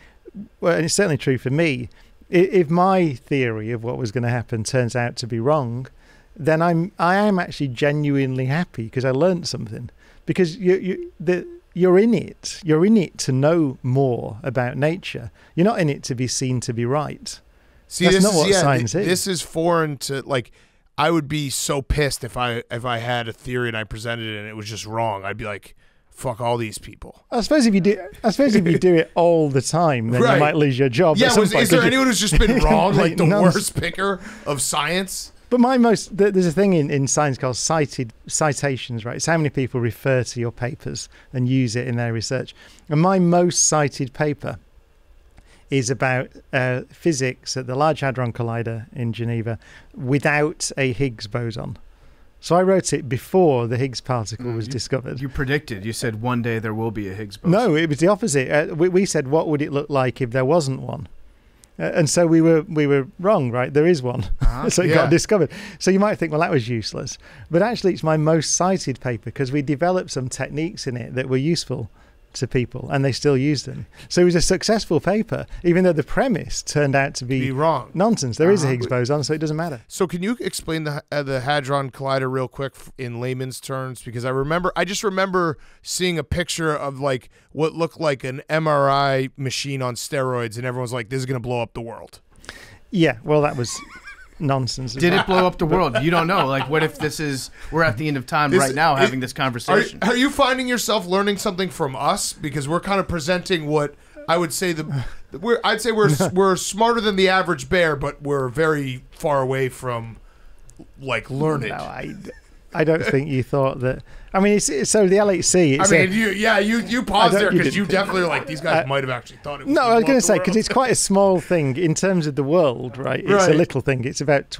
and it's certainly true for me, if my theory of what was going to happen turns out to be wrong, then I am actually genuinely happy, because I learned something. Because you're in it. You're in it to know more about nature. You're not in it to be seen to be right. See, that's not what science is. This is foreign to, like, I would be so pissed if I had a theory and I presented it and it was just wrong. I'd be like, fuck all these people. I suppose if you do it all the time, then you might lose your job. Yeah, is there anyone who's just been wrong, like the worst picker of science? But there's a thing in science called citations, right? It's how many people refer to your papers and use it in their research. And my most cited paper is about physics at the Large Hadron Collider in Geneva without a Higgs boson. So I wrote it before the Higgs particle was discovered. You predicted. You said one day there will be a Higgs boson. No, it was the opposite. We said, what would it look like if there wasn't one? And so we were wrong, right? There is one. So it got discovered. So you might think, well, that was useless. But actually, it's my most cited paper, because we developed some techniques in it that were useful to people, and they still use them. So it was a successful paper, even though the premise turned out to be wrong. Nonsense. There is a Higgs boson, so it doesn't matter. So can you explain the Hadron Collider real quick in layman's terms? Because I just remember seeing a picture of, like, what looked like an MRI machine on steroids, and everyone's like, this is going to blow up the world. Yeah, well, that was nonsense. Did it blow up the world? You don't know. Like, what if we're at the end of time right now having this conversation? Are you finding yourself learning something from us? Because we're kind of presenting what I would say we're smarter than the average bear, but we're very far away from, like, learning. No, I don't think you thought that. I mean, so the LHC. You paused there because you definitely are like, these guys might have actually thought it was. No, I was going to say, because it's quite a small thing in terms of the world, right? It's a little thing. It's about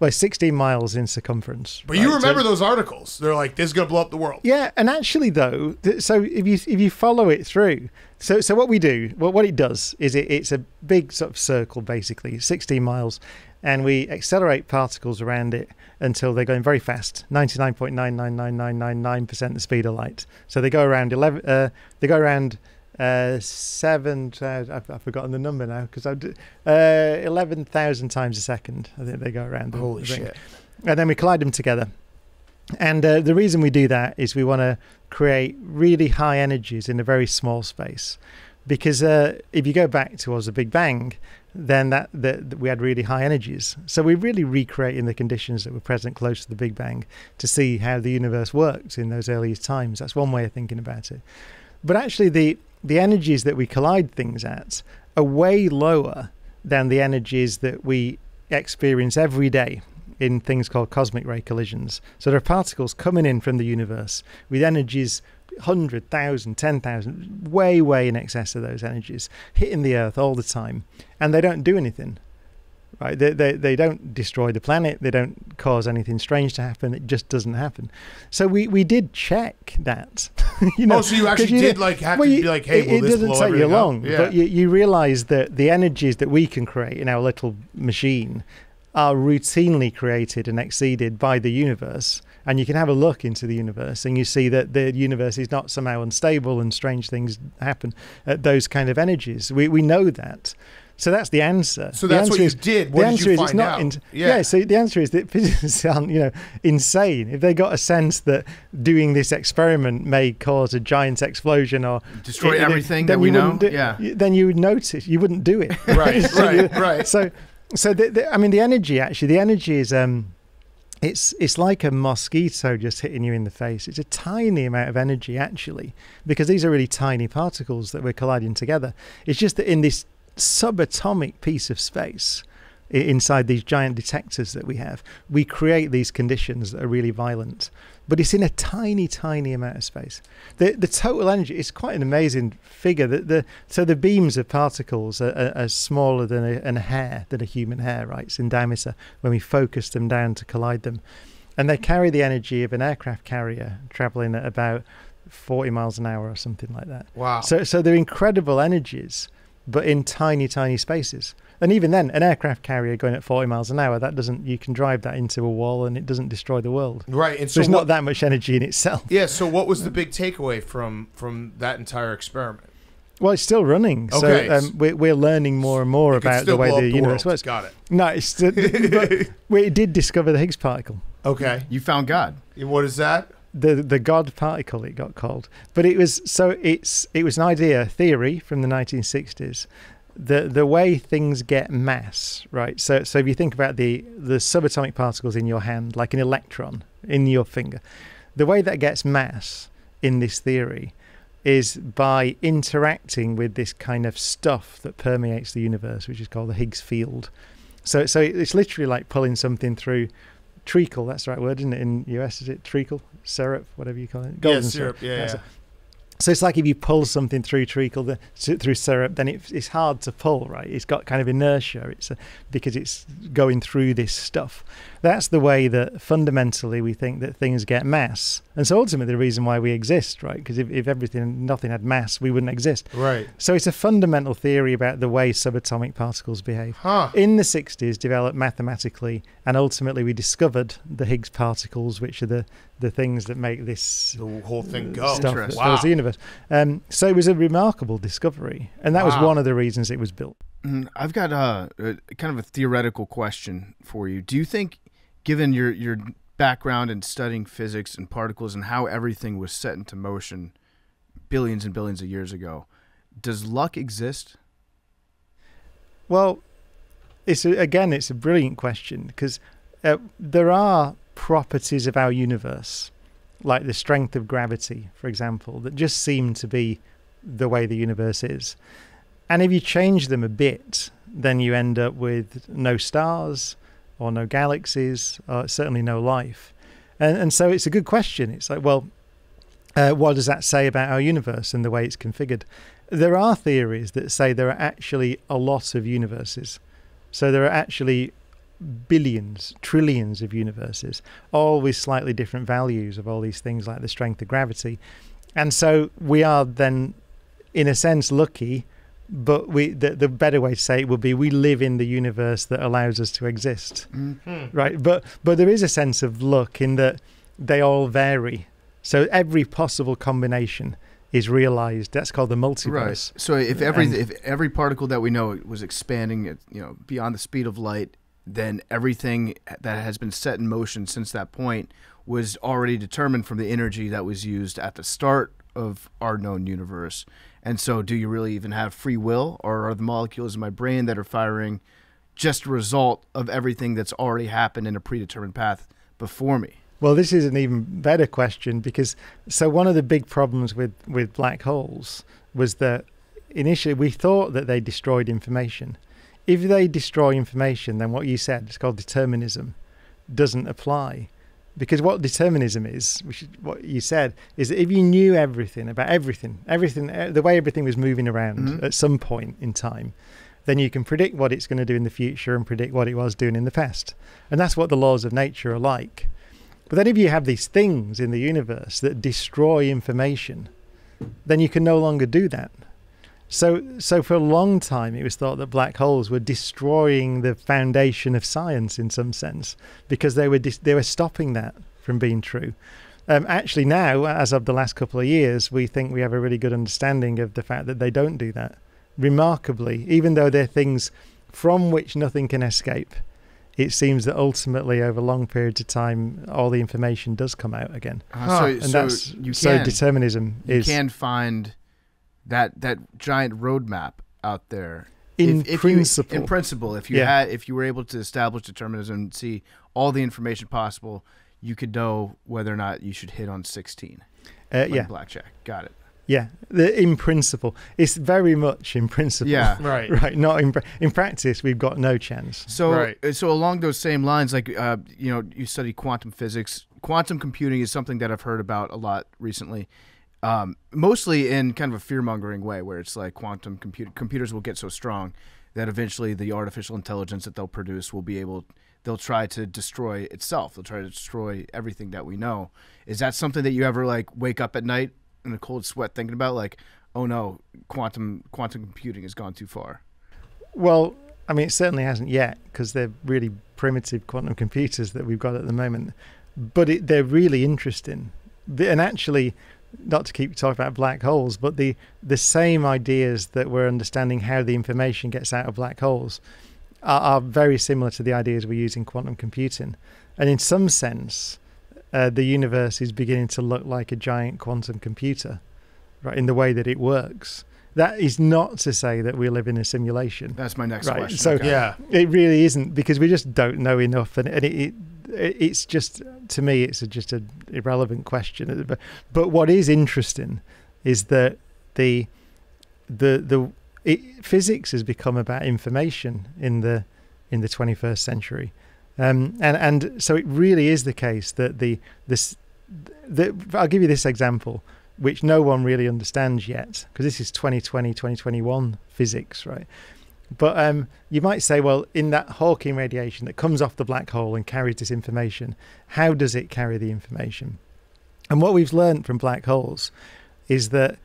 16 miles in circumference. But you remember those articles? They're like, this is going to blow up the world. Yeah, and actually though, so if you follow it through, so what we do, what it does is it's a big sort of circle, basically 16 miles. And we accelerate particles around it until they're going very fast, 99.99999% the speed of light. So they go around 7. I've forgotten the number now, because 11,000 times a second. I think they go around. Holy shit! And then we collide them together. And the reason we do that is we want to create really high energies in a very small space. Because if you go back towards the Big Bang, then that we had really high energies. So we're really recreating the conditions that were present close to the Big Bang to see how the universe worked in those earliest times. That's one way of thinking about it. But actually, the energies that we collide things at are way lower than the energies that we experience every day in things called cosmic ray collisions. So there are particles coming in from the universe with energies 100,000, 10,000, way in excess of those energies, hitting the Earth all the time, and they don't do anything. Right? They don't destroy the planet. They don't cause anything strange to happen. It just doesn't happen. So we did check that. So you actually did have to be like, hey, will this blow everything up? It doesn't take you long, but you realize that the energies that we can create in our little machine are routinely created and exceeded by the universe. And you can have a look into the universe and you see that the universe is not somehow unstable and strange things happen at those kind of energies. We know that. So that's the answer. So that's what you did. What did you find out? So the answer is that physicists aren't, insane. If they got a sense that doing this experiment may cause a giant explosion or destroy everything that we know, then you would notice. You wouldn't do it. Right, right. So the energy is it's like a mosquito just hitting you in the face. It's a tiny amount of energy actually, because these are really tiny particles that we're colliding together. It's just that in this subatomic piece of space inside these giant detectors that we have, we create these conditions that are really violent, but it's in a tiny amount of space. The total energy is quite an amazing figure. So the beams of particles are smaller than a hair, than a human hair, right? It's in diameter when we focus them down to collide them, and they carry the energy of an aircraft carrier traveling at about 40 miles an hour or something like that. Wow. So they're incredible energies, but in tiny spaces. And even then, an aircraft carrier going at 40 miles an hour, you can drive that into a wall and it doesn't destroy the world. Right. And so there's not that much energy in itself. Yeah. So what was the big takeaway from that entire experiment? Well, it's still running. Okay. So we're learning more and more about the way the universe works. Got it. No, but we did discover the Higgs particle. Okay. You found God. What is that? The God particle, it got called. But it was an theory from the 1960s. The way things get mass, right? So if you think about the subatomic particles in your hand, like an electron in your finger, the way that gets mass in this theory is by interacting with this kind of stuff that permeates the universe, which is called the Higgs field. So it's literally like pulling something through treacle. That's the right word, isn't it? In US, is it treacle? Syrup, whatever you call it. Golden syrup. Yeah. So it's like if you pull something through treacle, through syrup, then it's hard to pull, right? It's got kind of inertia. Because it's going through this stuff. That's the way that fundamentally we think that things get mass. And so ultimately the reason why we exist, right? Because if nothing had mass, we wouldn't exist. Right. So it's a fundamental theory about the way subatomic particles behave. Huh. In the 60s, developed mathematically, and ultimately we discovered the Higgs particles, which are the things that make the whole thing go. Stuff that fills the universe. So it was a remarkable discovery, and that was one of the reasons it was built. I've got kind of a theoretical question for you. Do you think, given your background in studying physics and particles and how everything was set into motion billions and billions of years ago, does luck exist? Well, it's a brilliant question, because there are properties of our universe, like the strength of gravity, for example, that just seem to be the way the universe is. And if you change them a bit, then you end up with no stars or no galaxies, or certainly no life. And so it's a good question. It's like, well, what does that say about our universe and the way it's configured? There are theories that say there are actually a lot of universes. So there are actually billions, trillions of universes, all with slightly different values of all these things like the strength of gravity. And so we are then, in a sense, lucky, but the better way to say it would be we live in the universe that allows us to exist. Mm-hmm. Right? But there is a sense of luck in that they all vary. So every possible combination is realized. That's called the multiverse. Right. So if every particle that we know was expanding at, beyond the speed of light, then everything that has been set in motion since that point was already determined from the energy that was used at the start of our known universe. And so do you really even have free will, or are the molecules in my brain that are firing just a result of everything that's already happened in a predetermined path before me? Well, this is an even better question, because one of the big problems with black holes was that initially we thought that they destroyed information. If they destroy information, then what you said, it's called determinism. doesn't apply. Because what determinism is, which is what you said, is that if you knew everything about everything, the way everything was moving around at some point in time, then you can predict what it's going to do in the future and predict what it was doing in the past. And that's what the laws of nature are like. But then if you have these things in the universe that destroy information, then you can no longer do that. So for a long time, it was thought that black holes were destroying the foundation of science in some sense, because they were stopping that from being true. Actually now, as of the last couple of years, we think we have a really good understanding of the fact that they don't do that. Remarkably, even though they're things from which nothing can escape, it seems that ultimately over long periods of time, all the information does come out again. So determinism is... You can find that giant roadmap out there in principle. If you were able to establish determinism and see all the information possible, you could know whether or not you should hit on 16 blackjack. Got it. Yeah, in principle, it's very much in principle. Yeah, right. Not in practice, we've got no chance. So along those same lines, like you study quantum physics. Quantum computing is something that I've heard about a lot recently. Mostly in kind of a fear-mongering way, where it's like quantum computers will get so strong that eventually the artificial intelligence that they'll produce they'll try to destroy itself. They'll try to destroy everything that we know. Is that something that you ever like wake up at night in a cold sweat thinking about, like, oh no, quantum computing has gone too far? Well, I mean, it certainly hasn't yet, because they're really primitive quantum computers that we've got at the moment. But they're really interesting. And actually, not to keep talking about black holes, but the same ideas that we're understanding how the information gets out of black holes are very similar to the ideas we use in quantum computing. And in some sense, the universe is beginning to look like a giant quantum computer, right, in the way that it works. That is not to say that we live in a simulation. That's my next question. So it really isn't, because we just don't know enough, and it's just, to me, it's just an irrelevant question. But what is interesting is that physics has become about information in the 21st century. And so it really is the case that I'll give you this example, which no one really understands yet, because this is 2020, 2021 physics, right? But you might say, well, in that Hawking radiation that comes off the black hole and carries this information, how does it carry the information? And what we've learned from black holes is that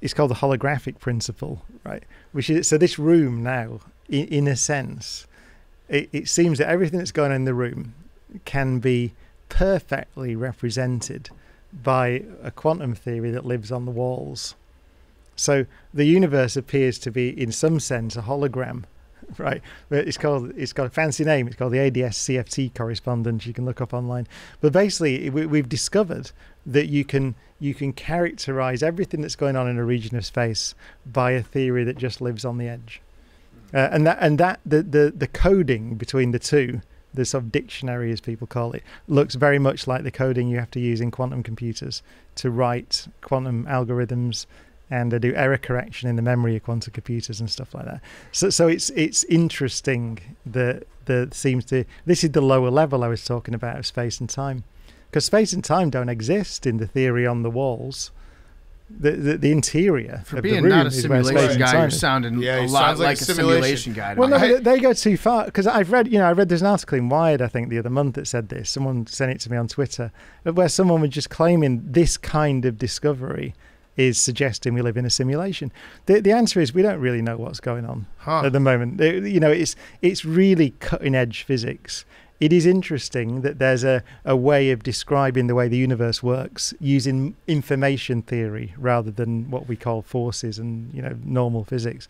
it's called the holographic principle, right? So this room now, in a sense, it seems that everything that's going on in the room can be perfectly represented by a quantum theory that lives on the walls. So the universe appears to be, in some sense, a hologram, right? It's got a fancy name. It's called the ADS CFT correspondence. You can look up online. But basically, we've discovered that you can characterize everything that's going on in a region of space by a theory that just lives on the edge. And the coding between the two, the sort of dictionary as people call it, looks very much like the coding you have to use in quantum computers to write quantum algorithms and do error correction in the memory of quantum computers and stuff like that. So it's interesting that this is the lower level I was talking about of space and time, because space and time don't exist in the theory on the walls. The interior for of being the room not a is where simulation space guy, and time you're is. sounding a lot like a simulation guy. Well, no, they go too far, because I read there's an article in Wired, I think, the other month that said this. Someone sent it to me on Twitter, where someone was just claiming this kind of discovery is suggesting we live in a simulation. The answer is we don't really know what's going on at the moment. It's really cutting edge physics. It is interesting that there's a way of describing the way the universe works using information theory rather than what we call forces and normal physics.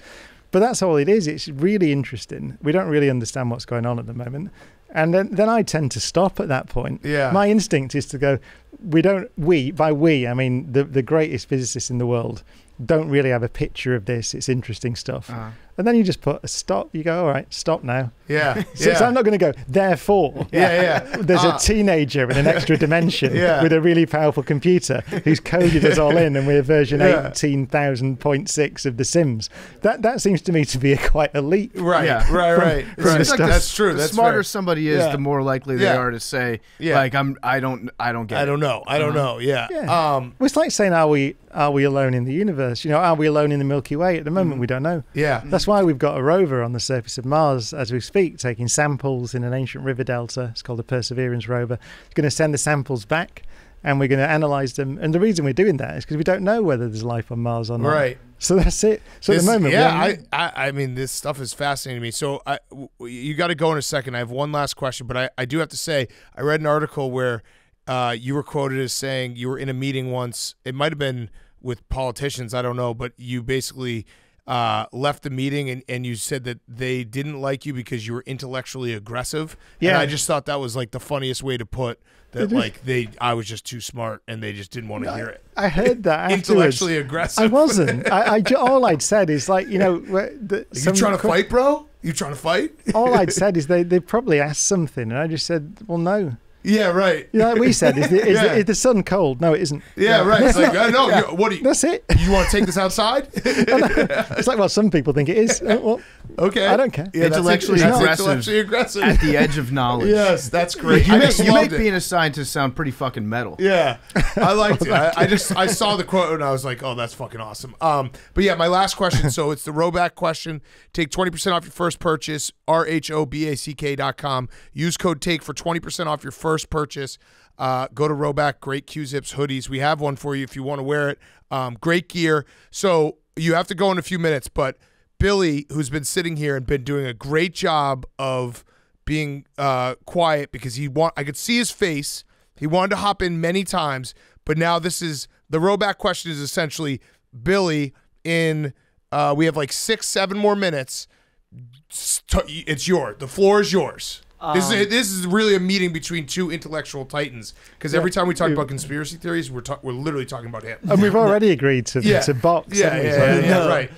But that's all it is. It's really interesting. We don't really understand what's going on at the moment. And then I tend to stop at that point. Yeah. My instinct is to go, by we, I mean the greatest physicists in the world don't really have a picture of this. It's interesting stuff. And then you just put a stop. You go, all right, stop now. Yeah. So I'm not going to go, therefore. There's a teenager in an extra dimension with a really powerful computer who's coded us all in, and we're version 18,000.6 of The Sims. That seems to me to be quite elite. Right. That's true. The smarter somebody is, the more likely they are to say, like, I don't get it. I don't know. Yeah. Well, it's like saying, are we alone in the universe? Are we alone in the Milky Way? At the moment, we don't know. Yeah. That's why we've got a rover on the surface of Mars as we speak, taking samples in an ancient river delta. It's called the Perseverance rover. It's going to send the samples back, and we're going to analyze them. And the reason we're doing that is because we don't know whether there's life on Mars or not. Right. So that's it. So at the moment, I mean, this stuff is fascinating to me. So you got to go in a second. I have one last question, but I do have to say, I read an article where you were quoted as saying you were in a meeting once. It might have been with politicians, I don't know, but you basically left the meeting and you said that they didn't like you because you were intellectually aggressive. Yeah. And I just thought that was like the funniest way to put that, like I was just too smart and they just didn't want to hear it. I heard that intellectually aggressive. I wasn't. All I'd said is like, you trying to fight, bro? You trying to fight? All I'd said is they probably asked something and I just said, well, no. Yeah, right. Like we said, is the sun cold? No, it isn't. Yeah, right. It's like, no, what do you? That's it. You want to take this outside? It's like, well, some people think it is. Well, okay. I don't care. Yeah, intellectually aggressive at the edge of knowledge. Yes, that's great. You make being a scientist sound pretty fucking metal. Yeah, I liked it. I saw the quote and I was like, oh, that's fucking awesome. But yeah, my last question. So it's the Roback question. Take 20% off your first purchase. RHOBACK.com. Use code TAKE for 20% off your first purchase. Go to Roback. Great Q-Zips hoodies. We have one for you if you want to wear it. Great gear. So you have to go in a few minutes, but Billy, who's been sitting here and been doing a great job of being quiet because I could see his face. He wanted to hop in many times, but now this is the Roback question is essentially Billy in we have like 6-7 more minutes. It's yours. The floor is yours. This is really a meeting between two intellectual titans because every time we talk about conspiracy theories, we're literally talking about him. And we've already agreed to box. Right.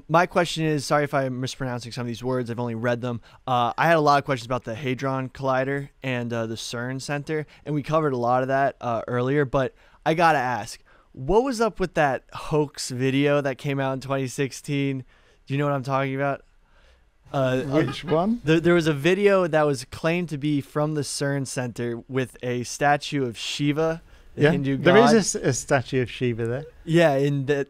My question is, sorry if I'm mispronouncing some of these words. I've only read them. I had a lot of questions about the Hadron Collider and the CERN Center, and we covered a lot of that earlier. But I gotta ask, what was up with that hoax video that came out in 2016? Do you know what I'm talking about? Which one? There was a video that was claimed to be from the CERN Center with a statue of Shiva, the Hindu god. There is a statue of Shiva there. Yeah,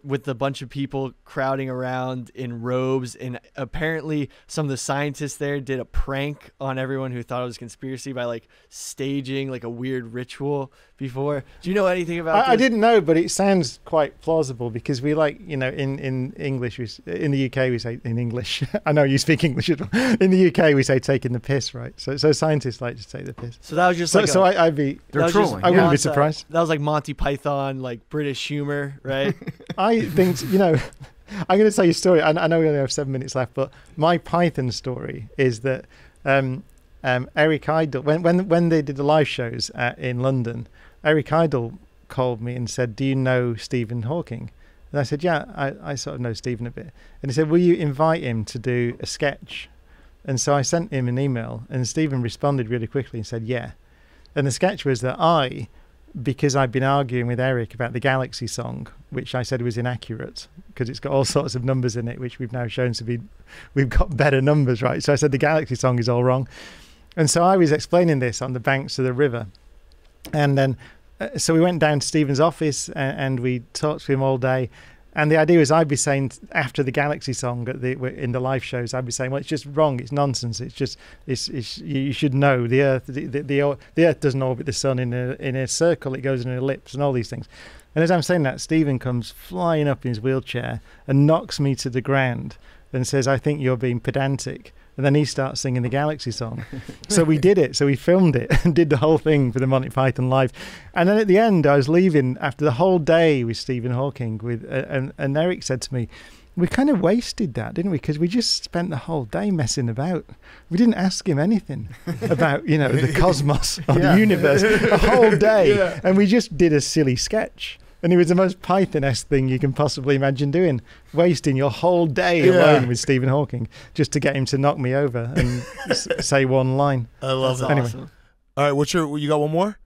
with a bunch of people crowding around in robes, and apparently some of the scientists there did a prank on everyone who thought it was a conspiracy by like staging like a weird ritual before. Do you know anything about this? I didn't know, but it sounds quite plausible because we like, in English, in the UK we say in English. I know you speak English as well. In the UK we say taking the piss, right? So scientists like to take the piss. So that was just They're trolling. I wouldn't be surprised. That was like Monty Python, like British humor. Right. I think, I'm going to tell you a story. I know we only have 7 minutes left, but my Python story is that Eric Idle, when they did the live shows in London, Eric Idle called me and said, do you know Stephen Hawking? And I said, yeah, I sort of know Stephen a bit. And he said, will you invite him to do a sketch? And so I sent him an email and Stephen responded really quickly and said, yeah. And the sketch was that because I'd been arguing with Eric about the Galaxy song, which I said was inaccurate because it's got all sorts of numbers in it, which we've now shown to be, we've got better numbers, right? So I said the Galaxy song is all wrong. And so I was explaining this on the banks of the river. And then, so we went down to Stephen's office and we talked to him all day. And the idea is I'd be saying after the Galaxy song in the live shows, I'd be saying, well, it's just wrong. It's nonsense. It's just, you should know the Earth doesn't orbit the sun in a circle. It goes in an ellipse and all these things. And as I'm saying that, Stephen comes flying up in his wheelchair and knocks me to the ground and says, I think you're being pedantic. And then he starts singing the Galaxy song. So we did it. So we filmed it and did the whole thing for the Monty Python Live. And then at the end, I was leaving after the whole day with Stephen Hawking. And Eric said to me, we kind of wasted that, didn't we? Because we just spent the whole day messing about. We didn't ask him anything about, the cosmos or the universe the whole day. Yeah. And we just did a silly sketch. And it was the most Python-esque thing you can possibly imagine doing, wasting your whole day alone with Stephen Hawking just to get him to knock me over and say one line. I love that. Anyway. Awesome. All right, you got one more?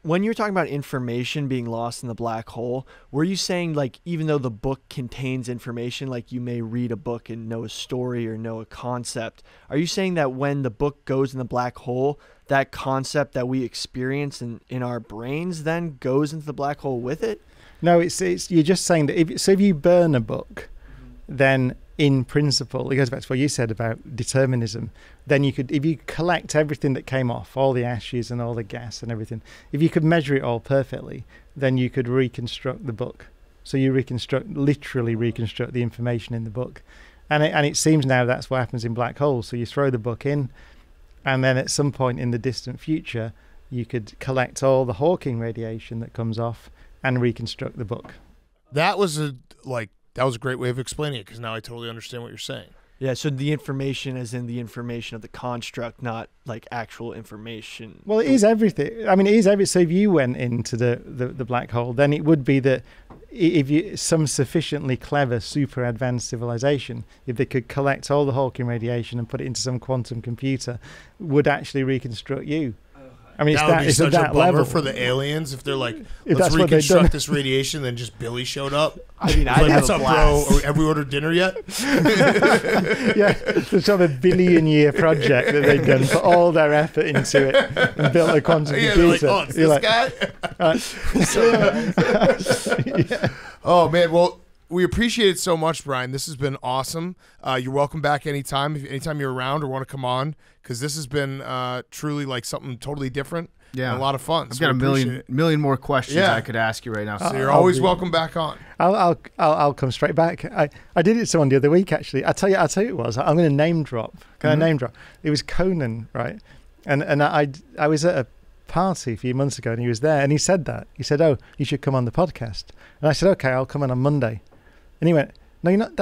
When you were talking about information being lost in the black hole, were you saying, like, even though the book contains information, like you may read a book and know a story or know a concept, are you saying that when the book goes in the black hole, that concept that we experience in our brains then goes into the black hole with it? No, it's you're just saying that if you burn a book, then in principle, it goes back to what you said about determinism, then you could, if you collect everything that came off, all the ashes and all the gas and everything, if you could measure it all perfectly, then you could reconstruct the book. So you literally reconstruct the information in the book. And it seems now that's what happens in black holes. So you throw the book in, and then at some point in the distant future, you could collect all the Hawking radiation that comes off and reconstruct the book. That was a great way of explaining it, because now I totally understand what you're saying. Yeah, so the information as in the information of the construct, not like actual information. Well, it is everything. I mean, it is everything. So if you went into the black hole, then it would be that if you some sufficiently clever, super advanced civilization, if they could collect all the Hawking radiation and put it into some quantum computer, would actually reconstruct you. I mean, that would be it's such that a bummer level for the aliens if they're like, If let's that's what they've done. reconstruct this radiation, then just Billy showed up. I mean, Like, I'd have what's a up, blast. bro? Have we ordered dinner yet? Yeah, it's sort of a billion-year project that they've done, put all their effort into it, and built a quantum Yeah, they're like, computer. oh, it's You're this guy? Oh, man. Well, we appreciate it so much, Brian. This has been awesome. You're welcome back anytime. Anytime you're around or want to come on, because this has been truly like something totally different. Yeah, and a lot of fun. I've got a million more questions I could ask you right now. So you're always welcome back on. I'll come straight back. I did it to someone the other week actually. I'll tell you who it was. I'm going to name drop. Can I name drop? It was Conan, right? And I was at a party a few months ago and he was there and he said that. He said, "Oh, you should come on the podcast." And I said, "Okay, I'll come on Monday." And he went, "No, you're not.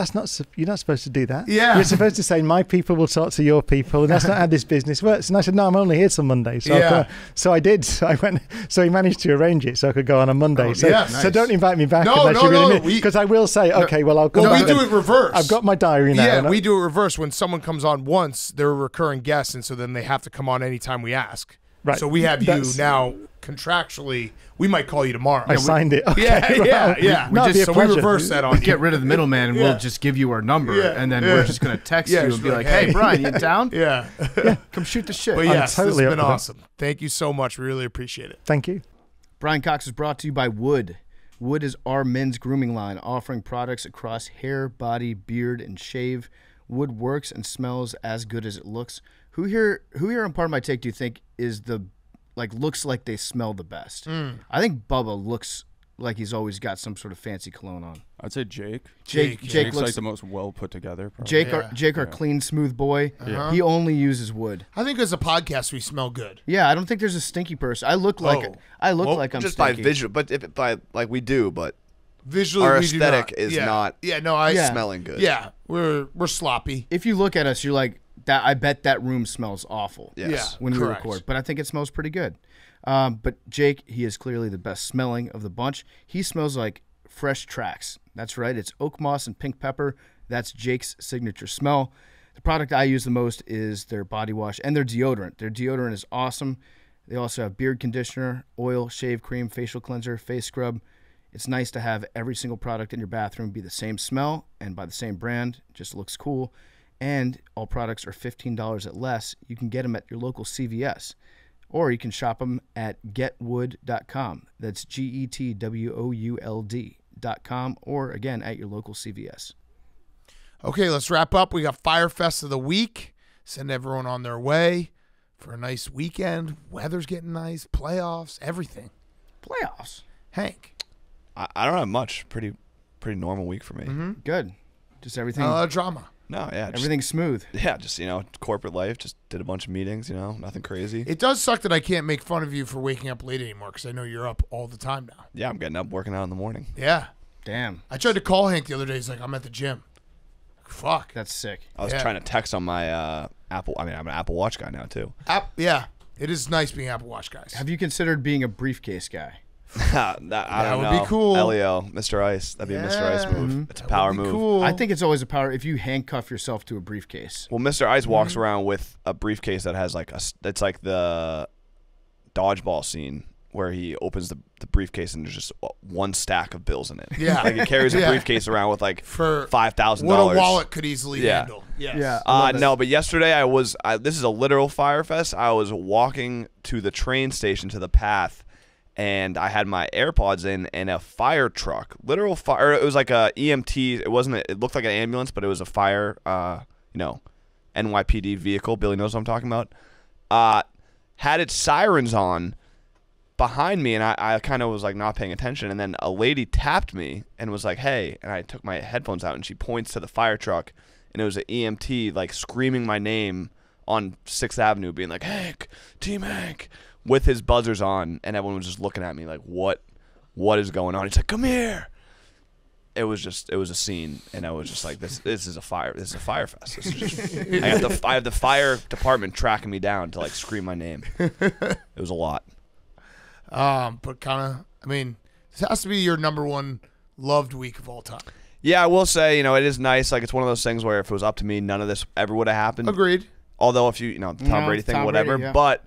You're not supposed to do that. Yeah, you're supposed to say my people will talk to your people, and that's not how this business works." And I said, "No, I'm only here till Monday." So so I did. So I went. So he managed to arrange it so I could go on Monday. So don't invite me back unless you really mean, because I will say, okay, well I'll go. Well, we do it reverse. I've got my diary now. Yeah, we do it reverse. When someone comes on once, they're a recurring guest, and so then they have to come on anytime we ask. Right. So we have you now contractually. We might call you tomorrow. I signed it. Okay, yeah. We reverse that on you. Get rid of the middleman, and we'll just give you our number, and then we're just going to text you and be like, "Hey, Brian, you in town? Yeah, come shoot the shit." But yes, totally this has been awesome. Thank you so much. We really appreciate it. Thank you. Brian Cox is brought to you by Wood. Wood is our men's grooming line, offering products across hair, body, beard, and shave. Wood works and smells as good as it looks. Who here on Part of My Take do you think is looks like they smell the best? I think Bubba looks like he's always got some sort of fancy cologne on. I'd say Jake. Jake Jake's looks like the most well put together. Probably. Jake, our clean, smooth boy. He only uses Wood. I think as a podcast, we smell good. Yeah, I don't think there's a stinky person. I look like I'm just stinky. by visual, but by like we do, but visually our we aesthetic do not. is not. Yeah, no, I smelling good. Yeah, we're sloppy. If you look at us, you're like that. I bet that room smells awful. Yes. When we record, but I think it smells pretty good. But Jake, he is clearly the best smelling of the bunch. He smells like fresh tracks. That's right. It's oak moss and pink pepper. That's Jake's signature smell. The product I use the most is their body wash and their deodorant. Their deodorant is awesome. They also have beard conditioner, oil, shave cream, facial cleanser, face scrub. It's nice to have every single product in your bathroom be the same smell and by the same brand. It just looks cool. And all products are $15 at less. You can get them at your local CVS. Or you can shop them at getwood.com. That's GETWOULD.com. Or, again, at your local CVS. Okay, let's wrap up. We got Fyre Fest of the week. Send everyone on their way for a nice weekend. Weather's getting nice. Playoffs, everything. Playoffs. Hank. I don't have much. Pretty normal week for me. Mm-hmm. Good. Just everything. Drama. No, yeah. Everything's smooth. Yeah, just, corporate life. Just did a bunch of meetings, nothing crazy. It does suck that I can't make fun of you for waking up late anymore because I know you're up all the time now. Yeah, I'm getting up, working out in the morning. Yeah. Damn. I tried to call Hank the other day. He's like, I'm at the gym. Fuck. That's sick. I was trying to text on my Apple. I mean, I'm an Apple Watch guy now, too. Yeah. It is nice being Apple Watch guys. Have you considered being a briefcase guy? I don't know. Would be cool. Leo, Mr. Ice. That'd be a Mr. Ice move. It's a power move. Cool. I think it's always a power if you handcuff yourself to a briefcase. Well, Mr. Ice walks around with a briefcase that has it's like the dodgeball scene where he opens the briefcase and there's just one stack of bills in it. Yeah. Like he carries a briefcase around with like for $5,000. What a wallet could easily handle. Yes. Yeah. No, but yesterday this is a literal Fyre Fest. I was walking to the train station to the path and I had my AirPods in and a fire truck, literal fire. It was like a EMT. It looked like an ambulance, but it was a fire, NYPD vehicle. Billy knows what I'm talking about. Had its sirens on behind me, and I kind of was like not paying attention, and then a lady tapped me and was like, "Hey," and I took my headphones out and she points to the fire truck and it was an EMT like screaming my name on 6th Avenue being like, "Hank, Team Hank," with his buzzers on, and everyone was just looking at me like, what is going on? He's like, "Come here." It was a scene, and I was just like, this is a Fyre Fest. This is just, I have the fire department tracking me down to like scream my name. It was a lot. But this has to be your number one loved week of all time. Yeah, I will say, it is nice. Like, it's one of those things where if it was up to me, none of this ever would have happened. Agreed. Although if the Tom Brady thing, whatever. Brady, yeah. But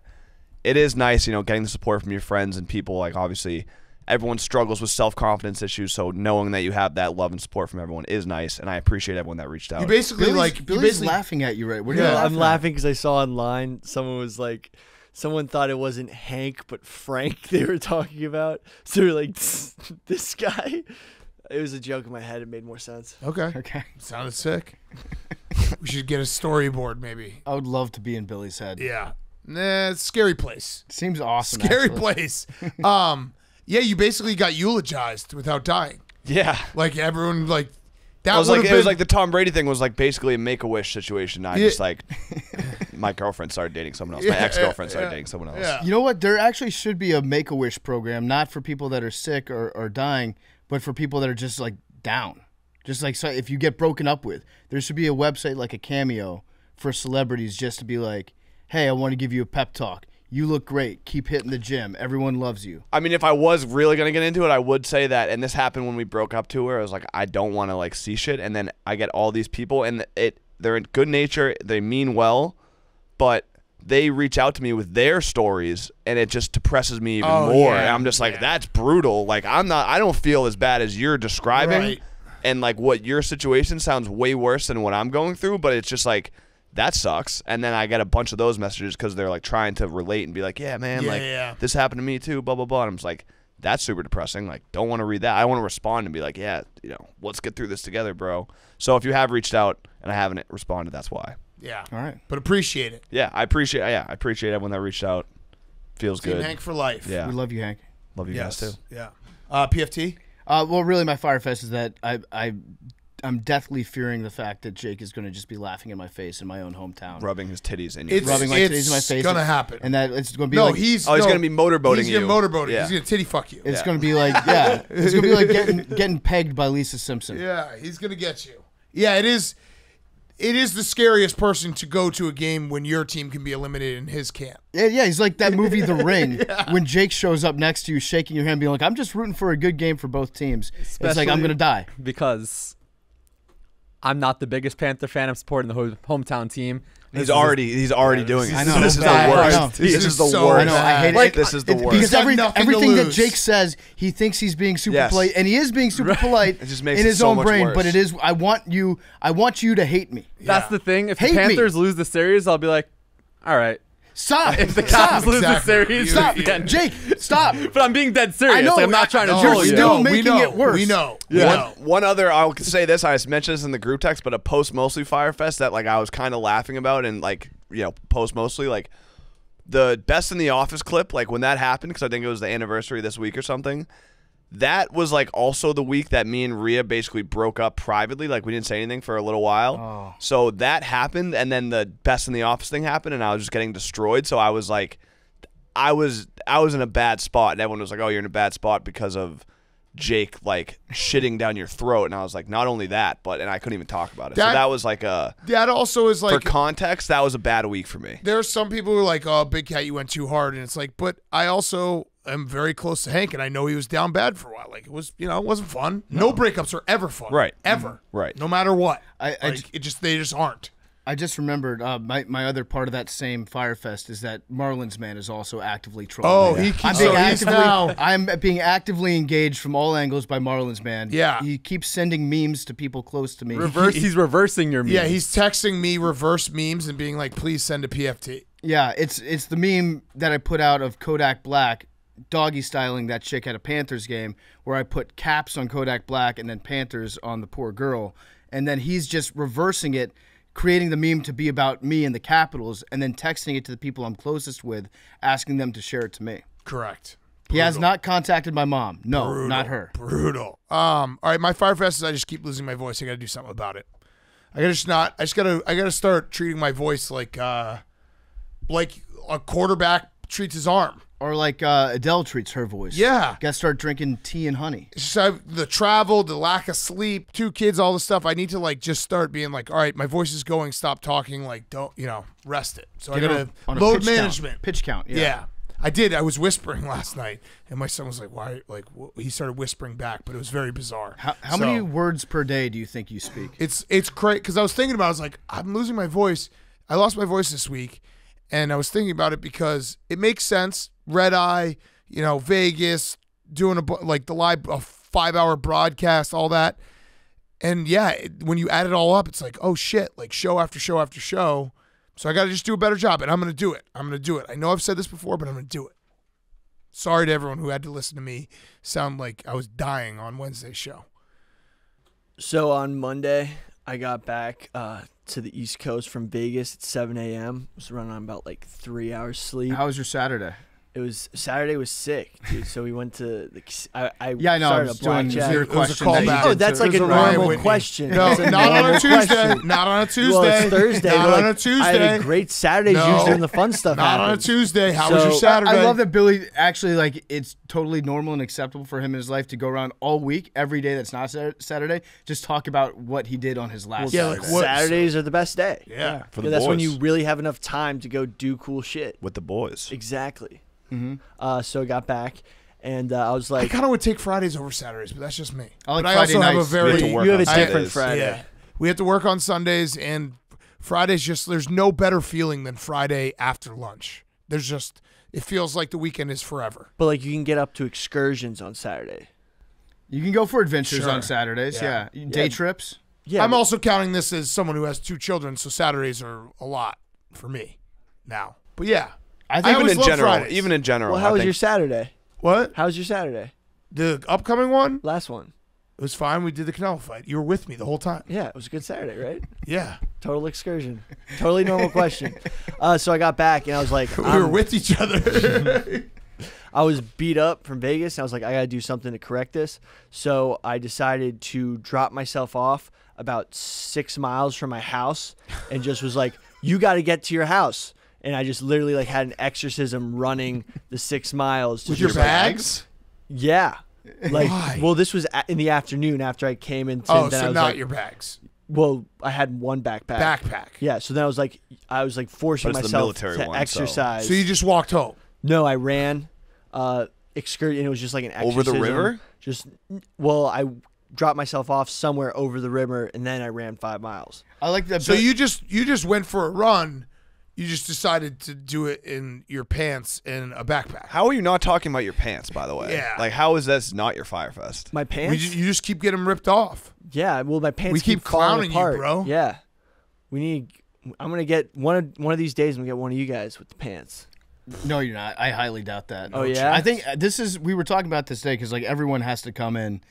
it is nice, getting the support from your friends and people. Like, obviously, everyone struggles with self-confidence issues, so knowing that you have that love and support from everyone is nice, and I appreciate everyone that reached out. You basically Billy's laughing at you, right? What are you laughing I'm laughing because I saw online someone was like, someone thought it wasn't Hank but Frank they were talking about, so they're like, this guy. It was a joke in my head. It made more sense. Okay. Sounded sick. We should get a storyboard, maybe. I would love to be in Billy's head. Yeah. Nah, it's a scary place. Seems awesome. Scary place. Yeah, you basically got eulogized without dying. Yeah. Like everyone, like that. It was like the Tom Brady thing was like basically a Make-A-Wish situation. I just like my girlfriend started dating someone else. My ex-girlfriend started dating someone else. Yeah. You know what? There actually should be a Make-A-Wish program, not for people that are sick or dying, but for people that are just like down. Just like, so if you get broken up with, there should be a website like a Cameo for celebrities just to be like, "Hey, I want to give you a pep talk. You look great. Keep hitting the gym. Everyone loves you." I mean, if I was really going to get into it, I would say that, and this happened when we broke up too, where I was like, I don't want to like see shit, and then I get all these people, and they're in good nature, they mean well, but they reach out to me with their stories, and it just depresses me even more. And I'm just like, that's brutal. Like, I don't feel as bad as you're describing, Right. and like what your situation sounds way worse than what I'm going through, but it's just like, that sucks. And then I get a bunch of those messages because they're like trying to relate and be like, "Yeah, man, this happened to me too, blah, blah, blah." And I'm just like, that's super depressing. Like, don't want to read that. I want to respond and be like, "Yeah, let's get through this together, bro." So if you have reached out and I haven't responded, that's why. Yeah. All right. But appreciate it. Yeah, I appreciate everyone that reached out. Feels Team good. Hank for life. Yeah. We love you, Hank. Love you guys too. Yeah. PFT? Well, really, my Fyre Fest is that I'm deathly fearing the fact that Jake is going to just be laughing in my face in my own hometown. Rubbing his titties in your face. Rubbing my titties in my face. It's going to happen. And that it's going to be he's going to be motorboating you. He's going to motorboat you. Yeah. He's going to titty fuck you. It's going to be like, it's going to be like getting pegged by Lisa Simpson. Yeah, he's going to get you. Yeah, it is the scariest person to go to a game when your team can be eliminated in his camp. Yeah, he's like that movie The Ring when Jake shows up next to you shaking your hand being like, "I'm just rooting for a good game for both teams." It's like, I'm going to die. Because I'm not the biggest Panther fan. I'm supporting the hometown team. He's already doing it. I know. This is the I know. worst. This is the worst. I know. I hate it. This is the worst. Because everything that lose. Jake says, he thinks he's being super polite, and he is being super polite It just makes in it his so own much brain. worse. But it is. I want you to hate me. That's the thing. If Hate the me. Panthers lose the series, I'll be like, all right. Stop. If the Cavs lose the Exactly. series, Stop. yeah. Jake, stop. But I'm being dead serious. I know. Like, I'm not trying to You're troll you. still making it worse. We know. One other, I'll say this, I mentioned this in the group text, but a post-mostly Fyre Fest that like I was kind of laughing about, and like, post-mostly, like the Best in the Office clip, like when that happened, because I think it was the anniversary this week or something, that was like also the week that me and Rhea basically broke up privately. Like we didn't say anything for a little while. Oh. So that happened, and then the Best in the Office thing happened, and I was just getting destroyed. So I was like, I was in a bad spot, and everyone was like, "Oh, you're in a bad spot because of Jake like shitting down your throat," and I was like, not only that, and I couldn't even talk about it. So that was like that also is like, for context, that was a bad week for me. There are some people who are like, "Oh, Big Cat, you went too hard," and it's like, but I also am very close to Hank, and I know he was down bad for a while. Like, it was, it wasn't fun. No breakups are ever fun. Right. Ever. Right. No matter what. They just aren't. I just remembered my other part of that same Fyre Fest is that Marlins man is also actively trolling. Oh, he keeps I'm being actively engaged from all angles by Marlins man. Yeah. He keeps sending memes to people close to me. He's reversing your memes. Yeah, he's texting me reverse memes and being like, please send a PFT. Yeah, it's the meme that I put out of Kodak Black doggy styling that chick at a Panthers game where I put caps on Kodak Black and then Panthers on the poor girl. And then he's just reversing it, creating the meme to be about me and the Capitals, and then texting it to the people I'm closest with, asking them to share it to me. Correct. He has not contacted my mom. No, not her. Brutal. All right, my Fyre Fest is I just keep losing my voice. I got to do something about it. I got to start treating my voice like a quarterback treats his arm. Or like Adele treats her voice. Yeah. Got to start drinking tea and honey. So the travel, the lack of sleep, 2 kids, all the stuff. I need to just start being like, all right, my voice is going. Stop talking. Don't, rest it. So I got to load management. Pitch count. Yeah. I did. I was whispering last night, and my son was like, why? He started whispering back, but it was very bizarre. How many words per day do you think you speak? It's great because I was thinking about it. I was like, I'm losing my voice. I lost my voice this week, and I was thinking about it because it makes sense. Red Eye, Vegas, doing the live 5-hour broadcast, all that. And yeah, when you add it all up, it's like, oh shit, show after show after show. So I got to just do a better job, and I'm going to do it. I know I've said this before, but I'm going to do it. Sorry to everyone who had to listen to me sound like I was dying on Wednesday's show. So on Monday, I got back to the East Coast from Vegas at 7 a.m. I was running on about 3 hours sleep. How was your Saturday? Saturday was sick, dude. So we went to the. I started a blackjack. It was a callback. Oh, that's like a normal question. No, not on a Tuesday. Not on a Tuesday. Well, it's Thursday. Not on a Tuesday. I had a great Saturday. Usually when the fun stuff Not happens. on a Tuesday. How was your Saturday? I love that Billy actually it's totally normal and acceptable for him in his life to go around all week, every day that's not Saturday, just talk about what he did on his last Saturday. Saturdays are the best day. Yeah. For the that's boys. when you really have enough time to go do cool shit. With the boys. Exactly. Mm-hmm. So I got back, and I was like, I kind of would take Fridays over Saturdays, but that's just me. I like but Friday I also nights. have a very you have a different Friday. Yeah, we have to work on Sundays, and Fridays there's no better feeling than Friday after lunch. It feels like the weekend is forever. But you can get up to excursions on Saturday. You can go for adventures on Saturdays. Yeah. Day trips. Yeah, I'm also counting this as someone who has 2 children, so Saturdays are a lot for me now. But yeah. I think even in general. Well, how was your Saturday? What? How was your Saturday? The upcoming one? Last one. It was fine. We did the Canelo fight. You were with me the whole time. Yeah, it was a good Saturday, right? Yeah. Total excursion. Totally normal question. So I got back, and I was like... we were with each other. I was beat up from Vegas, and I was like, I got to do something to correct this. So I decided to drop myself off about 6 miles from my house and just was like, you got to get to your house. And I just literally had an exorcism running the 6 miles. With your bags? Yeah. Why? Well, this was in the afternoon after I came in. Oh, so not your bags. Well, I had one backpack. Backpack. Yeah. So then I was forcing myself to exercise. So you just walked home? No, I ran. Excursion. And it was just like an exorcism. Over the river? I dropped myself off somewhere over the river, and then I ran 5 miles. I like that. So you just went for a run. You just decided to do it in your pants and a backpack. How are you not talking about your pants, by the way? Yeah. How is this not your Fyre Fest? My pants? You just keep getting them ripped off. Yeah, well, my pants we keep falling clowning apart. you, bro. Yeah. I'm going to get one of these days, I'm going to get one of you guys with the pants. No, you're not. I highly doubt that. Oh, yeah? I think we were talking about this today because everyone has to come in.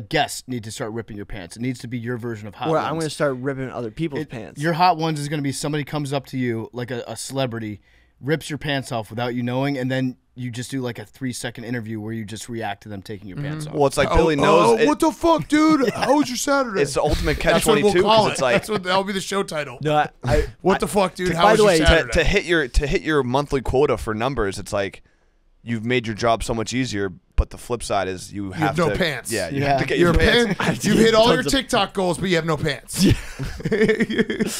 Guests need to start ripping your pants. It needs to be your version of Hot Ones. I'm going to start ripping other people's pants. Your Hot Ones is going to be somebody comes up to you like a celebrity, rips your pants off without you knowing, and then you just do a 3-second interview where you just react to them taking your pants off. Well, it's like Billy knows. What the fuck, dude? How was your Saturday? It's the ultimate That's what catch-22 we'll call it. it's like That'll be the show title. No, what the fuck, dude? How by was the your way, Saturday? to hit your monthly quota for numbers. It's like you've made your job so much easier but the flip side is you have no to, pants. Yeah, you have to get your pants. pants. You hit all your TikTok goals, but you have no pants.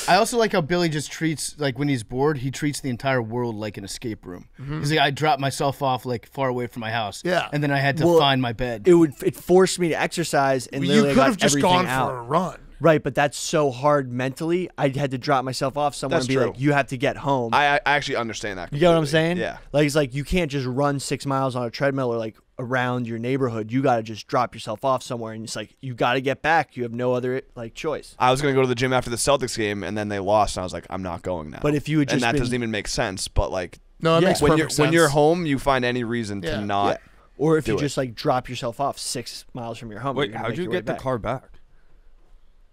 I also like how Billy just treats, like when he's bored, he treats the entire world like an escape room. He's like, I dropped myself off like far away from my house. Yeah. And then I had to find my bed. It forced me to exercise, and you literally could I have got just everything gone out. for a run. Right, but that's so hard mentally. I had to drop myself off somewhere That's and be true. like, you have to get home. I actually understand that. You get what I'm completely. saying? Yeah. Like, it's like you can't just run 6 miles on a treadmill or like around your neighborhood. You got to just drop yourself off somewhere, and it's like you got to get back. You have no other like choice. I was gonna go to the gym after the Celtics game, and then they lost, and I was like, I'm not going now. But if you had just and that been- doesn't even make sense. But like, No, it makes when perfect sense. when you're home, you find any reason to not. Or if do you it. just like drop yourself off 6 miles from your home. Wait, you're gonna how'd make you your way get the back. car back?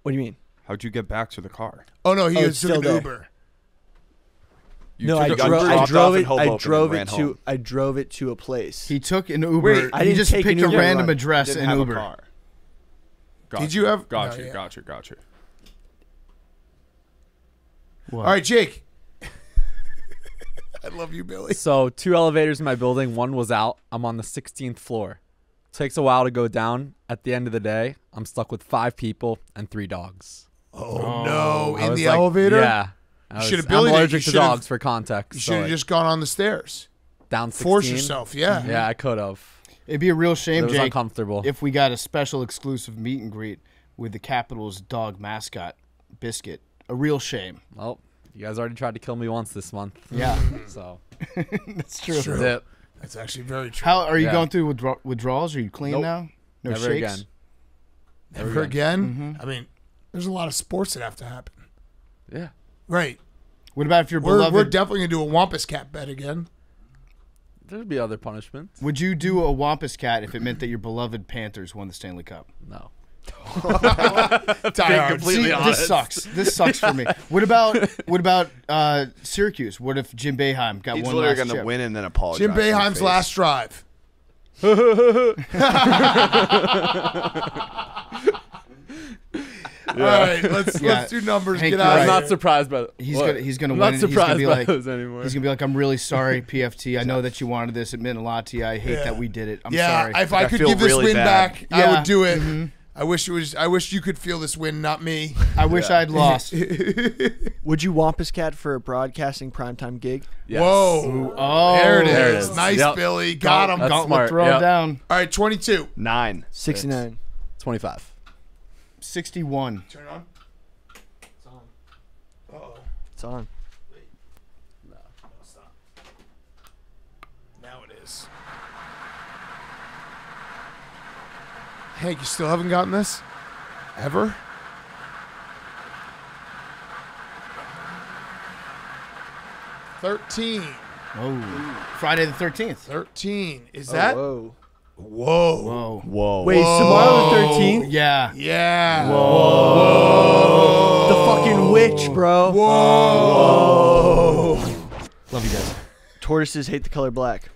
What do you mean? How'd you get back to the car? Oh no, he Oh, was it's took still an there. Uber. You No, I, took a- got drove. I dropped drove off in it. I Hoboken drove and it ran to. home. I drove it to a place. He took an Uber. Wait, I he didn't just take picked an a Uber. random I address Didn't in have Uber. a car. Did you have? Got No, you. yeah. Got you. All right, Jake. I love you, Billy. So 2 elevators in my building. One was out. I'm on the 16th floor. Takes a while to go down. At the end of the day, I'm stuck with 5 people and 3 dogs. Oh no! I In was the like, elevator? Yeah. Should've I'm Billy did. allergic You to should've- dogs for context. You so should have just gone on the stairs. down 16. Force yourself. Yeah. Yeah, I could have. It'd be a real shame, It was Jake, uncomfortable. if we got a special exclusive meet and greet with the Capitals dog mascot, Biscuit. A real shame. Well, you guys already tried to kill me once this month. Yeah. So That's true. True. That's it. That's actually very true. How are you Yeah. going through withdrawals? Are you clean Nope. now? No Never shakes? again. Never again? I mean, there's a lot of sports that have to happen. Yeah. Right. What about if your We're beloved? definitely gonna do a Wampus Cat bet again. There'd be other punishments. Would you do a Wampus Cat if it meant that your beloved Panthers won the Stanley Cup? No. See, this sucks. This sucks for me. What about Syracuse? What if Jim Boeheim got He's one literally last gonna chip? win and then apologize. Jim to your Boeheim's face. last drive. All right, let's do numbers. Hank, Get you're out right. I'm of not here. surprised by He's what? gonna I'm win. not and he's gonna surprised be by like, those anymore. He's gonna be like, I'm really sorry, PFT. I know that you wanted this. It meant a lot to you. I hate that we did it. I'm sorry. If I could feel give this really win bad. back, I would do it. I wish you could feel this win, not me. I wish I'd lost. Would you Wampus Cat for a broadcasting primetime gig? Yes. Whoa. Oh, There it There it is. is. Nice, Yep. Billy. Got him. That's Gauntlet smart. throw Yep. down. All right, 22. 9. 69. 25. 61. Turn on. It's on. Uh-oh. It's on. No, stop. Now it is. Hank, you still haven't gotten this? Ever? $13. Oh, Friday the 13th. 13. Is that? Whoa. Whoa. Whoa. Whoa. Wait, tomorrow the 13th? Yeah. Yeah. The fucking witch, bro. Whoa. Love you guys. Tortoises hate the color black.